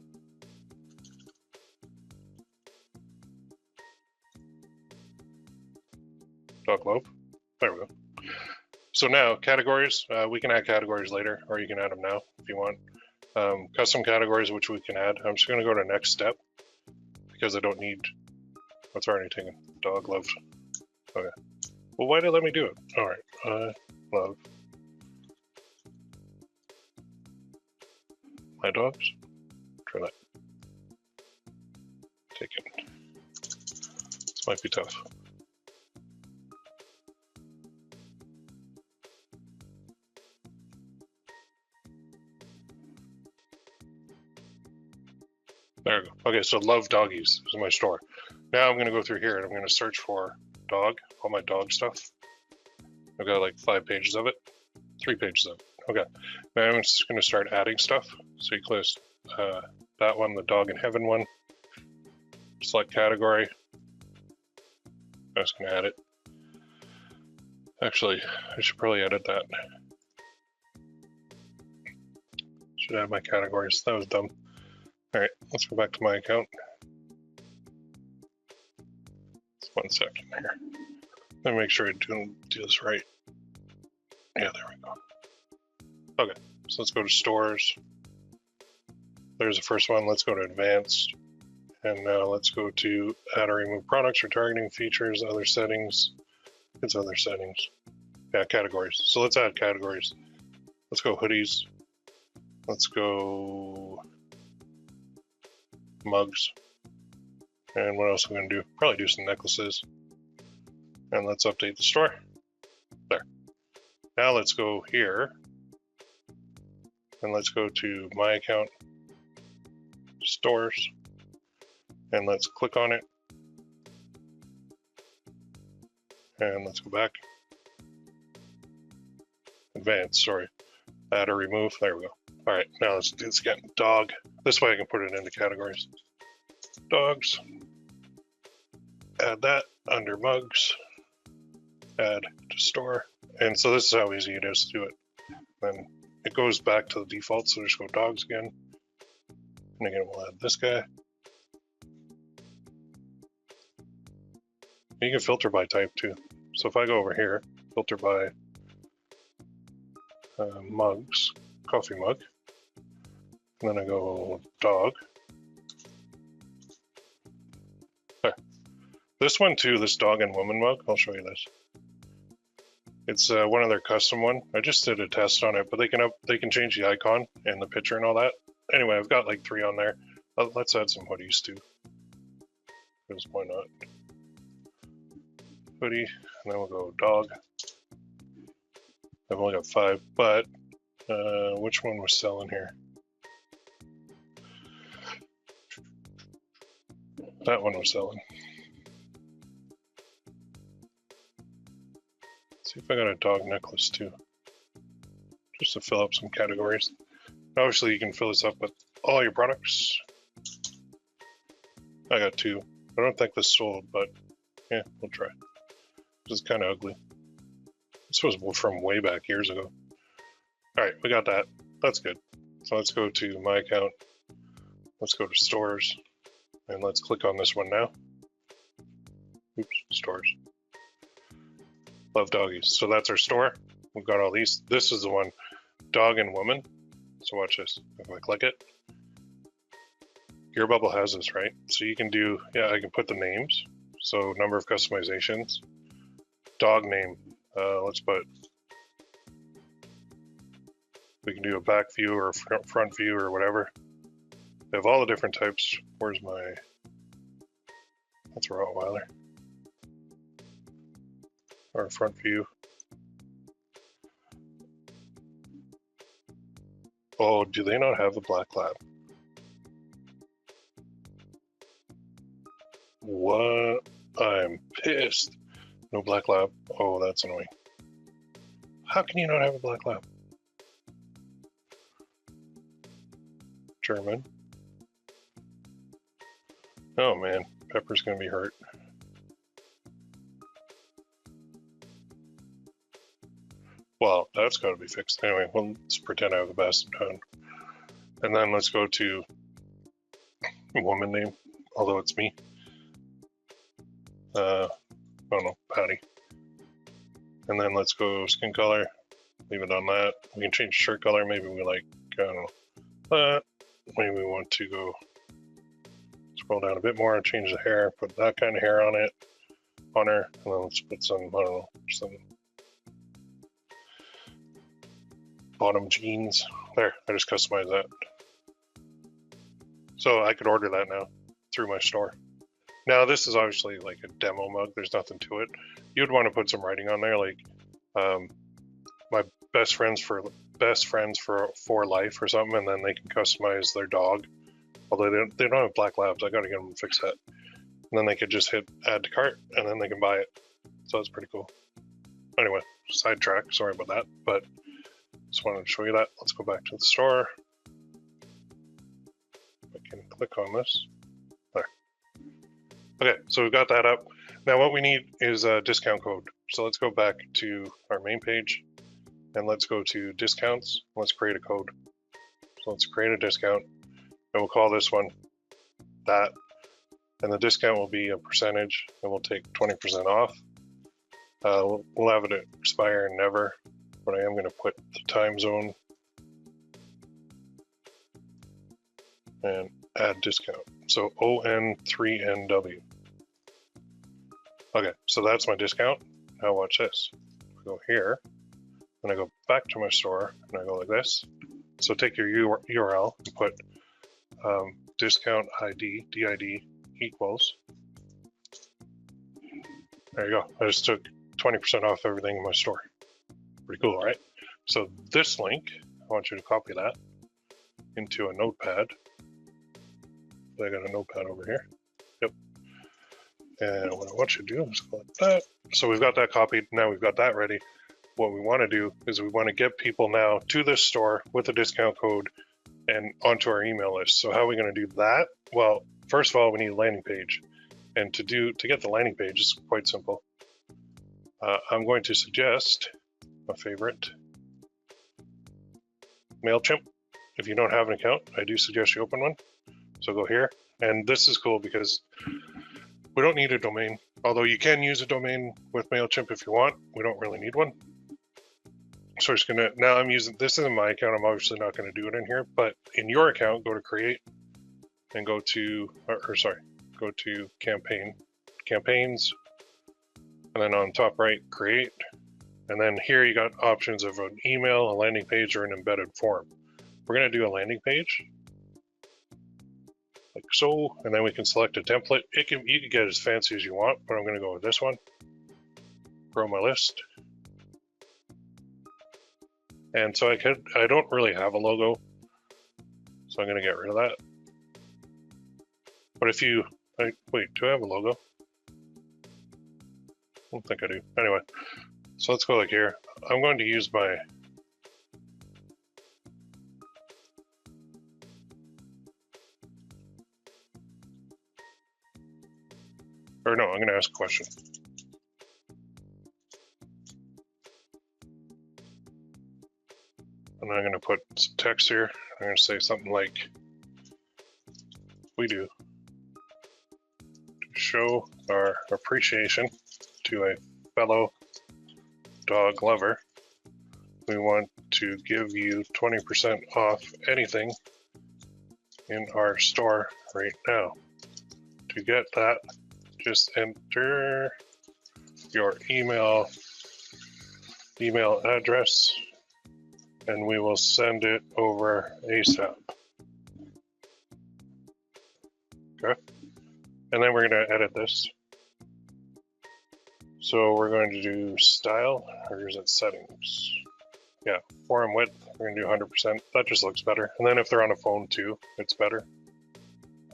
Dog love. There we go. So now categories, we can add categories later, or you can add them now if you want. Custom categories, which we can add. I'm just going to go to next step because I don't need what's already taken. Dog love. Okay. Well, why did it let me do it? All right. Love my dogs. Try that. Take it. This might be tough. There we go. Okay, so love doggies is my store. Now I'm going to go through here and I'm going to search for dog, all my dog stuff. I've got like 5 pages of it, 3 pages of it. Okay, now I'm just going to start adding stuff. So you click that one, the dog in heaven one. Select category. I'm just going to add it. Actually, I should probably edit that. Should add my categories. That was dumb. All right, let's go back to my account. Just 1 second here. Let me make sure I do this right. Yeah, there we go. Okay, so let's go to stores. There's the first one. Let's go to advanced. And now let's go to add or remove products or targeting features, other settings. It's other settings. Yeah, categories. So let's add categories. Let's go hoodies. Let's go mugs. And what else are we going to do? Probably do some necklaces. And let's update the store. There. Now let's go here. And let's go to my account, stores. And let's click on it. And let's go back. Advanced, sorry. Add or remove. There we go. All right, now let's do this again. Dog. This way I can put it into categories. Dogs. Add that under mugs. Add to store. And so this is how easy it is to do it. Then it goes back to the default, so just go dogs again. And again, we'll add this guy. You can filter by type too. So if I go over here, filter by mugs, coffee mug, and then I go dog. There. This one too, this dog and woman mug, I'll show you this. It's one of their custom one. I just did a test on it, but they can change the icon and the picture and all that. Anyway, I've got like 3 on there. Let's add some hoodies too. Because why not? Hoodie, and then we'll go dog. I've only got 5, but which one was selling here? That one was selling. Let's see if I got a dog necklace too, just to fill up some categories. Obviously, you can fill this up with all your products. I got 2. I don't think this sold, but yeah, we'll try. This is kind of ugly. This was from way back years ago. All right, we got that. That's good. So let's go to my account. Let's go to stores, and let's click on this one now. Oops, stores. Love doggies. So that's our store. We've got all these. This is the one, dog and woman. So watch this. If I click it, Gearbubble has this, right? So you can do, yeah, I can put the names. So number of customizations. Dog name. Let's put, we can do a back view or a front view or whatever. They have all the different types. Where's my, that's a Rottweiler. Or front view. Oh, do they not have a black lab? What? I'm pissed. No black lab. Oh, that's annoying. How can you not have a black lab? German. Oh man, Pepper's gonna be hurt. Well, that's got to be fixed. Anyway, well, let's pretend I have the best done. And then let's go to woman name, although it's me. I don't know, Patty. And then let's go skin color, leave it on that. We can change shirt color, maybe we like, I don't know, that. Maybe we want to go scroll down a bit more and change the hair, put that kind of hair on it, on her, and then let's put some, I don't know, some bottom jeans. There, I just customized that. So I could order that now through my store. Now this is obviously like a demo mug, there's nothing to it. You'd want to put some writing on there, like my best friends for life or something, and then they can customize their dog. Although they don't have black labs, I gotta get them to fix that. And then they could just hit add to cart, and then they can buy it. So that's pretty cool. Anyway, sidetrack, sorry about that, but just wanted to show you that. Let's go back to the store. I can click on this. There. Okay, so we've got that up. Now what we need is a discount code. So let's go back to our main page and let's go to discounts. Let's create a code. So let's create a discount and we'll call this one that. And the discount will be a percentage and we'll take 20% off. We'll have it expire never, but I am going to put the time zone and add discount. So ON3NW. Okay, so that's my discount. Now watch this. I go here, and I go back to my store, and I go like this. So take your URL and put discount ID, DID equals. There you go. I just took 20% off everything in my store. Pretty cool, right? So this link, I want you to copy that into a notepad. I got a notepad over here. Yep. And what I want you to do is click that. So we've got that copied. Now we've got that ready. What we want to do is we want to get people now to this store with a discount code and onto our email list. So how are we going to do that? Well, first of all, we need a landing page. And to get the landing page, it's quite simple. I'm going to suggest my favorite, MailChimp. If you don't have an account, I do suggest you open one. So go here, and this is cool because we don't need a domain, although you can use a domain with MailChimp if you want. We don't really need one. So I'm just gonna, now I'm using, this isn't my account, I'm obviously not gonna do it in here, but in your account, go to create and go to, go to campaigns, and then on top right, create. And then here you got options of an email, a landing page, or an embedded form. We're gonna do a landing page. Like so, and then we can select a template. You can get as fancy as you want, but I'm going to go with this one. Grow my list. And so I don't really have a logo, so I'm going to get rid of that. But if you, wait, do I have a logo? I don't think I do. Anyway, so let's go like here. I'm going to use my, or no, I'm going to ask a question. And I'm going to put some text here. I'm going to say something like, we do to show our appreciation to a fellow dog lover. We want to give you 20% off anything in our store right now. To get that, just enter your email address and we will send it over ASAP. Okay. And then we're going to edit this. So we're going to do style, or is it settings? Yeah, forum width, we're going to do 100%. That just looks better. And then if they're on a phone too, it's better.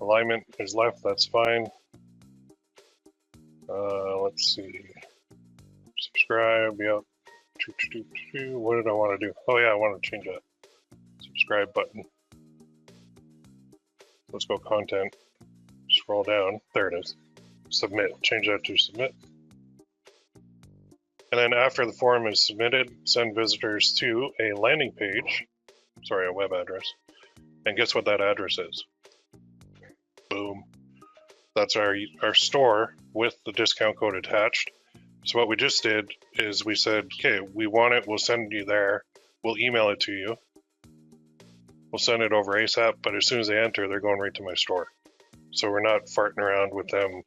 Alignment is left, that's fine. Let's see. Subscribe, yep. What did I want to do? Oh yeah, I want to change that subscribe button. Let's go content, scroll down, there it is. Submit, change that to submit. And then after the form is submitted, send visitors to a landing page, sorry, a web address. And guess what that address is? Boom. That's our store with the discount code attached. So what we just did is we said, okay, we want it, we'll send you there, we'll email it to you. We'll send it over ASAP, but as soon as they enter, they're going right to my store. So we're not farting around with them,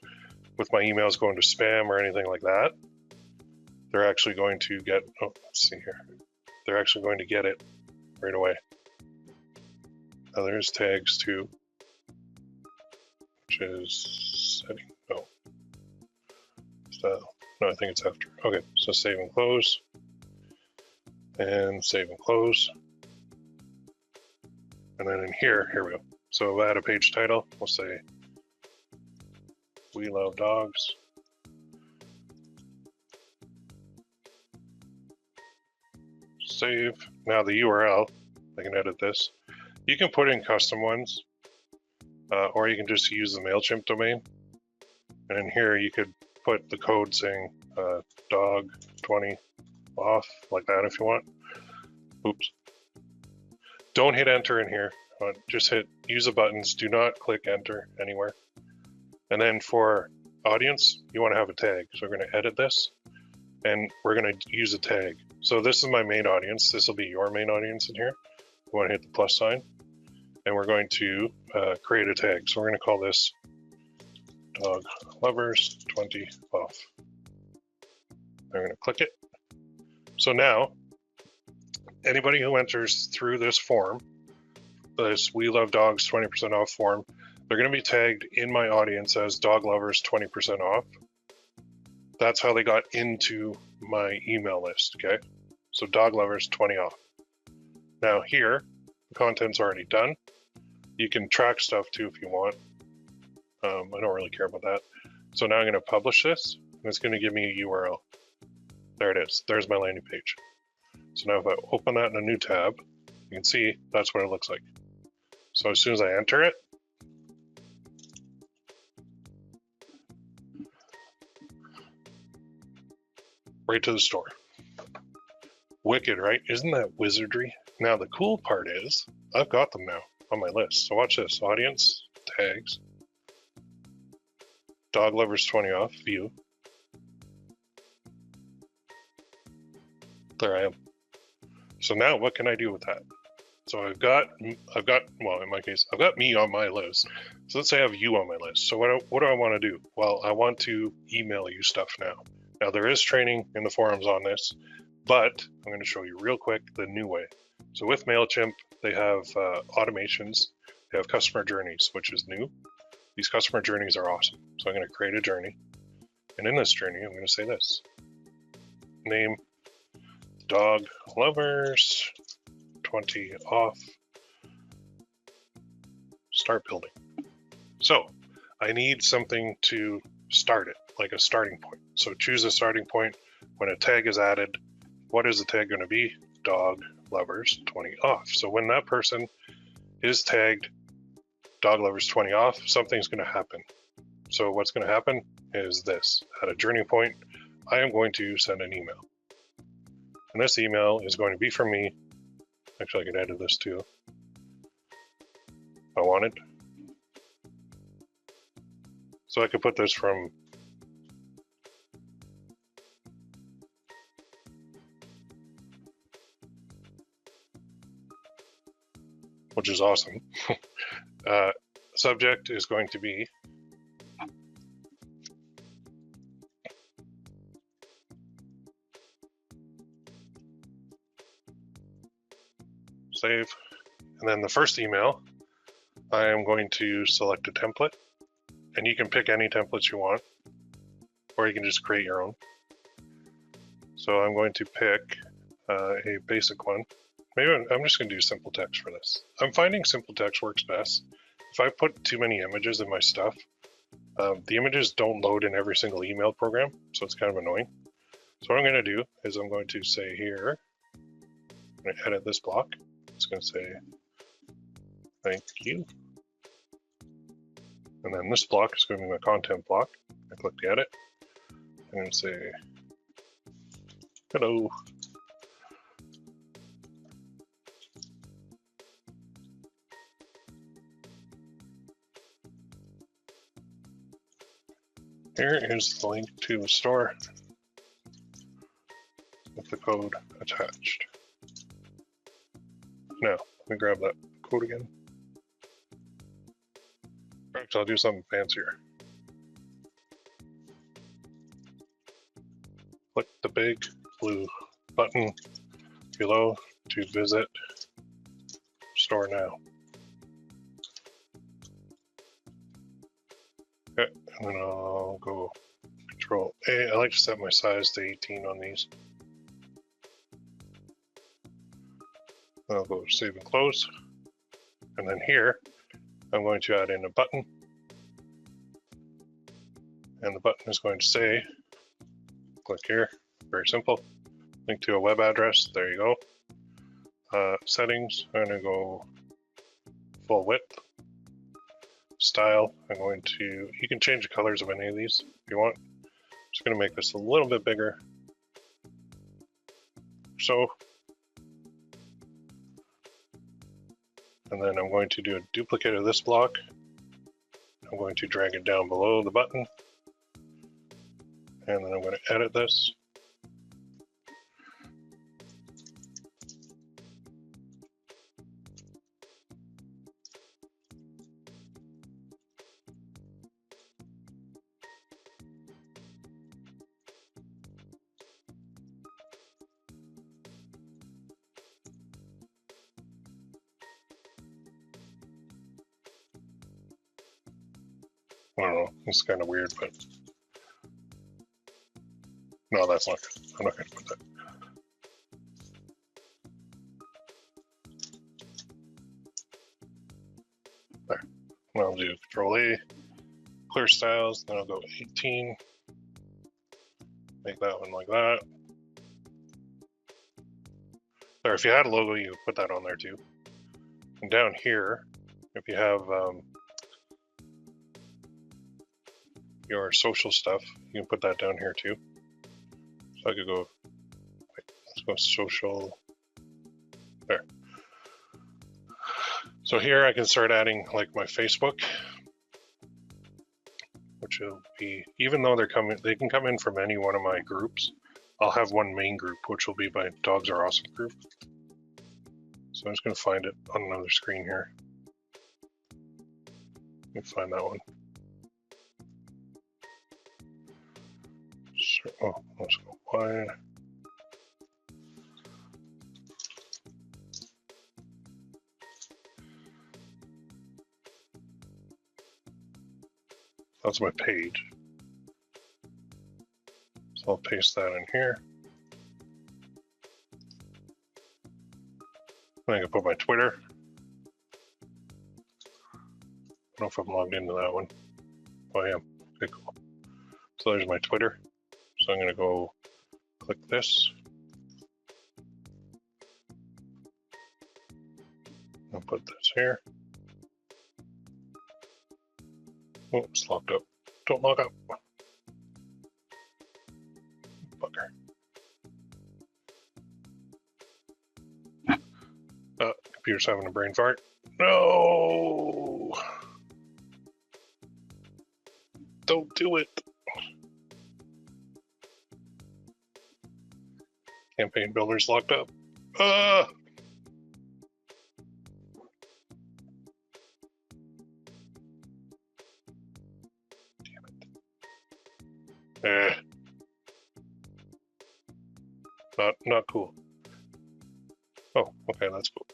with my emails going to spam or anything like that. They're actually going to get, oh, let's see here. They're actually going to get it right away. Now there's tags too, which is setting, no. Style, no, I think it's after. Okay, so save and close. And save and close. And then in here we go. So we'll add a page title. We'll say, we love dogs. Save. Now the URL, I can edit this. You can put in custom ones, or you can just use the MailChimp domain. And in here you could put the code saying dog 20 off, like that if you want. Oops. Don't hit enter in here. Just hit use the buttons. Do not click enter anywhere. And then for audience, you want to have a tag. So we're going to edit this and we're going to use a tag. So this is my main audience. This will be your main audience in here. You want to hit the plus sign and we're going to create a tag. So we're going to call this dog lovers 20 off. I'm going to click it. So now anybody who enters through this form, this We Love Dogs 20% off form, they're going to be tagged in my audience as dog lovers 20% off. That's how they got into my email list, okay? So dog lovers 20 off. Now here, the content's already done. You can track stuff too if you want. I don't really care about that. So now I'm going to publish this, and it's going to give me a URL. There it is. There's my landing page. So now if I open that in a new tab, you can see that's what it looks like. So as soon as I enter it, right to the store. Wicked, right? Isn't that wizardry? Now the cool part is, I've got them now on my list. So watch this, audience, tags, dog lovers 20 off, view. There I am. So now what can I do with that? So I've got, well, in my case, I've got me on my list. So let's say I have you on my list. So what do I want to do? Well, I want to email you stuff now. Now there is training in the forums on this, but I'm going to show you real quick the new way. So with MailChimp, they have automations. They have customer journeys, which is new. These customer journeys are awesome. So I'm going to create a journey. And in this journey, I'm going to say this. Name dog lovers 20 off. Start building. So I need something to start it, like a starting point. So choose a starting point. When a tag is added, what is the tag going to be? Dog lovers 20 off. So when that person is tagged dog lovers 20 off, something's going to happen. So what's going to happen is this. At a journey point, I am going to send an email. And this email is going to be from me. Actually, I could edit this too if I wanted. So I could put this from which is awesome. Subject is going to be save. And then the first email, I am going to select a template. And you can pick any templates you want, or you can just create your own. So I'm going to pick a basic one. Maybe I'm just going to do simple text for this. I'm finding simple text works best. If I put too many images in my stuff, the images don't load in every single email program, so it's kind of annoying. So what I'm going to do is I'm going to say here, I'm going to edit this block. It's going to say thank you. And then this block is going to be my content block. I click the edit. I'm going to say hello. Here is the link to the store with the code attached. Now, let me grab that code again. Alright, so I'll do something fancier. Click the big blue button below to visit store now. Okay, and then I'll go Control A. I like to set my size to 18 on these. I'll go save and close. And then here, I'm going to add in a button. And the button is going to say, click here, very simple. Link to a web address, there you go. Settings, I'm going to go full width. Style, I'm going to, you can change the colors of any of these if you want. I'm just going to make this a little bit bigger. So, and then I'm going to do a duplicate of this block. I'm going to drag it down below the button. And then I'm going to edit this. I don't know, it's kind of weird, but no, that's not good. I'm not going to put that. There. I'll do Control A, clear styles, then I'll go 18. Make that one like that. Or if you had a logo, you could put that on there too. And down here, if you have your social stuff, you can put that down here too. So I could go, let's go social, there. So here I can start adding like my Facebook, which will be, even though they can come in from any one of my groups, I'll have one main group, which will be my Dogs Are Awesome group. So I'm just going to find it on another screen here. Let me find that one. So, oh, let's go wide. That's my page. So I'll paste that in here. I can put my Twitter. I don't know if I'm logged into that one. Oh, I am. Okay, cool. So there's my Twitter. So I'm going to go click this. I'll put this here. Oh, it's locked up. Don't log up. Bugger. Computer's having a brain fart. No! Don't do it. Campaign builder's locked up. Ah! Damn it. Not cool. Oh, okay, that's cool.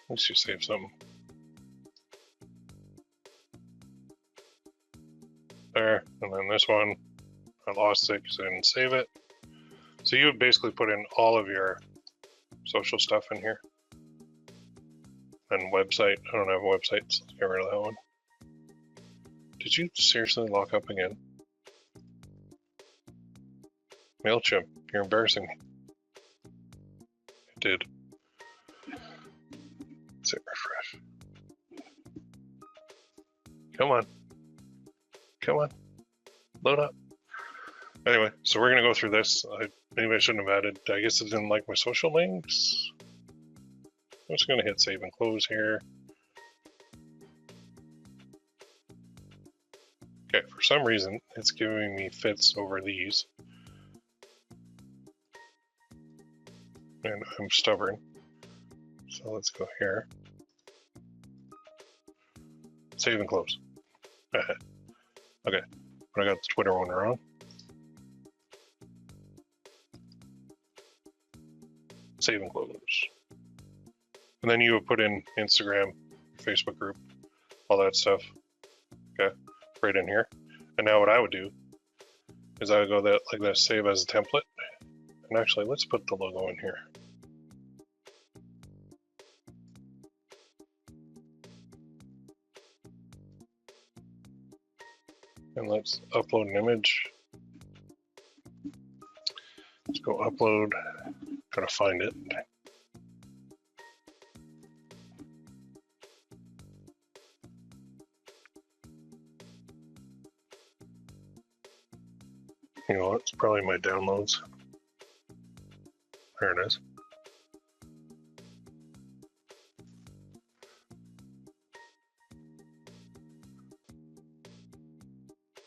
Let's just save something. There, and then this one, I lost it because I didn't save it. So you would basically put in all of your social stuff in here. And website, I don't have a website, so let's get rid of that one. Did you seriously lock up again? MailChimp, you're embarrassing me. It did. Let's hit refresh. Come on. Come on. Load up. Anyway, so we're going to go through this. Maybe I shouldn't have added. I guess it didn't like my social links. I'm just going to hit save and close here. Okay, for some reason, it's giving me fits over these. And I'm stubborn. So let's go here. Save and close. Okay, but I got the Twitter one wrong. Save and close. And then you would put in Instagram, Facebook group, all that stuff. Okay, right in here. And now what I would do is I would go like that, save as a template. And actually, let's put the logo in here. And let's upload an image. Let's go upload, gotta find it. You know, it's probably my downloads. There it is.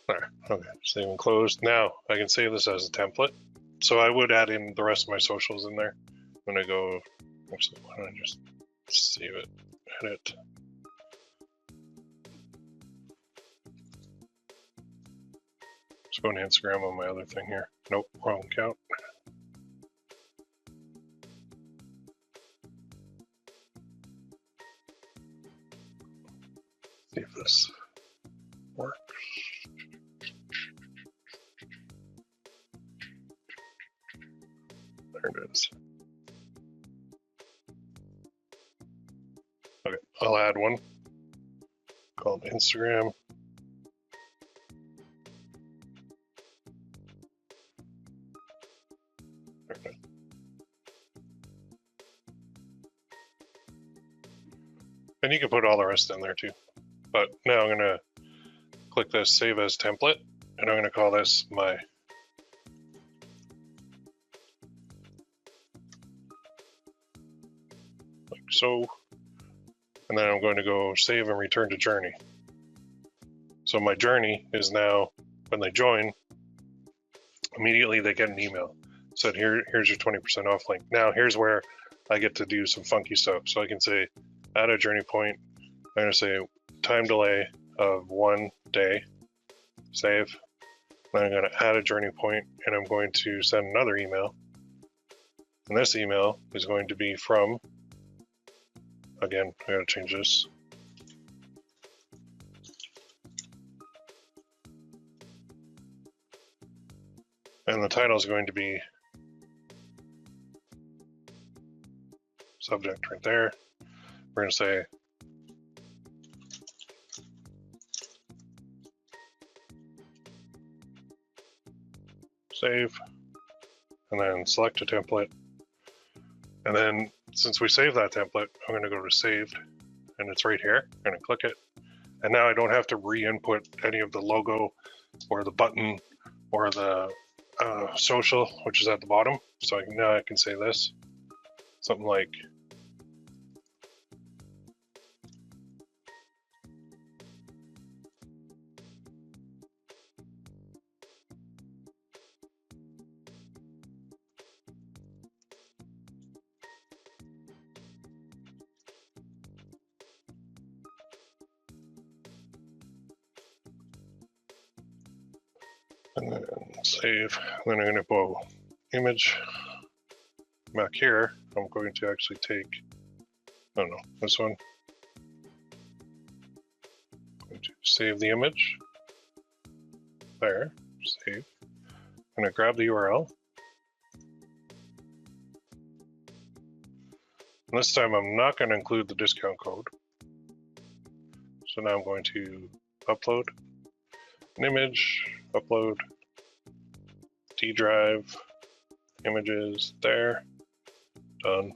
There, okay, save and close. Now I can save this as a template. So I would add in the rest of my socials in there. When I go, actually, why don't I just save it, edit. Let's go to Instagram on my other thing here. Nope, wrong account. See if this works. There it is. Okay, I'll add one called Instagram. Okay. And you can put all the rest in there too. But now I'm gonna click this save as template, and I'm gonna call this my so, and then I'm going to go save and return to journey. So my journey is now, when they join, immediately they get an email. Said, here's your 20% off link. Now here's where I get to do some funky stuff. So I can say, add a journey point. I'm gonna say time delay of 1 day, save. Then I'm gonna add a journey point, and I'm going to send another email. And this email is going to be from, again, I gotta change this. And the title is going to be subject right there. We're gonna say save, and then select a template. And then since we saved that template, I'm gonna go to saved, and it's right here. I'm gonna click it. And now I don't have to re-input any of the logo or the button or the social, which is at the bottom. So now I can say this, something like and then save. Then I'm going to go image. Back here, I'm going to actually take, I don't know, this one. I'm going to save the image. There, save. I'm going to grab the URL. And this time I'm not going to include the discount code. So now I'm going to upload an image, upload, D drive, images there, done.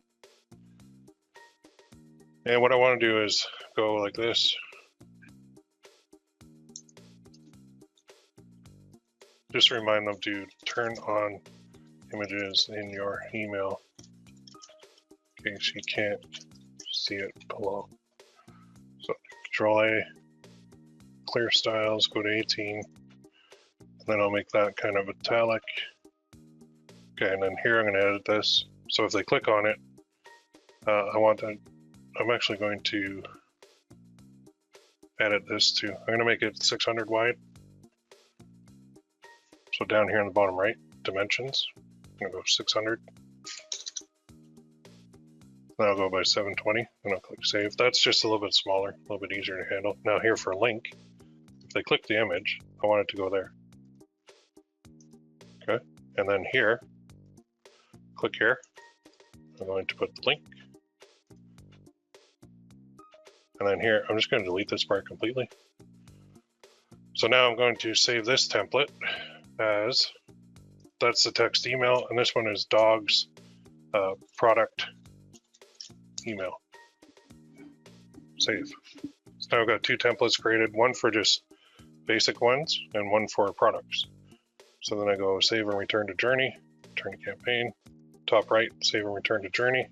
And what I want to do is go like this. Just remind them to turn on images in your email in case you can't see it below. So Control A, clear styles, go to 18, and then I'll make that kind of italic. Okay, and then here I'm going to edit this. So if they click on it, I'm actually going to edit this too. I'm going to make it 600 wide. So down here in the bottom right, dimensions, I'm going to go 600. Then I'll go by 720, and I'll click save. That's just a little bit smaller, a little bit easier to handle. Now here for a link, if they click the image, I want it to go there. Okay, and then here, click here. I'm going to put the link. And then here, I'm just going to delete this part completely. So now I'm going to save this template as, that's the text email, and this one is dogs product email. Save. So now I've got two templates created, one for just basic ones and one for products. So then I go save and return to journey, return to campaign, top right, save and return to journey.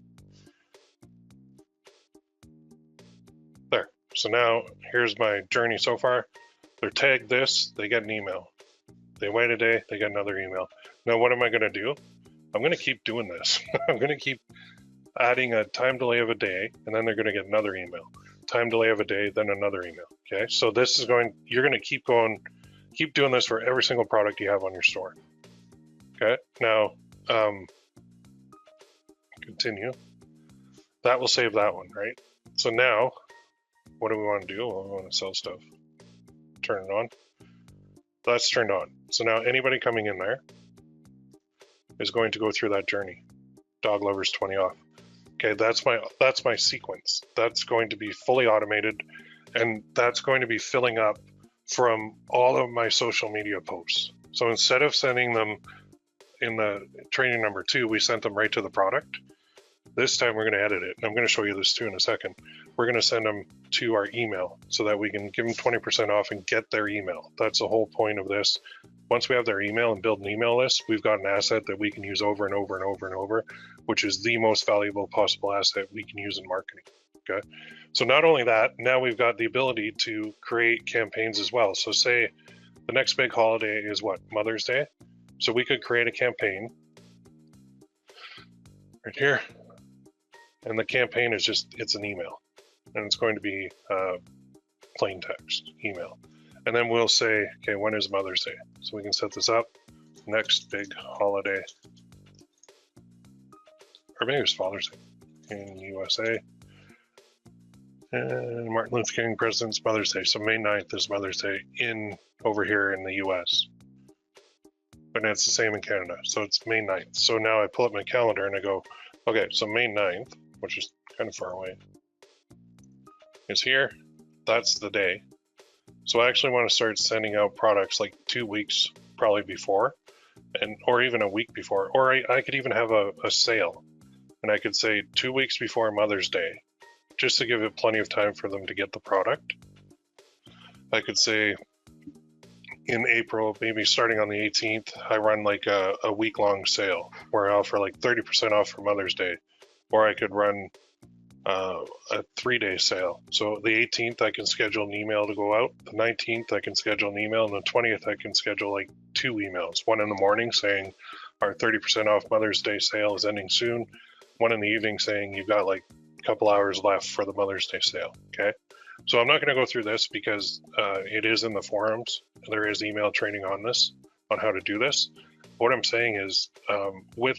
There. So now here's my journey so far. They're tagged this, they get an email. They wait a day, they get another email. Now what am I going to do? I'm going to keep doing this. I'm going to keep adding a time delay of a day, and then they're going to get another email. Time delay of a day, then another email. Okay, so this is going, you're going to keep doing this for every single product you have on your store. Okay, now continue. That will save that one, right? So now, what do we want to do? Well, we want to sell stuff. Turn it on. That's turned on. So now anybody coming in there is going to go through that journey. Dog lovers 20 off. Okay, that's my sequence. That's going to be fully automated, and that's going to be filling up from all of my social media posts. So instead of sending them in the training number 2, we sent them right to the product. This time we're going to edit it, and I'm going to show you this too in a second. We're going to send them to our email so that we can give them 20% off and get their email. That's the whole point of this. Once we have their email and build an email list, we've got an asset that we can use over and over and over and over, which is the most valuable possible asset we can use in marketing. Okay. So not only that, now we've got the ability to create campaigns as well. So say the next big holiday is what? Mother's Day. So we could create a campaign right here. And the campaign is just, it's an email. And it's going to be plain text email. And then we'll say, okay, when is Mother's Day? So we can set this up. Next big holiday. Or maybe it's Father's Day in USA. And Martin Luther King President's Mother's Day. So May 9th is Mother's Day over here in the US. But it's the same in Canada. So it's May 9th. So now I pull up my calendar and I go, okay, so May 9th, which is kind of far away, is here. That's the day. So I actually want to start sending out products like 2 weeks probably before, or even a week before. Or I could even have a sale. And I could say 2 weeks before Mother's Day, just to give it plenty of time for them to get the product. I could say in April, maybe starting on the 18th, I run like a week-long sale where I offer like 30% off for Mother's Day. Or I could run a 3-day sale. So the 18th, I can schedule an email to go out. The 19th, I can schedule an email. And the 20th, I can schedule like 2 emails. One in the morning saying our 30% off Mother's Day sale is ending soon. One in the evening saying you've got like a couple hours left for the Mother's Day sale. Okay. So I'm not going to go through this because it is in the forums. There is email training on this, on how to do this. What I'm saying is with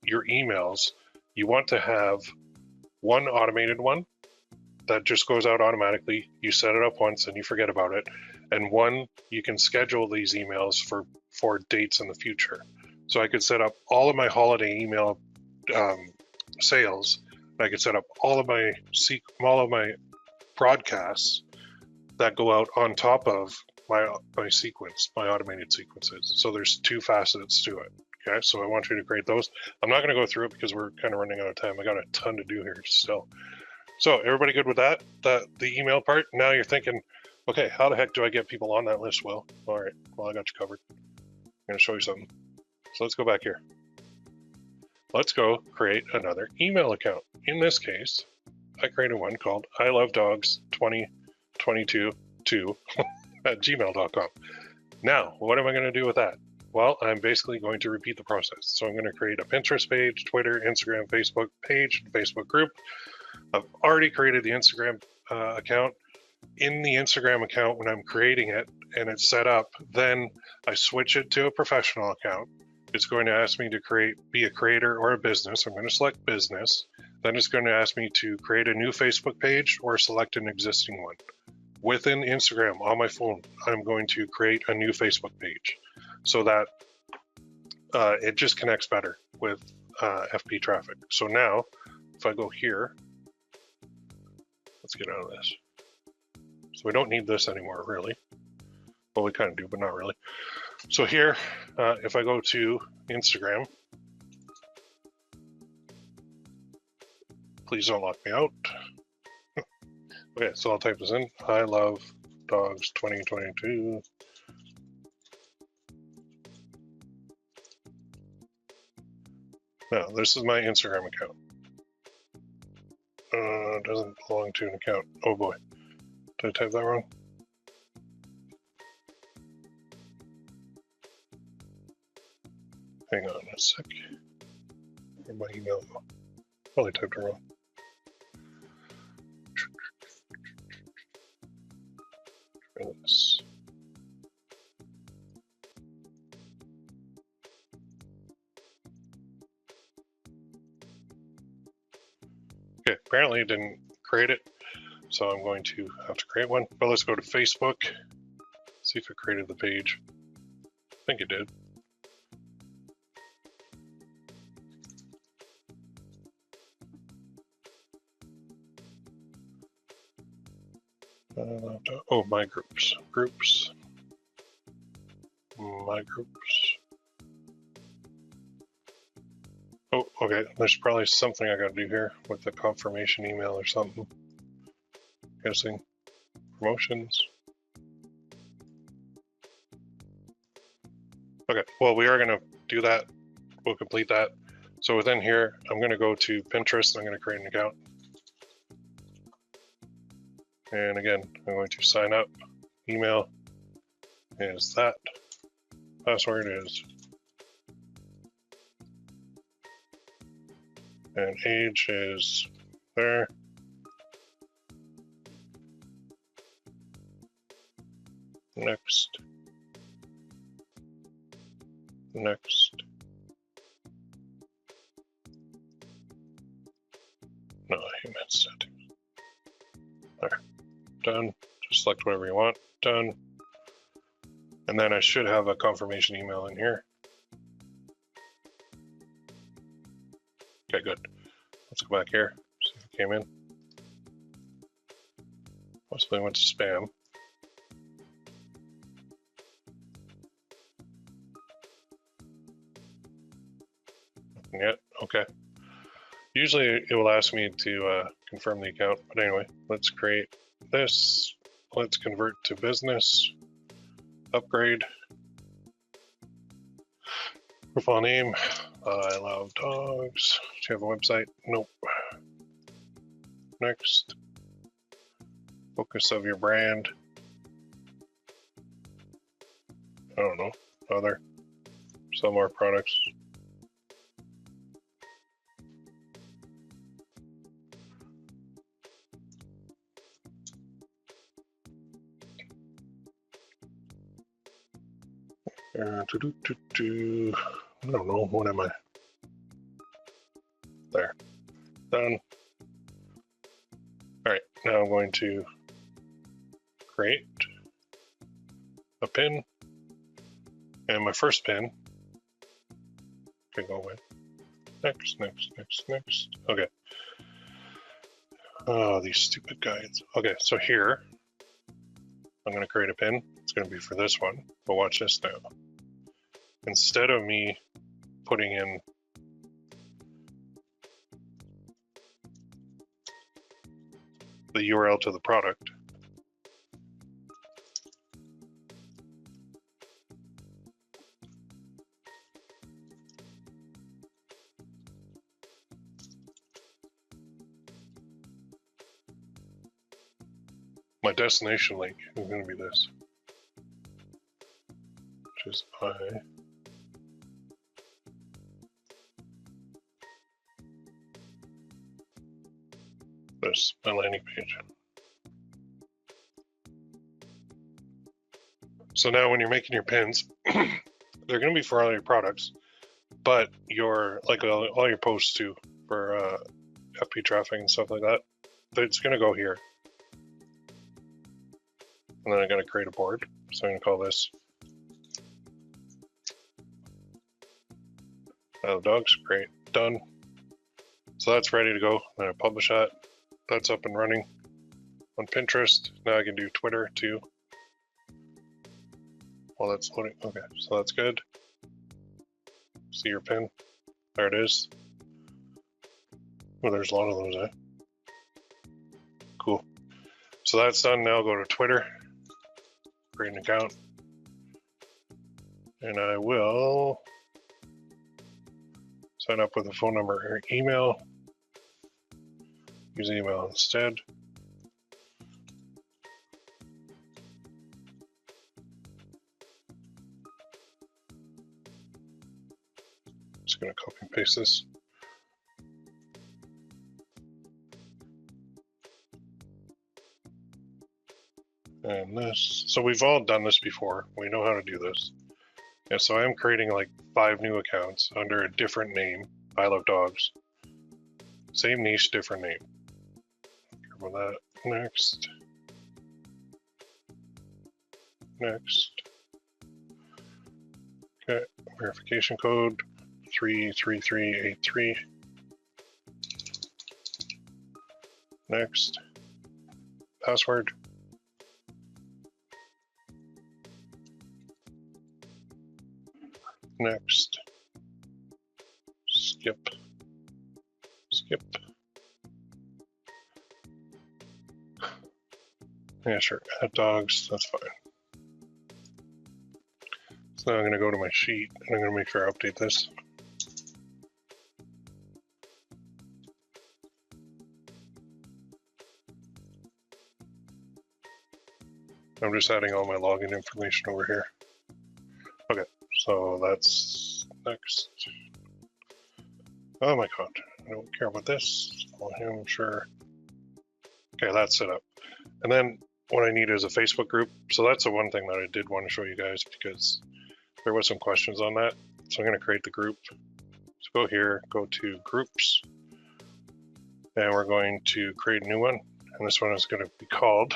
your emails, you want to have one automated one that just goes out automatically. You set it up once and you forget about it. And one, you can schedule these emails for dates in the future. So I could set up all of my holiday email sales. I could set up all of my broadcasts that go out on top of my sequence, my automated sequences. So there's two facets to it. Okay, so I want you to create those. I'm not going to go through it because we're kind of running out of time. I got a ton to do here still. So everybody good with that? The email part? Now you're thinking, okay, how the heck do I get people on that list, Will? All right, well, I got you covered. I'm going to show you something. So let's go back here. Let's go create another email account. In this case, I created one called I Love Dogs 2022 at gmail.com. Now, what am I going to do with that? Well, I'm basically going to repeat the process. So I'm going to create a Pinterest page, Twitter, Instagram, Facebook page, Facebook group. I've already created the Instagram account. In the Instagram account, when I'm creating it and it's set up, then I switch it to a professional account. It's going to ask me to be a creator or a business. I'm going to select business. Then it's going to ask me to create a new Facebook page or select an existing one. Within Instagram on my phone, I'm going to create a new Facebook page so that it just connects better with FB traffic. So now, if I go here, let's get out of this. So we don't need this anymore, really. Well, we kind of do, but not really. So here, if I go to Instagram, please don't lock me out. Okay, so I'll type this in. I love dogs 2022. Now, this is my Instagram account. Doesn't belong to an account. Oh boy. Did I type that wrong? Hang on a sec. Where'd my email go? Probably typed it wrong. Try this. Okay, apparently it didn't create it, so I'm going to have to create one. But let's go to Facebook, see if it created the page. I think it did. Oh, my groups. Groups. My groups. Oh, okay. There's probably something I got to do here with the confirmation email or something. Guessing. Promotions. Okay, well, we are going to do that. We'll complete that. So within here, I'm going to go to Pinterest. I'm going to create an account. And again, I'm going to sign up. Email is that. Password is. And age is there. Next. Next. No, I meant settings. There. Done. Just select whatever you want. Done. And then I should have a confirmation email in here. Okay, good. Let's go back here, see if it came in. Possibly went to spam. Nothing yet. Okay. Usually it will ask me to confirm the account, but anyway, let's create this. Let's convert to business. Upgrade. Profile name. I love dogs. Do you have a website? Nope. Next. Focus of your brand. I don't know. Other. Sell more products. I don't know. What am I? There. Done. All right. Now I'm going to create a pin. And my first pin. Okay, go away. Next, next, next, next. Okay. Oh, these stupid guides. Okay, so here, I'm going to create a pin. It's going to be for this one, but watch this now. Instead of me putting in the URL to the product, my destination link is going to be this, which is my landing page. So now when you're making your pins, they're going to be for all your products, but your all your posts too for FP traffic and stuff like that. It's going to go here. And then I'm going to create a board. So I'm going to call this dogs. Great, done. So that's ready to go. Then I publish that. That's up and running on Pinterest. Now I can do Twitter too. While that's loading. Okay, so that's good. See your pin. There it is. Oh, there's a lot of those, Cool. So that's done. Now I'll go to Twitter. Create an account. And I will sign up with a phone number or email. Use email instead. Just going to copy and paste this. And this. So we've all done this before. We know how to do this. Yeah, so I'm creating like 5 new accounts under a different name. I Love Dogs. Same niche, different name. Careful that. Next. Next. Okay, verification code 33383. Next. Password. Next. Skip. Skip. Yeah, sure. Add dogs. That's fine. So now I'm going to go to my sheet and I'm going to make sure I update this. I'm just adding all my login information over here. Okay, so that's next. Oh my god, I don't care about this. I'm sure. Okay, that's set up. And then what I need is a Facebook group. So that's the one thing that I did want to show you guys because there was some questions on that. So I'm going to create the group. So go here, go to groups, and we're going to create a new one. And this one is going to be called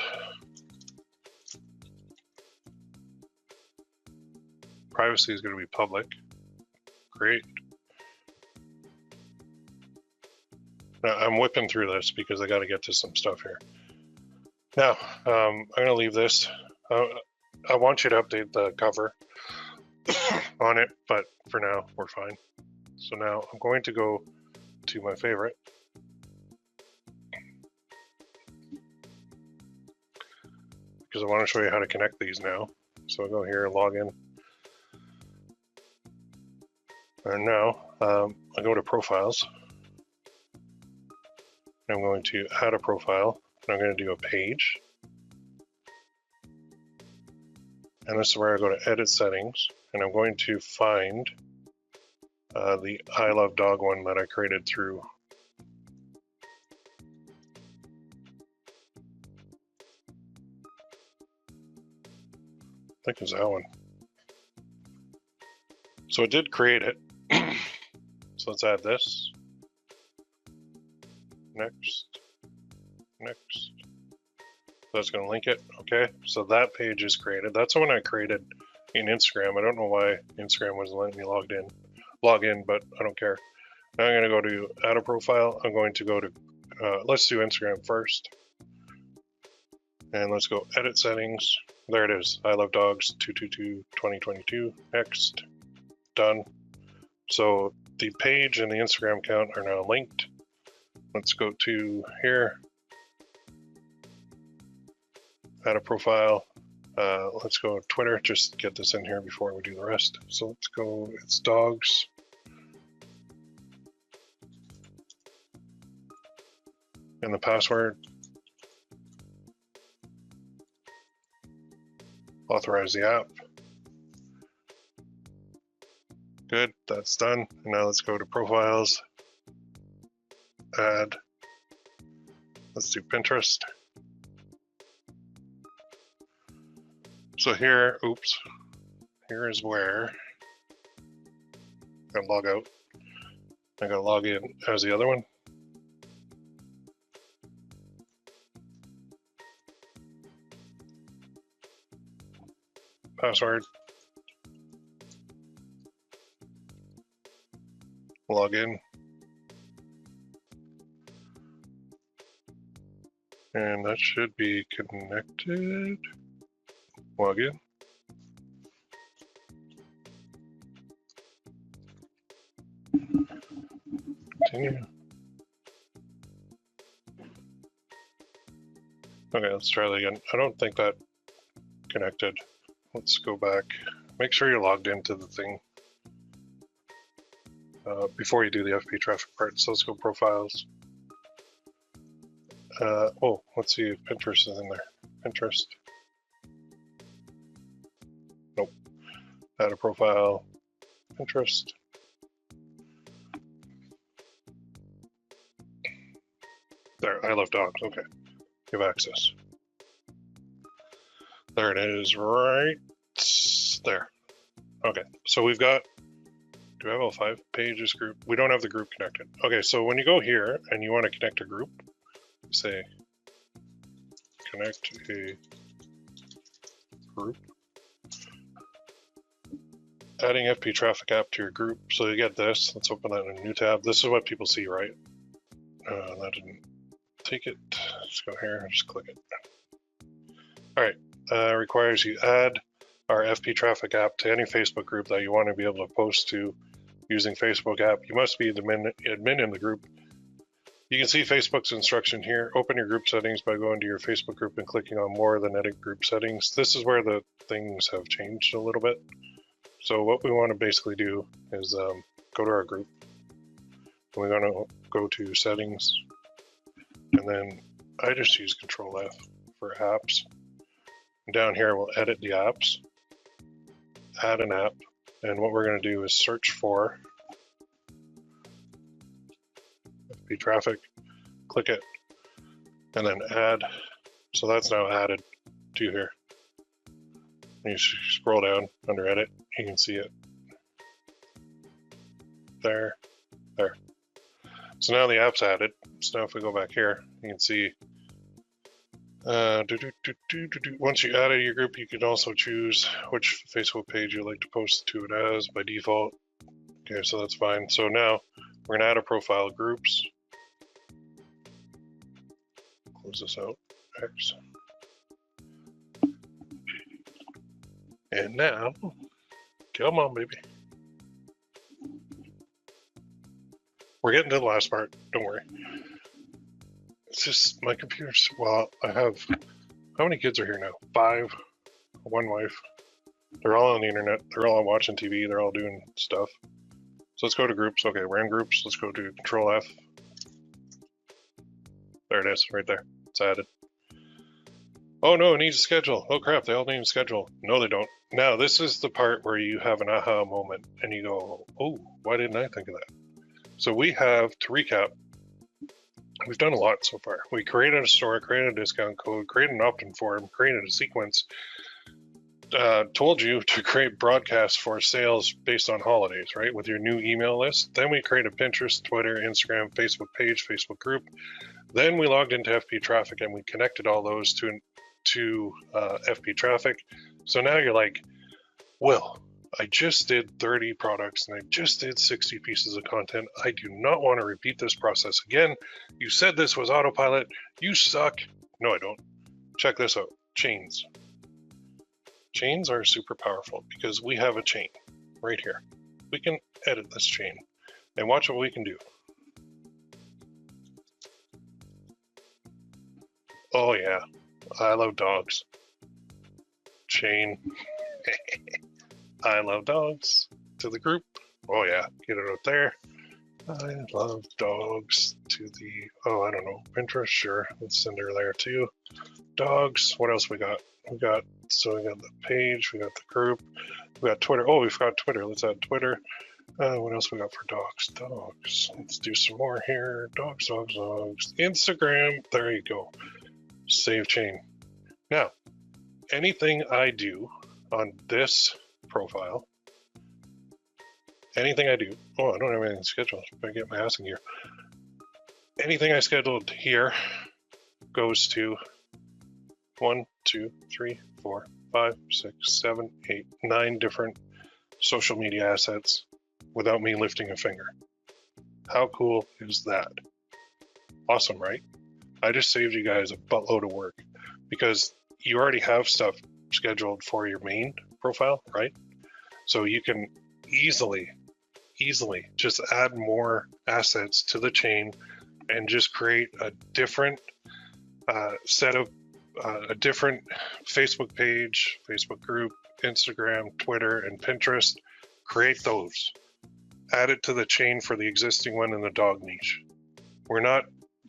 privacy is going to be public. Great. Now I'm whipping through this because I got to get to some stuff here. Now, I'm going to leave this. I want you to update the cover on it, but for now, we're fine. So now I'm going to go to my favorite. Because I want to show you how to connect these now. So I'll go here, log in. And now I go to profiles. I'm going to add a profile. And I'm going to do a page. And this is where I go to edit settings. And I'm going to find the I Love Dog one that I created through. I think it's that one. So it did create it. So let's add this. Next. Next. That's going to link it. Okay, so that page is created. That's the one I created in Instagram. I don't know why Instagram wasn't letting me log in, but I don't care. Now I'm going to go to add a profile. I'm going to go to, let's do Instagram first. And let's go edit settings. There it is. I love dogs 222-2022. Next. Done. So the page and the Instagram account are now linked. Let's go to here. Add a profile. Let's go Twitter. Just get this in here before we do the rest. So let's go. It's dogs. And the password. Authorize the app. Good, that's done. And now let's go to profiles. Add. Let's do Pinterest. So here, oops, here is where I log out. I gotta log in as the other one. Password. Log in. And that should be connected. Log in. Continue. Okay, let's try that again. I don't think that connected. Let's go back. Make sure you're logged into the thing before you do the FP traffic part. So let's go profiles. Oh, let's see if Pinterest is in there. Pinterest. Nope. Add a profile. Pinterest. There, I love dogs. Okay. Give access. There it is, right there. Okay, so we've got, do we have all 5 pages group? We don't have the group connected. Okay, so when you go here and you want to connect a group, say connect a group. Adding FP traffic app to your group. So you get this. Let's open that in a new tab. This is what people see, right? That didn't take it. Let's go here and just click it. All right. Requires you add our FP traffic app to any Facebook group that you want to be able to post to using Facebook app. You must be the admin in the group. You can see Facebook's instruction here. Open your group settings by going to your Facebook group and clicking on more than edit group settings. This is where the things have changed a little bit. So what we want to basically do is go to our group. We're going to go to settings, and then I just use Control F for apps. And down here we'll edit the apps, add an app, and what we're going to do is search for FP traffic, click it, and then add. So that's now added to here. And you scroll down under edit, you can see it. There, there. So now the app's added. So now if we go back here, you can see once you add it to your group, you can also choose which Facebook page you'd like to post to it as by default. Okay, so that's fine. So now we're going to add a profile, groups. Close this out. X. And now, come on, baby. We're getting to the last part. Don't worry. It's just my computer's, well, I have, how many kids are here now? 5, 1 wife. They're all on the internet. They're all watching TV. They're all doing stuff. So let's go to groups. Okay, we're in groups. Let's go to Control F. There it is, right there. It's added. Oh no, it needs a schedule. Oh crap, they all need a schedule. No, they don't. Now, this is the part where you have an aha moment and you go, oh, why didn't I think of that? So we have, to recap, we've done a lot so far. We created a store, created a discount code, created an opt-in form, created a sequence, told you to create broadcasts for sales based on holidays, right, with your new email list. Then we created Pinterest, Twitter, Instagram, Facebook page, Facebook group. Then we logged into FP traffic and we connected all those to FP traffic. So now you're like, well, I just did 30 products and I just did 60 pieces of content. I do not want to repeat this process again. You said this was autopilot. You suck. No, I don't. check this out, chains. Chains are super powerful because we have a chain right here. We can edit this chain and watch what we can do. Oh yeah, I love dogs. Chain. I love dogs to the group. Oh yeah, get it out there. I love dogs to the, oh, I don't know, Pinterest, sure. Let's send her there too. Dogs, what else we got? So we got the page, we got the group, we got Twitter. Oh, we forgot Twitter. Let's add Twitter. What else we got for dogs? Dogs. Let's do some more here. Dogs. Instagram. There you go. Save chain. Now, anything I do on this profile, anything I do, oh, I don't have anything scheduled. I get my ass in gear. Anything I scheduled here goes to 1, 2, 3, 4, 5, 6, 7, 8, 9 different social media assets without me lifting a finger. How cool is that? Awesome, right? I just saved you guys a buttload of work because you already have stuff scheduled for your main profile, right? So you can easily just add more assets to the chain and just create a different set of a different Facebook page, Facebook group, Instagram, Twitter, and Pinterest. Create those. Add it to the chain for the existing one in the dog niche. We're not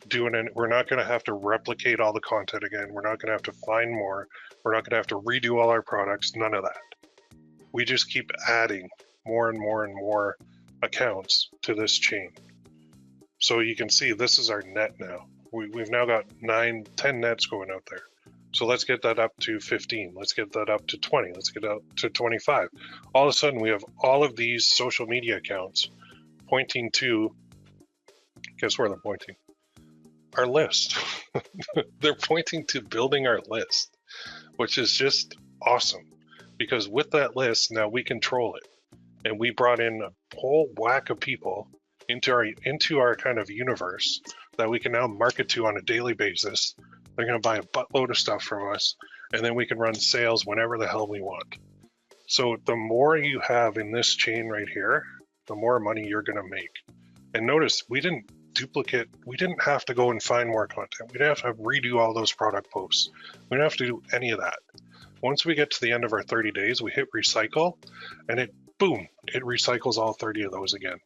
doing it. We're not going to have to replicate all the content again. We're not going to have to find more. We're not going to have to redo all our products. None of that. We just keep adding more and more and more accounts to this chain. So you can see this is our net now. We've now got 9, 10 nets going out there. So let's get that up to 15. Let's get that up to 20. Let's get up to 25. All of a sudden, we have all of these social media accounts pointing to, guess where they're pointing? Our list. They're pointing to building our list, which is just awesome. Because with that list, now we control it. And we brought in a whole whack of people into our kind of universe that we can now market to on a daily basis. They're going to buy a buttload of stuff from us, and then we can run sales whenever the hell we want. So the more you have in this chain right here, the more money you're going to make. And notice, we didn't have to go and find more content. We didn't have to redo all those product posts. We didn't have to do any of that. Once we get to the end of our 30 days, we hit recycle, and it recycles all 30 of those again.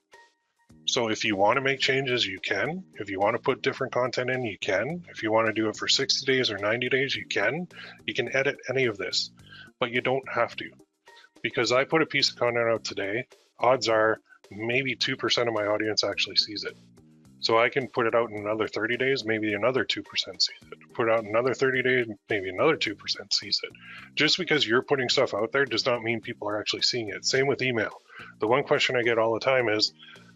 So if you want to make changes, you can. If you want to put different content in, you can. If you want to do it for 60 days or 90 days, you can. You can edit any of this, but you don't have to. Because I put a piece of content out today, odds are maybe 2% of my audience actually sees it. So I can put it out in another 30 days, maybe another 2% sees it. Put it out in another 30 days, maybe another 2% sees it. Just because you're putting stuff out there does not mean people are actually seeing it. Same with email. The one question I get all the time is,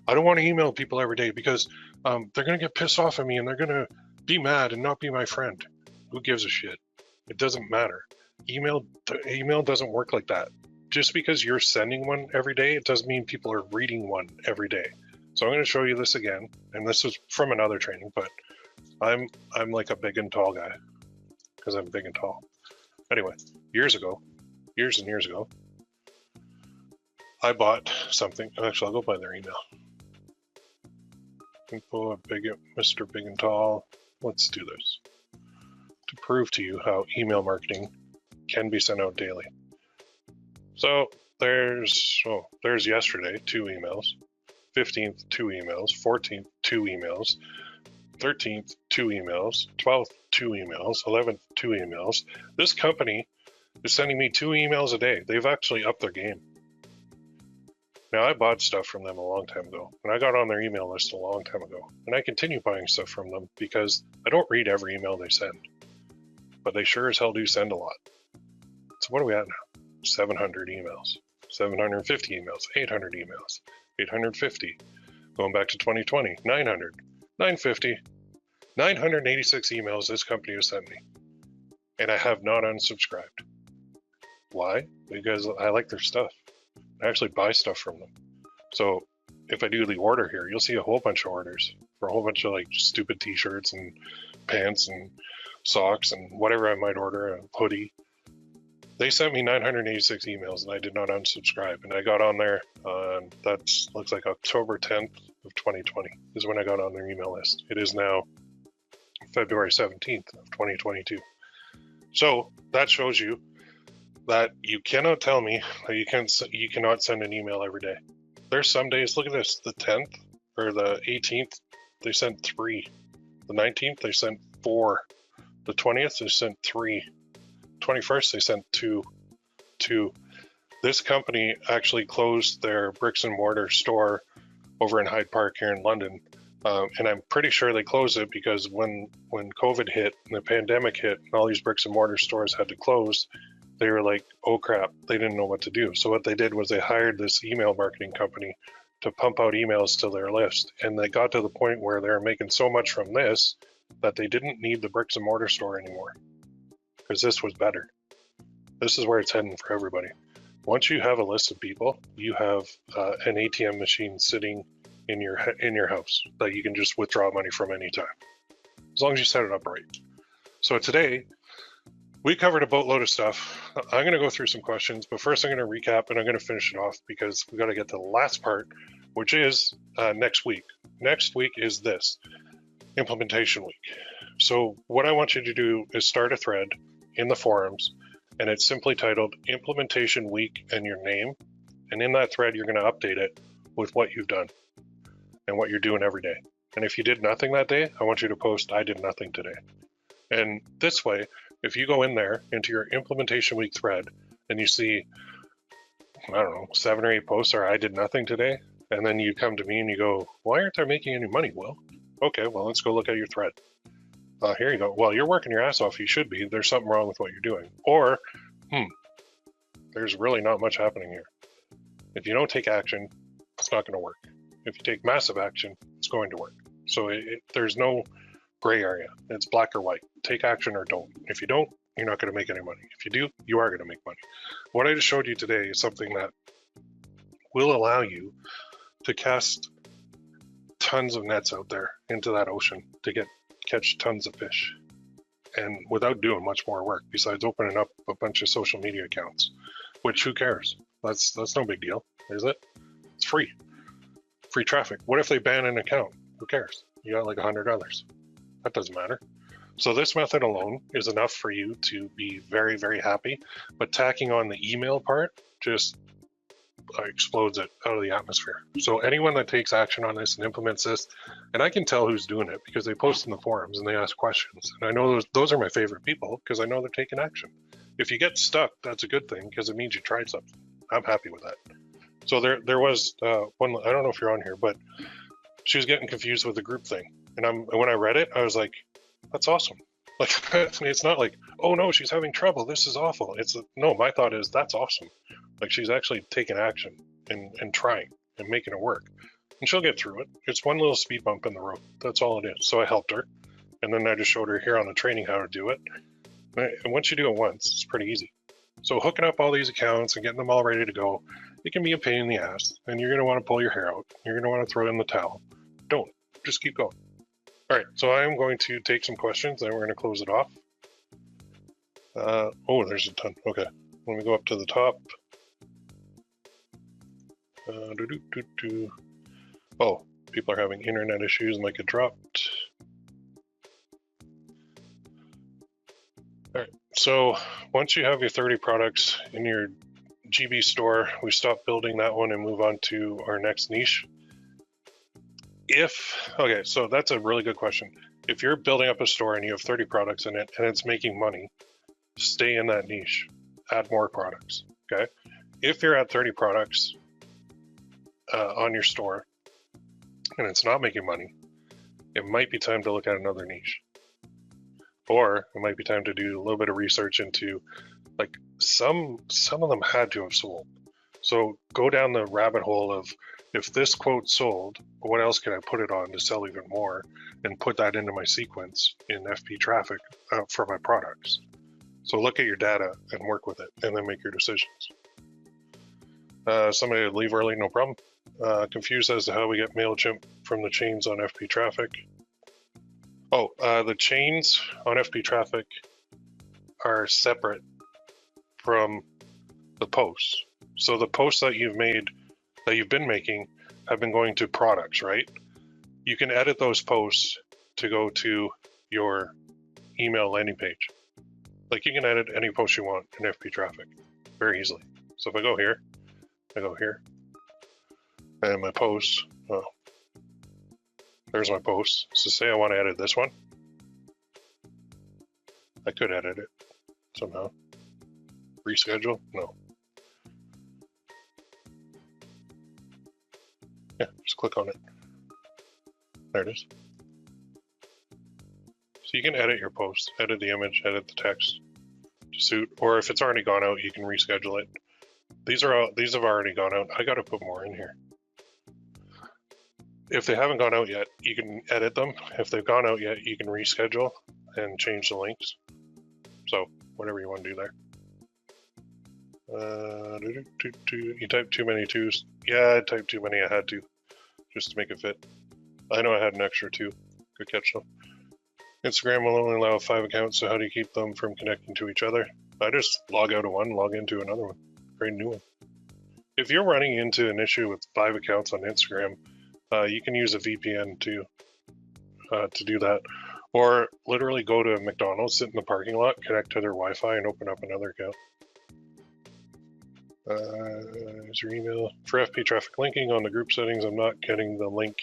I don't want to email people every day because they're going to get pissed off at me and they're going to be mad and not be my friend. Who gives a shit? It doesn't matter. Email doesn't work like that. Just because you're sending one every day, it doesn't mean people are reading one every day. So I'm going to show you this again, and this is from another training, but I'm like a big and tall guy because I'm big and tall. Anyway, years and years ago, I bought something. Actually, I'll go by their email. Info at Mr. Big and Tall. Let's do this to prove to you how email marketing can be sent out daily. So there's yesterday 2 emails, 15th 2 emails, 14th 2 emails, 13th 2 emails, 12th 2 emails, 11th 2 emails. This company is sending me 2 emails a day. They've actually upped their game. Now, I bought stuff from them a long time ago, and I got on their email list a long time ago, and I continue buying stuff from them because I don't read every email they send, but they sure as hell do send a lot. So what are we at now? 700 emails, 750 emails, 800 emails, 850. Going back to 2020, 900, 950, 986 emails this company has sent me, and I have not unsubscribed. Why? Because I like their stuff. I actually buy stuff from them. So if I do the order here, you'll see a whole bunch of orders for a whole bunch of like stupid t-shirts and pants and socks and whatever I might order, a hoodie. They sent me 986 emails and I did not unsubscribe. And I got on there, that looks like October 10th of 2020 is when I got on their email list. It is now February 17th of 2022. So that shows you that you cannot tell me that you cannot send an email every day. There's some days, look at this, the 10th or the 18th, they sent 3. The 19th, they sent 4. The 20th, they sent 3. 21st, they sent 2. This company actually closed their bricks and mortar store over in Hyde Park here in London. And I'm pretty sure they closed it because when COVID hit and the pandemic hit and all these bricks and mortar stores had to close, they were like, oh crap, they didn't know what to do. So what they did was they hired this email marketing company to pump out emails to their list. And they got to the point where they were making so much from this that they didn't need the bricks and mortar store anymore because this was better. This is where it's heading for everybody. Once you have a list of people, you have an ATM machine sitting in your house that you can just withdraw money from anytime, as long as you set it up right. So today, we covered a boatload of stuff. I'm going to go through some questions, but first I'm going to recap and I'm going to finish it off because we got to get to the last part, which is next week. Next week is this, implementation week. So what I want you to do is start a thread in the forums, and it's simply titled Implementation Week and your name. And in that thread, you're going to update it with what you've done and what you're doing every day. And if you did nothing that day, I want you to post, I did nothing today. And this way, if you go in there into your implementation week thread and you see, I don't know, 7 or 8 posts are I did nothing today, and then you come to me and you go, why aren't I making any money, Will? Okay, well, let's go look at your thread. Here you go. Well, you're working your ass off. You should be. There's something wrong with what you're doing. Or, there's really not much happening here. If you don't take action, it's not going to work. If you take massive action, it's going to work. So there's no gray area. It's black or white. Take action or don't. If you don't, you're not going to make any money. If you do, you are going to make money. What I just showed you today is something that will allow you to cast tons of nets out there into that ocean to catch tons of fish, and without doing much more work besides opening up a bunch of social media accounts, which who cares? That's no big deal, is it? It's free traffic. What if they ban an account? Who cares? You got like $100. That doesn't matter. So this method alone is enough for you to be very, very happy, but tacking on the email part just explodes it out of the atmosphere. So anyone that takes action on this and implements this, and I can tell who's doing it because they post in the forums and they ask questions. And I know those are my favorite people because I know they're taking action. If you get stuck, that's a good thing because it means you tried something. I'm happy with that. So there was one, I don't know if you're on here, but she was getting confused with the group thing. And when I read it, I was like, that's awesome. Like, it's not like, oh no, she's having trouble, this is awful. No, my thought is that's awesome. Like, she's actually taking action and trying and making it work. And she'll get through it. It's one little speed bump in the road. That's all it is. So I helped her. And then I just showed her here on the training how to do it. And once you do it once, it's pretty easy. So hooking up all these accounts and getting them all ready to go, it can be a pain in the ass. And you're going to want to pull your hair out. You're going to want to throw in the towel. Don't. Just keep going. All right. So I am going to take some questions and we're going to close it off. Oh, there's a ton. Okay. Let me go up to the top. Oh, people are having internet issues, like it dropped. All right, so once you have your 30 products in your GB store, we stop building that one and move on to our next niche. Okay, so that's a really good question. If you're building up a store and you have 30 products in it and it's making money, stay in that niche, add more products, okay? If you're at 30 products on your store and it's not making money, it might be time to look at another niche. Or it might be time to do a little bit of research into, like, some of them had to have sold. So go down the rabbit hole of, if this quote sold, what else can I put it on to sell even more, and put that into my sequence in FB traffic for my products. So look at your data and work with it, and then make your decisions. Somebody would leave early, no problem. Confused as to how we get MailChimp from the chains on FB traffic. Oh, the chains on FP Traffic are separate from the posts. So the posts that you've been making, have been going to products, right? You can edit those posts to go to your email landing page. Like you can edit any post you want in FP Traffic very easily. So if I go here, and my posts, oh, there's my post. So say I want to edit this one. I could edit it somehow. Reschedule? No. Yeah, just click on it. There it is. So you can edit your post, edit the image, edit the text to suit, or if it's already gone out, you can reschedule it. These have already gone out. I got to put more in here. If they haven't gone out yet, you can edit them. If they've gone out yet, you can reschedule and change the links. So whatever you want to do there. You typed too many twos. Yeah, I typed too many. I had to, just to make it fit. I know I had an extra two. Good catch though. Instagram will only allow 5 accounts, so how do you keep them from connecting to each other? I just log out of one, log into another one, create a new one. If you're running into an issue with 5 accounts on Instagram, you can use a VPN to do that. Or literally go to a McDonald's, sit in the parking lot, connect to their Wi-Fi, and open up another account. Is your email. For FP Traffic linking on the group settings, I'm not getting the link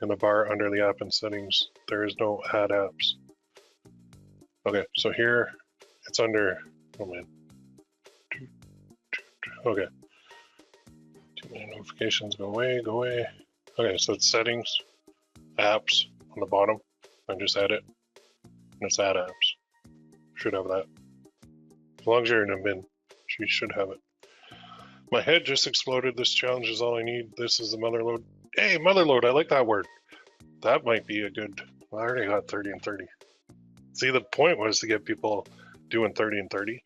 in the bar under the app and settings. There is no add apps. Okay, so here it's under, oh man. Okay. Too many notifications, go away, go away. Okay, so it's settings, apps on the bottom, and just add it. And it's add apps. Should have that. As long as you're in a bin, you should have it. My head just exploded. This challenge is all I need. This is the motherload. Hey, motherload, I like that word. That might be a good, well, I already got 30 and 30. See, the point was to get people doing 30 and 30.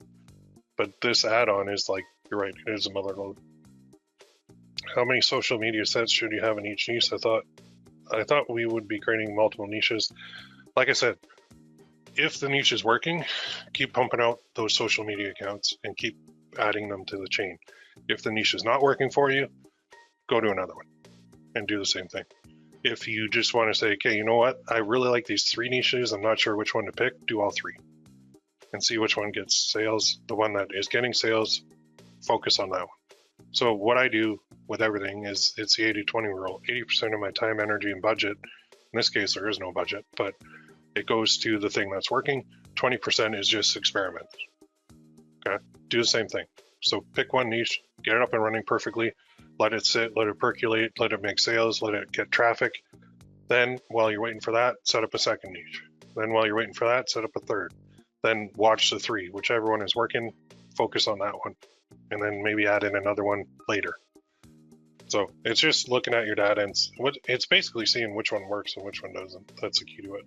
But this add-on is like, you're right, it is a motherload. How many social media sets should you have in each niche? I thought we would be creating multiple niches. Like I said, if the niche is working, keep pumping out those social media accounts and keep adding them to the chain. If the niche is not working for you, go to another one and do the same thing. If you just want to say, okay, you know what? I really like these 3 niches. I'm not sure which one to pick. Do all 3 and see which one gets sales. The one that is getting sales, focus on that one. So what I do with everything is it's the 80-20 rule. 80% of my time, energy, and budget, in this case, there is no budget, but it goes to the thing that's working. 20% is just experiment. Okay, do the same thing. So pick one niche, get it up and running perfectly, let it sit, let it percolate, let it make sales, let it get traffic. Then while you're waiting for that, set up a second niche. Then while you're waiting for that, set up a third. Then watch the 3, whichever one is working, focus on that one. And then maybe add in another one later. So it's just looking at your data and it's basically seeing which one works and which one doesn't. That's the key to it.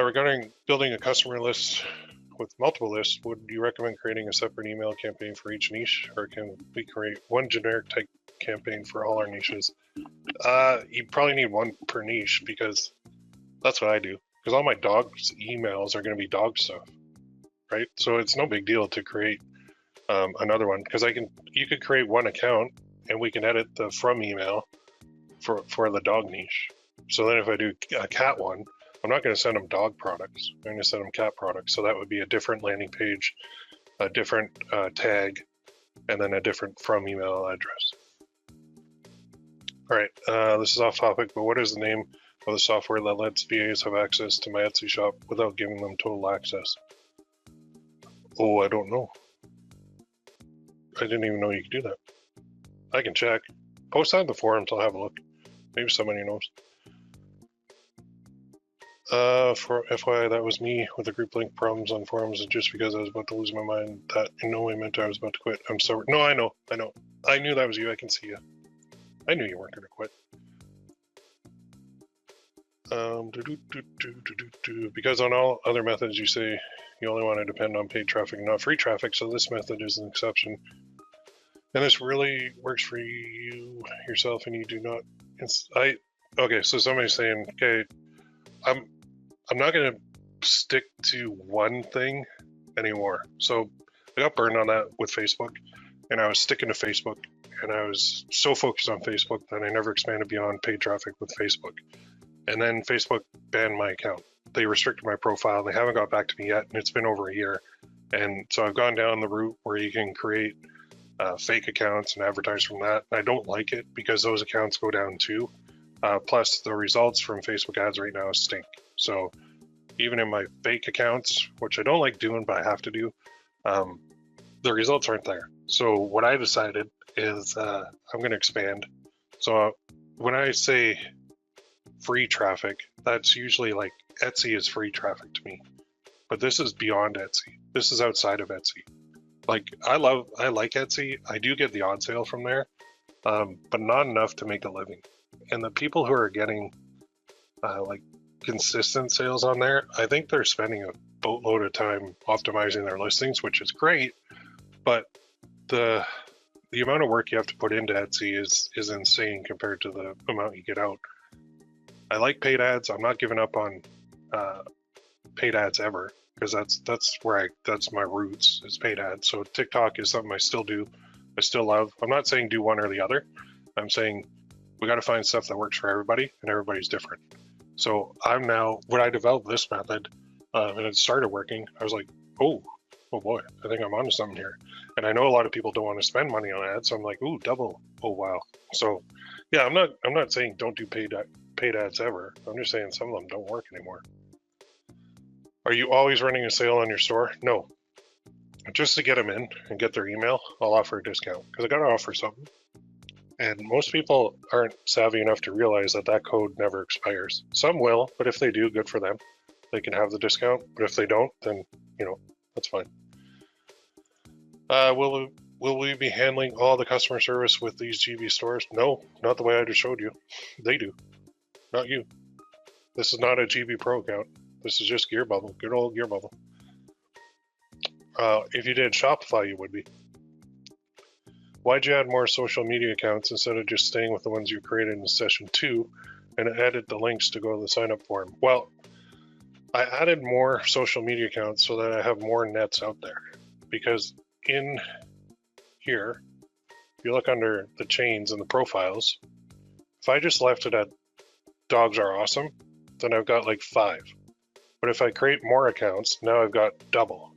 Regarding building a customer list with multiple lists, would you recommend creating a separate email campaign for each niche, or can we create one generic type campaign for all our niches? You probably need one per niche, because that's what I do. Because all my dogs emails are going to be dog stuff, right? So it's no big deal to create another one, because you could create one account and we can edit the from email for the dog niche. So then if I do a cat one, I'm not going to send them dog products. I'm going to send them cat products. So that would be a different landing page, a different tag, and then a different from email address. All right, this is off topic, but what is the name of the software that lets VAs have access to my Etsy shop without giving them total access? Oh, I don't know. I didn't even know you could do that. I can check. Post that in the forums, I'll have a look. Maybe somebody knows. For FYI, that was me with the group link problems on forums, and just because I was about to lose my mind, that in no way meant I was about to quit. I'm sorry. No, I know. I knew that was you. I can see you. I knew you weren't going to quit. Because on all other methods you say you only want to depend on paid traffic, not free traffic, so this method is an exception. And this really works for you yourself, and you do not. Okay, so somebody's saying, okay, I'm not gonna stick to one thing anymore. So I got burned on that with Facebook, and I was sticking to Facebook, and I was so focused on Facebook that I never expanded beyond paid traffic with Facebook. And then Facebook banned my account. They restricted my profile. They haven't got back to me yet, and it's been over a year. And so I've gone down the route where you can create fake accounts and advertise from that. I don't like it because those accounts go down too. Plus, the results from Facebook ads right now stink. So even in my fake accounts, which I don't like doing, but I have to do, the results aren't there. So what I decided is I'm going to expand. So when I say free traffic, that's usually like Etsy is free traffic to me. But this is beyond Etsy. This is outside of Etsy. Like I like Etsy. I do get the odd sale from there, but not enough to make a living. And the people who are getting like consistent sales on there, I think they're spending a boatload of time optimizing their listings, which is great. But the amount of work you have to put into Etsy is insane compared to the amount you get out. I like paid ads. I'm not giving up on paid ads ever, because that's my roots is paid ads. So TikTok is something I still do. I still love. I'm not saying do one or the other. I'm saying we got to find stuff that works for everybody, and everybody's different. So I'm now, when I developed this method and it started working, I was like, oh boy, I think I'm onto something here. And I know a lot of people don't want to spend money on ads, so I'm like, ooh, double. Oh wow. So yeah, I'm not saying don't do paid ads ever. I'm just saying some of them don't work anymore. Are you always running a sale on your store? No. Just to get them in and get their email, I'll offer a discount because I got to offer something. And most people aren't savvy enough to realize that that code never expires. Some will, but if they do, good for them. They can have the discount. But if they don't, then, that's fine. Will we be handling all the customer service with these GB stores? No, not the way I just showed you. They do, not you. This is not a GB Pro account. This is just Gear Bubble, good old Gear Bubble. If you did Shopify, you would be. Why'd you add more social media accounts instead of just staying with the ones you created in session 2 and added the links to go to the sign up form? Well, I added more social media accounts so that I have more nets out there. Because in here, if you look under the chains and the profiles, if I just left it at dogs are awesome, then I've got like 5. But if I create more accounts, now I've got double.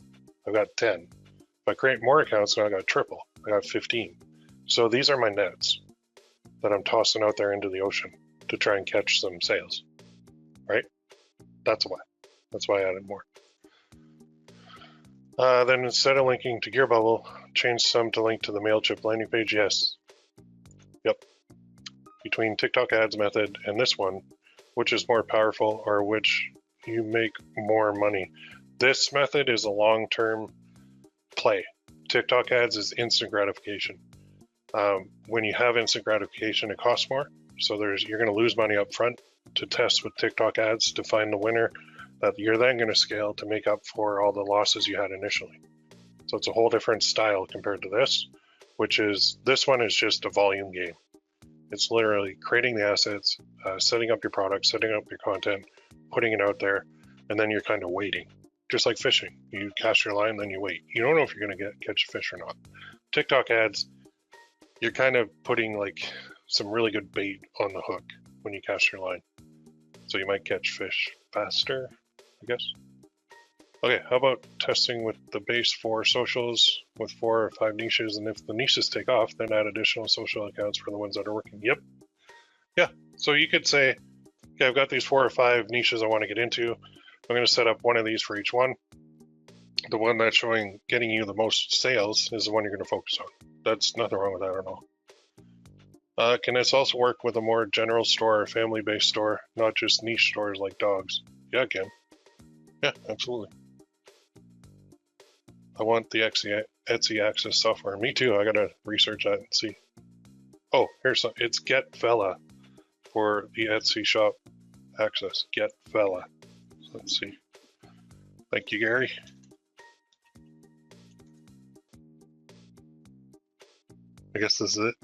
I've got 10. If I create more accounts, now I got triple. I got 15. So these are my nets that I'm tossing out there into the ocean to try and catch some sales, right? That's why. That's why I added more. Then instead of linking to Gear Bubble, change some to link to the MailChimp landing page. Yes. Yep. Between TikTok ads method and this one, which is more powerful or which you make more money? This method is a long-term play. TikTok ads is instant gratification. When you have instant gratification, it costs more. So you're going to lose money up front to test with TikTok ads to find the winner that you're then going to scale to make up for all the losses you had initially. So it's a whole different style compared to this, this one is just a volume game. It's literally creating the assets, setting up your product, setting up your content, putting it out there, and then you're kind of waiting. Just like fishing. You cast your line, then you wait. You don't know if you're going to catch a fish or not. TikTok ads, you're kind of putting like some really good bait on the hook when you cast your line. So you might catch fish faster, I guess. Okay, how about testing with the base 4 socials with 4 or 5 niches, and if the niches take off, then add additional social accounts for the ones that are working. Yep. Yeah, so you could say, okay, I've got these 4 or 5 niches I want to get into. I'm going to set up one of these for each one. The one that's getting you the most sales is the one you're going to focus on. That's nothing wrong with that at all. Can this also work with a more general store or family-based store, not just niche stores like dogs? Yeah, it can. Yeah, absolutely. I want the Etsy Access software. Me too. I gotta research that and see. Oh, here's some. It's Get Fella for the Etsy shop access. Get Fella. So let's see. Thank you, Gary. I guess this is it.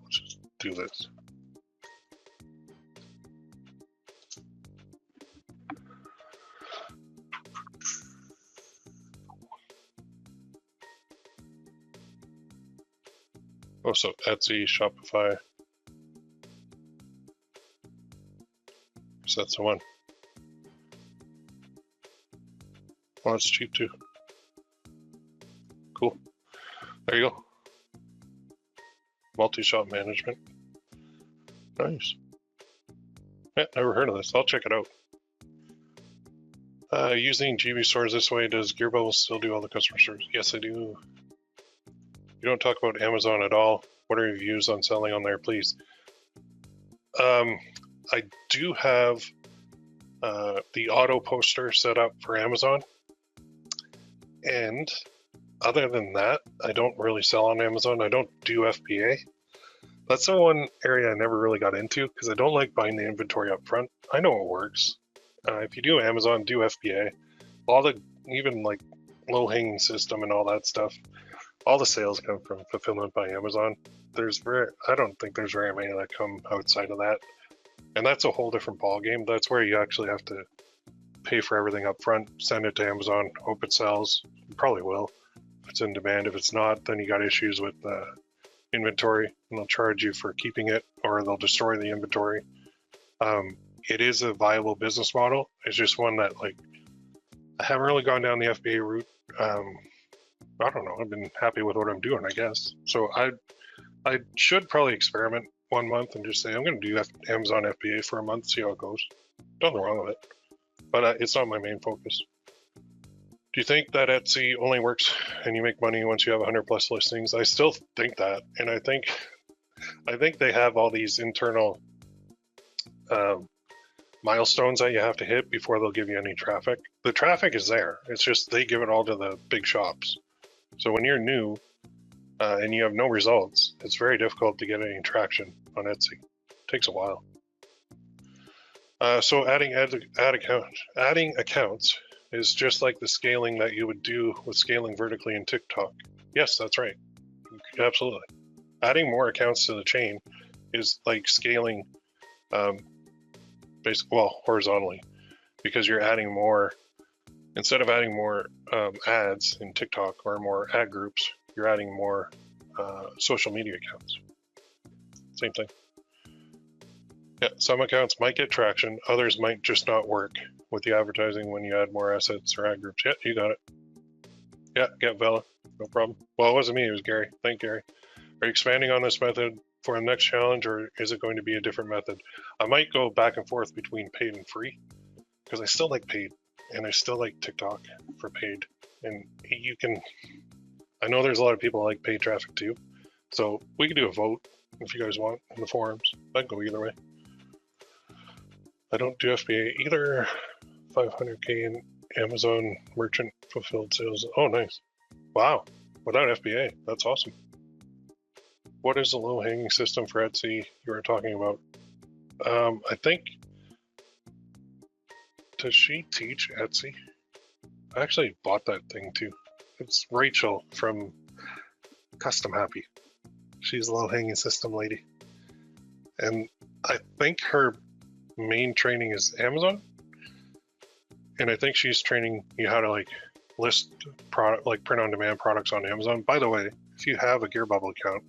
Let's just do this. Oh, so Etsy, Shopify. So that's the one. Well, it's cheap too. Cool. There you go. Multi-shop management. Nice. Yeah, never heard of this. I'll check it out. Using GB stores this way, does Gearbubble still do all the customer stores? Yes, I do. You don't talk about Amazon at all. What are your views on selling on there, please? I do have the auto poster set up for Amazon. And other than that, I don't really sell on Amazon. I don't do FBA. That's the one area I never really got into because I don't like buying the inventory up front. I know it works. If you do Amazon, do FBA. All the, even like low-hanging system and all that stuff, all the sales come from fulfillment by Amazon. I don't think there's very many that come outside of that. And that's a whole different ballgame. That's where you actually have to pay for everything up front, send it to Amazon, hope it sells. It probably will if it's in demand. If it's not, then you got issues with inventory, and they'll charge you for keeping it, or they'll destroy the inventory. It is a viable business model. It's just one that, like, I haven't really gone down the FBA route. I don't know. I've been happy with what I'm doing, I guess. So I should probably experiment 1 month and just say I'm going to do Amazon FBA for a month, see how it goes. Nothing wrong with it, but it's not my main focus. Do you think that Etsy only works and you make money once you have 100 plus listings? I still think that, and I think they have all these internal milestones that you have to hit before they'll give you any traffic. The traffic is there. It's just they give it all to the big shops. So when you're new and you have no results, it's very difficult to get any traction on Etsy. It takes a while. So adding accounts is just like the scaling that you would do with scaling vertically in TikTok. Yes, that's right. Absolutely. Adding more accounts to the chain is like scaling horizontally, because you're adding more, instead of adding more ads in TikTok or more ad groups, you're adding more social media accounts. Same thing. Yeah, some accounts might get traction, others might just not work with the advertising when you add more assets or ad groups. Yeah, you got it. Yeah, get Vela, no problem. Well, it wasn't me, it was Gary. Thank Gary. Are you expanding on this method for the next challenge, or is it going to be a different method? I might go back and forth between paid and free, because I still like paid, and I still like TikTok for paid. And you can, I know there's a lot of people that like paid traffic too, so we can do a vote if you guys want in the forums. I'd go either way. I don't do FBA either. 500K in Amazon merchant fulfilled sales. Oh, nice. Wow. Without FBA, that's awesome. What is the low-hanging system for Etsy you were talking about? I think, does she teach Etsy? I actually bought that thing too. It's Rachel from Custom Happy. She's the low-hanging system lady. And I think her main training is Amazon. And I think she's training you how to like list product, like print on demand products on Amazon. By the way, if you have a Gearbubble account,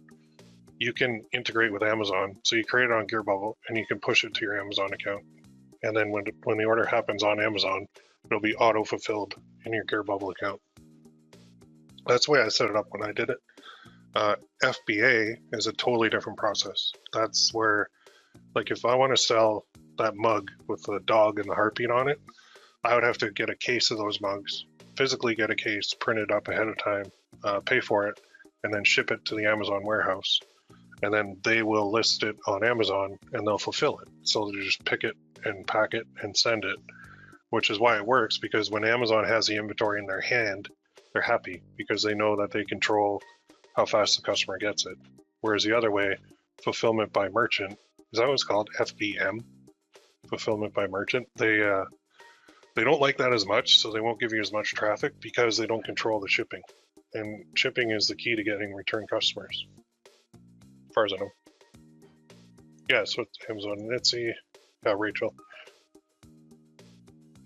you can integrate with Amazon. So you create it on Gearbubble and you can push it to your Amazon account. And then when the order happens on Amazon, it'll be auto fulfilled in your Gearbubble account. That's the way I set it up when I did it. FBA is a totally different process. That's where, like, if I want to sell that mug with the dog and the heartbeat on it, I would have to get a case of those mugs, physically get a case, print it up ahead of time, pay for it, and then ship it to the Amazon warehouse. And then they will list it on Amazon and they'll fulfill it. So they just pick it and pack it and send it, which is why it works, because when Amazon has the inventory in their hand, they're happy because they know that they control how fast the customer gets it. Whereas the other way, fulfillment by merchant, is that what it's called? FBM, fulfillment by merchant. They don't like that as much, so they won't give you as much traffic because they don't control the shipping. And shipping is the key to getting return customers, as far as I know. Yeah, so it's Amazon and Etsy. Yeah, Rachel.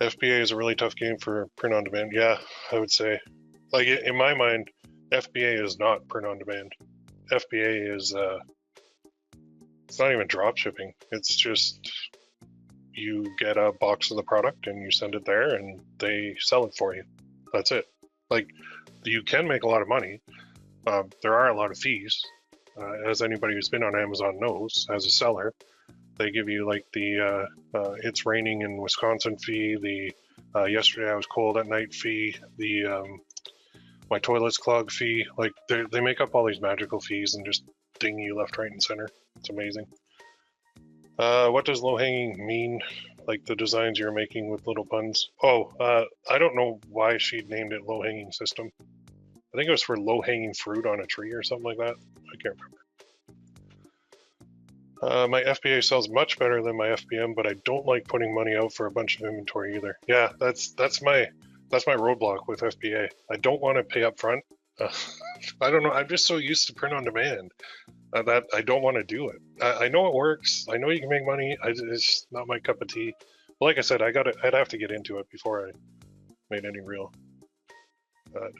FBA is a really tough game for print on demand. Yeah, I would say. Like, in my mind, FBA is not print on demand. FBA is it's not even drop shipping. It's just you get a box of the product and you send it there and they sell it for you. That's it. Like, you can make a lot of money. There are a lot of fees. As anybody who's been on Amazon knows, as a seller, they give you like the it's raining in Wisconsin fee, the yesterday I was cold at night fee, the my toilet's clogged fee. Like, they make up all these magical fees and just ding you left, right, and center. It's amazing. What does low hanging mean? Like the designs you're making with little puns? Oh, I don't know why she named it low hanging system. I think it was for low hanging fruit on a tree or something like that. I can't remember. My FBA sells much better than my FBM, but I don't like putting money out for a bunch of inventory either. Yeah, that's my roadblock with FBA. I don't want to pay up front. I don't know. I'm just so used to print on demand that I don't want to do it. I know it works. I know you can make money. It's not my cup of tea. But like I said, I'd have to get into it before I made any real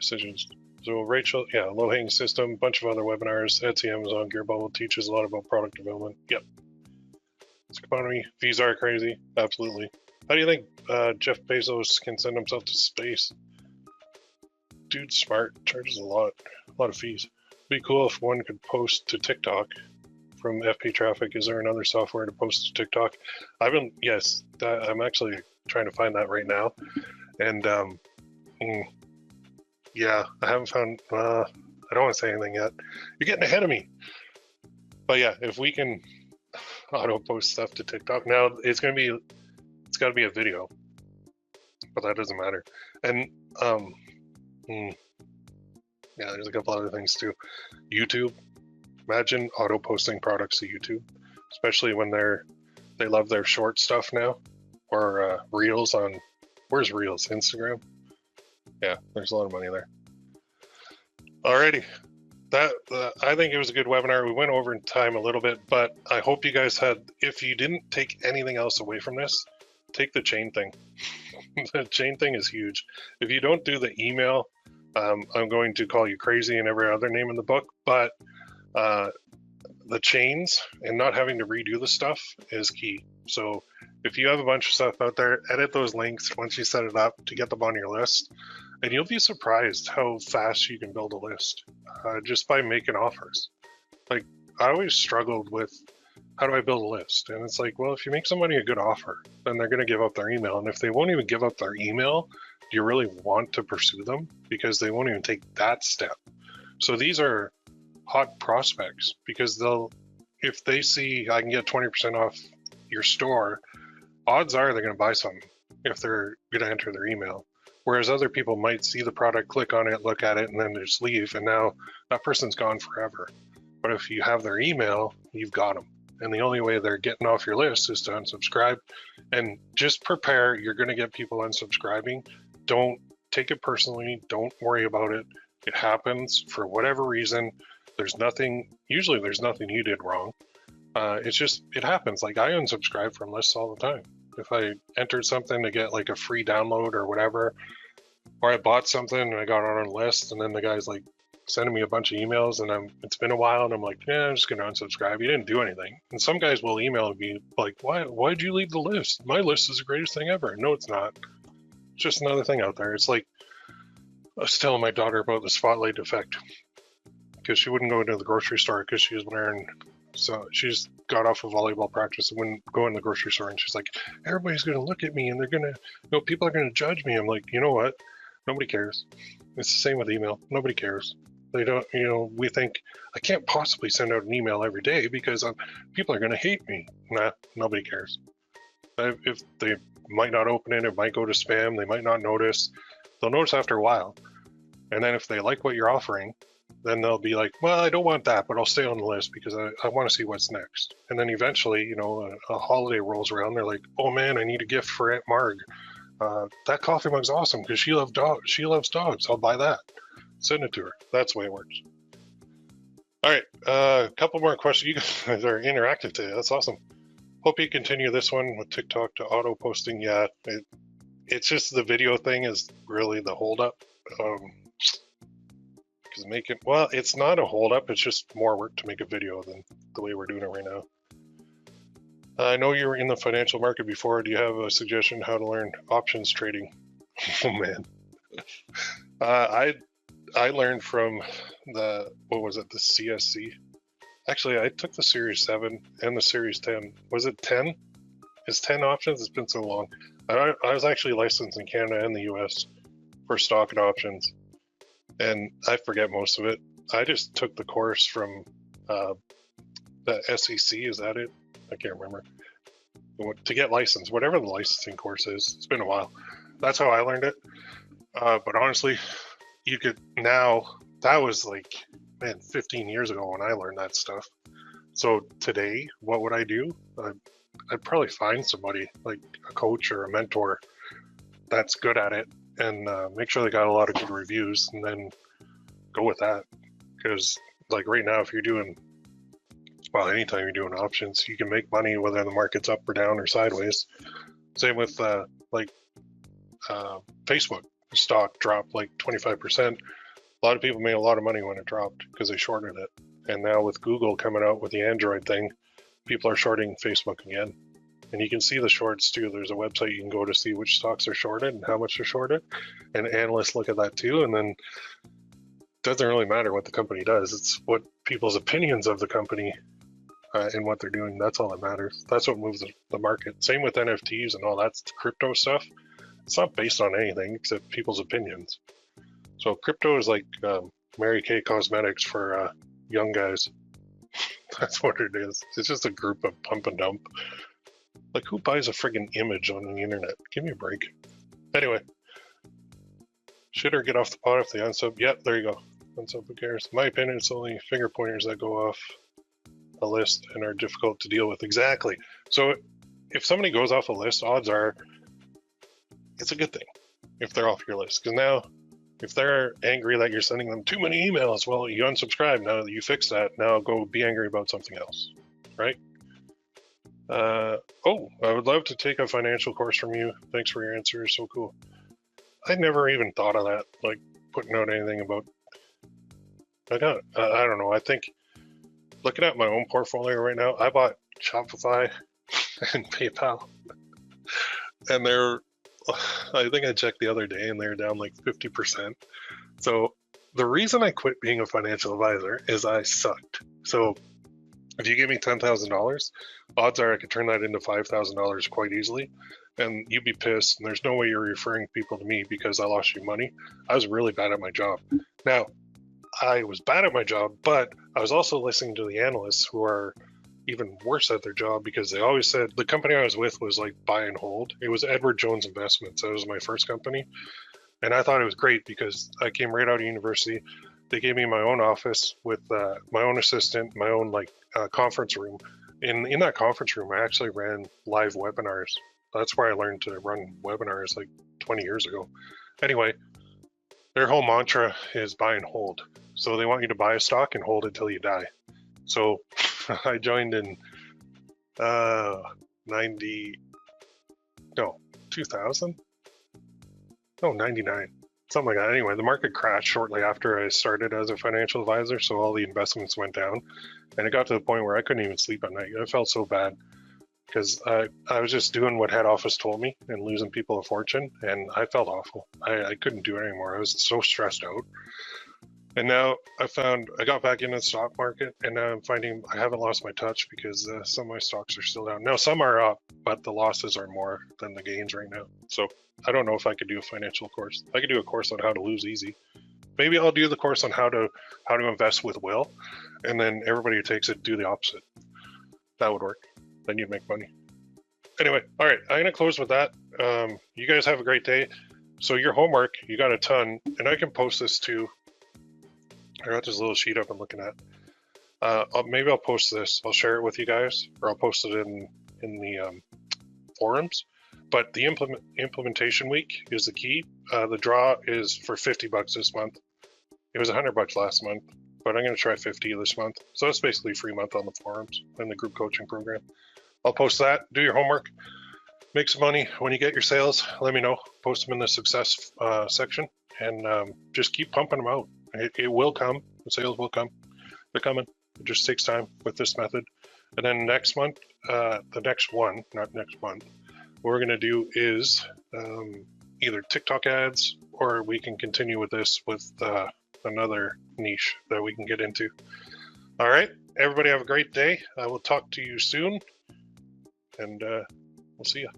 decisions. So Rachel, yeah, low hanging system, bunch of other webinars. Etsy, Amazon, Gearbubble teaches a lot about product development. Yep. It's economy. Fees are crazy. Absolutely. How do you think Jeff Bezos can send himself to space? Dude's smart. Charges a lot of fees. It'd be cool if one could post to TikTok from FP traffic. Is there another software to post to TikTok? Yes, I'm actually trying to find that right now. And yeah, I haven't found, I don't want to say anything yet. You're getting ahead of me. But yeah, if we can auto post stuff to TikTok, now it's got to be a video, but that doesn't matter. And yeah, there's a couple other things too. YouTube, imagine auto posting products to YouTube, especially when they love their short stuff now, or Reels on, where's Reels? Instagram? Yeah, there's a lot of money there. Alrighty, I think it was a good webinar. We went over in time a little bit, but I hope you guys had, if you didn't take anything else away from this, take the chain thing. The chain thing is huge. If you don't do the email, I'm going to call you crazy and every other name in the book, but the chains and not having to redo the stuff is key. So if you have a bunch of stuff out there, edit those links once you set it up to get them on your list, and you'll be surprised how fast you can build a list just by making offers. Like, I always struggled with, how do I build a list? And it's like, well, if you make somebody a good offer, then they're going to give up their email. And if they won't even give up their email, do you really want to pursue them? Because they won't even take that step. So these are hot prospects, because if they see I can get 20% off your store, odds are they're going to buy something if they're going to enter their email. Whereas other people might see the product, click on it, look at it, and then just leave, and now that person's gone forever. But if you have their email, you've got them. And the only way they're getting off your list is to unsubscribe. And just prepare, you're going to get people unsubscribing. Don't take it personally. Don't worry about it. It happens for whatever reason. Usually there's nothing you did wrong. It happens. Like, I unsubscribe from lists all the time. If I entered something to get like a free download or whatever, or I bought something and I got on a list, and then the guy's like sending me a bunch of emails, and it's been a while, and I'm like, yeah, I'm just gonna unsubscribe. You didn't do anything. And some guys will email me like, why'd you leave the list? My list is the greatest thing ever. No, it's not. It's just another thing out there. It's like, I was telling my daughter about the spotlight effect, because she wouldn't go into the grocery store because she was wearing, so she just got off of volleyball practice and wouldn't go in the grocery store, and she's like, everybody's gonna look at me and they're gonna, people are gonna judge me. I'm like, you know what? Nobody cares. It's the same with email. Nobody cares. They don't, we think, I can't possibly send out an email every day because people are going to hate me. Nah, nobody cares. If they might not open it, it might go to spam, they might not notice. They'll notice after a while. And then if they like what you're offering, then they'll be like, well, I don't want that, but I'll stay on the list because I want to see what's next. And then eventually, a holiday rolls around, they're like, oh man, I need a gift for Aunt Marg. That coffee mug's awesome because she loves dogs. I'll buy that. Send it to her. That's the way it works. All right, a couple more questions. You guys are interactive today. That's awesome. Hope you continue this one with TikTok to auto posting. Yeah, it's just the video thing is really the holdup. Because is making, well, it's not a holdup, it's just more work to make a video than the way we're doing it right now. I know you were in the financial market before. Do you have a suggestion how to learn options trading? Oh man. I learned from the, what was it, the CSC? Actually, I took the Series 7 and the Series 10. Was it 10? Is 10 options? It's been so long. I was actually licensed in Canada and the US for stock and options, and I forget most of it. I just took the course from the SEC, is that it? I can't remember. To get licensed, whatever the licensing course is. It's been a while. That's how I learned it. But honestly, you could now, that was like, man, 15 years ago when I learned that stuff. So today, what would I do? I'd probably find somebody like a coach or a mentor that's good at it, and make sure they got a lot of good reviews, and then go with that. Because like right now, if you're doing, well, anytime you're doing options, you can make money whether the market's up or down or sideways. Same with Facebook stock dropped like 25%. A lot of people made a lot of money when it dropped because they shorted it. And now with Google coming out with the Android thing, people are shorting Facebook again. And you can see the shorts too. There's a website you can go to see which stocks are shorted and how much they're shorted. And analysts look at that too. And then it doesn't really matter what the company does. It's what people's opinions of the company and what they're doing. That's all that matters. That's what moves the market. Same with NFTs and all that crypto stuff. It's not based on anything except people's opinions. So crypto is like Mary Kay Cosmetics for young guys. That's what it is. It's just a group of pump and dump. Like, who buys a friggin' image on the internet? Give me a break. Anyway, should or get off the pot if they unsub? Yep, there you go. Unsub, who cares? In my opinion, it's only finger pointers that go off a list and are difficult to deal with. Exactly. So if somebody goes off a list, odds are it's a good thing if they're off your list. Because now, if they're angry that you're sending them too many emails, well, you unsubscribe. Now that you fix that, now go be angry about something else, right? Oh, I would love to take a financial course from you. Thanks for your answers. So cool. I never even thought of that, like putting out anything about. I don't know. I think looking at my own portfolio right now, I bought Shopify and PayPal, and I think I checked the other day and they're down like 50%. So the reason I quit being a financial advisor is I sucked. So if you give me $10,000, odds are I could turn that into $5,000 quite easily, and you'd be pissed. And there's no way you're referring people to me because I lost you money. I was really bad at my job. Now, I was bad at my job, but I was also listening to the analysts who are even worse at their job, because they always said, the company I was with was like buy and hold. It was Edward Jones Investments. That was my first company. And I thought it was great because I came right out of university. They gave me my own office with my own assistant, my own conference room. In that conference room, I actually ran live webinars. That's where I learned to run webinars like 20 years ago. Anyway, their whole mantra is buy and hold. So they want you to buy a stock and hold it till you die. So I joined in 99, something like that. Anyway, the market crashed shortly after I started as a financial advisor, so all the investments went down, and it got to the point where I couldn't even sleep at night. I felt so bad because I was just doing what head office told me and losing people a fortune, and I felt awful. I couldn't do it anymore. I was so stressed out. And now I got back into the stock market, and now I'm finding I haven't lost my touch because some of my stocks are still down. Now some are up, but the losses are more than the gains right now. So I don't know if I could do a financial course. I could do a course on how to lose easy. Maybe I'll do the course on how to invest with Will, and then everybody who takes it do the opposite. That would work. Then you'd make money. Anyway, all right, I'm gonna close with that. You guys have a great day. So your homework, you got a ton, and I can post this too. I got this little sheet I've been looking at. Maybe I'll post this. I'll share it with you guys, or I'll post it in the forums. But the implementation week is the key. The draw is for $50 this month. It was $100 last month, but I'm going to try 50 this month. So that's basically a free month on the forums and the group coaching program. I'll post that. Do your homework. Make some money. When you get your sales, let me know. Post them in the success section, and just keep pumping them out. It will come. The sales will come. They're coming. It just takes time with this method. And then next month, the next one, not next month, what we're going to do is either TikTok ads, or we can continue with this with another niche that we can get into. All right. Everybody have a great day. I will talk to you soon, and we'll see you.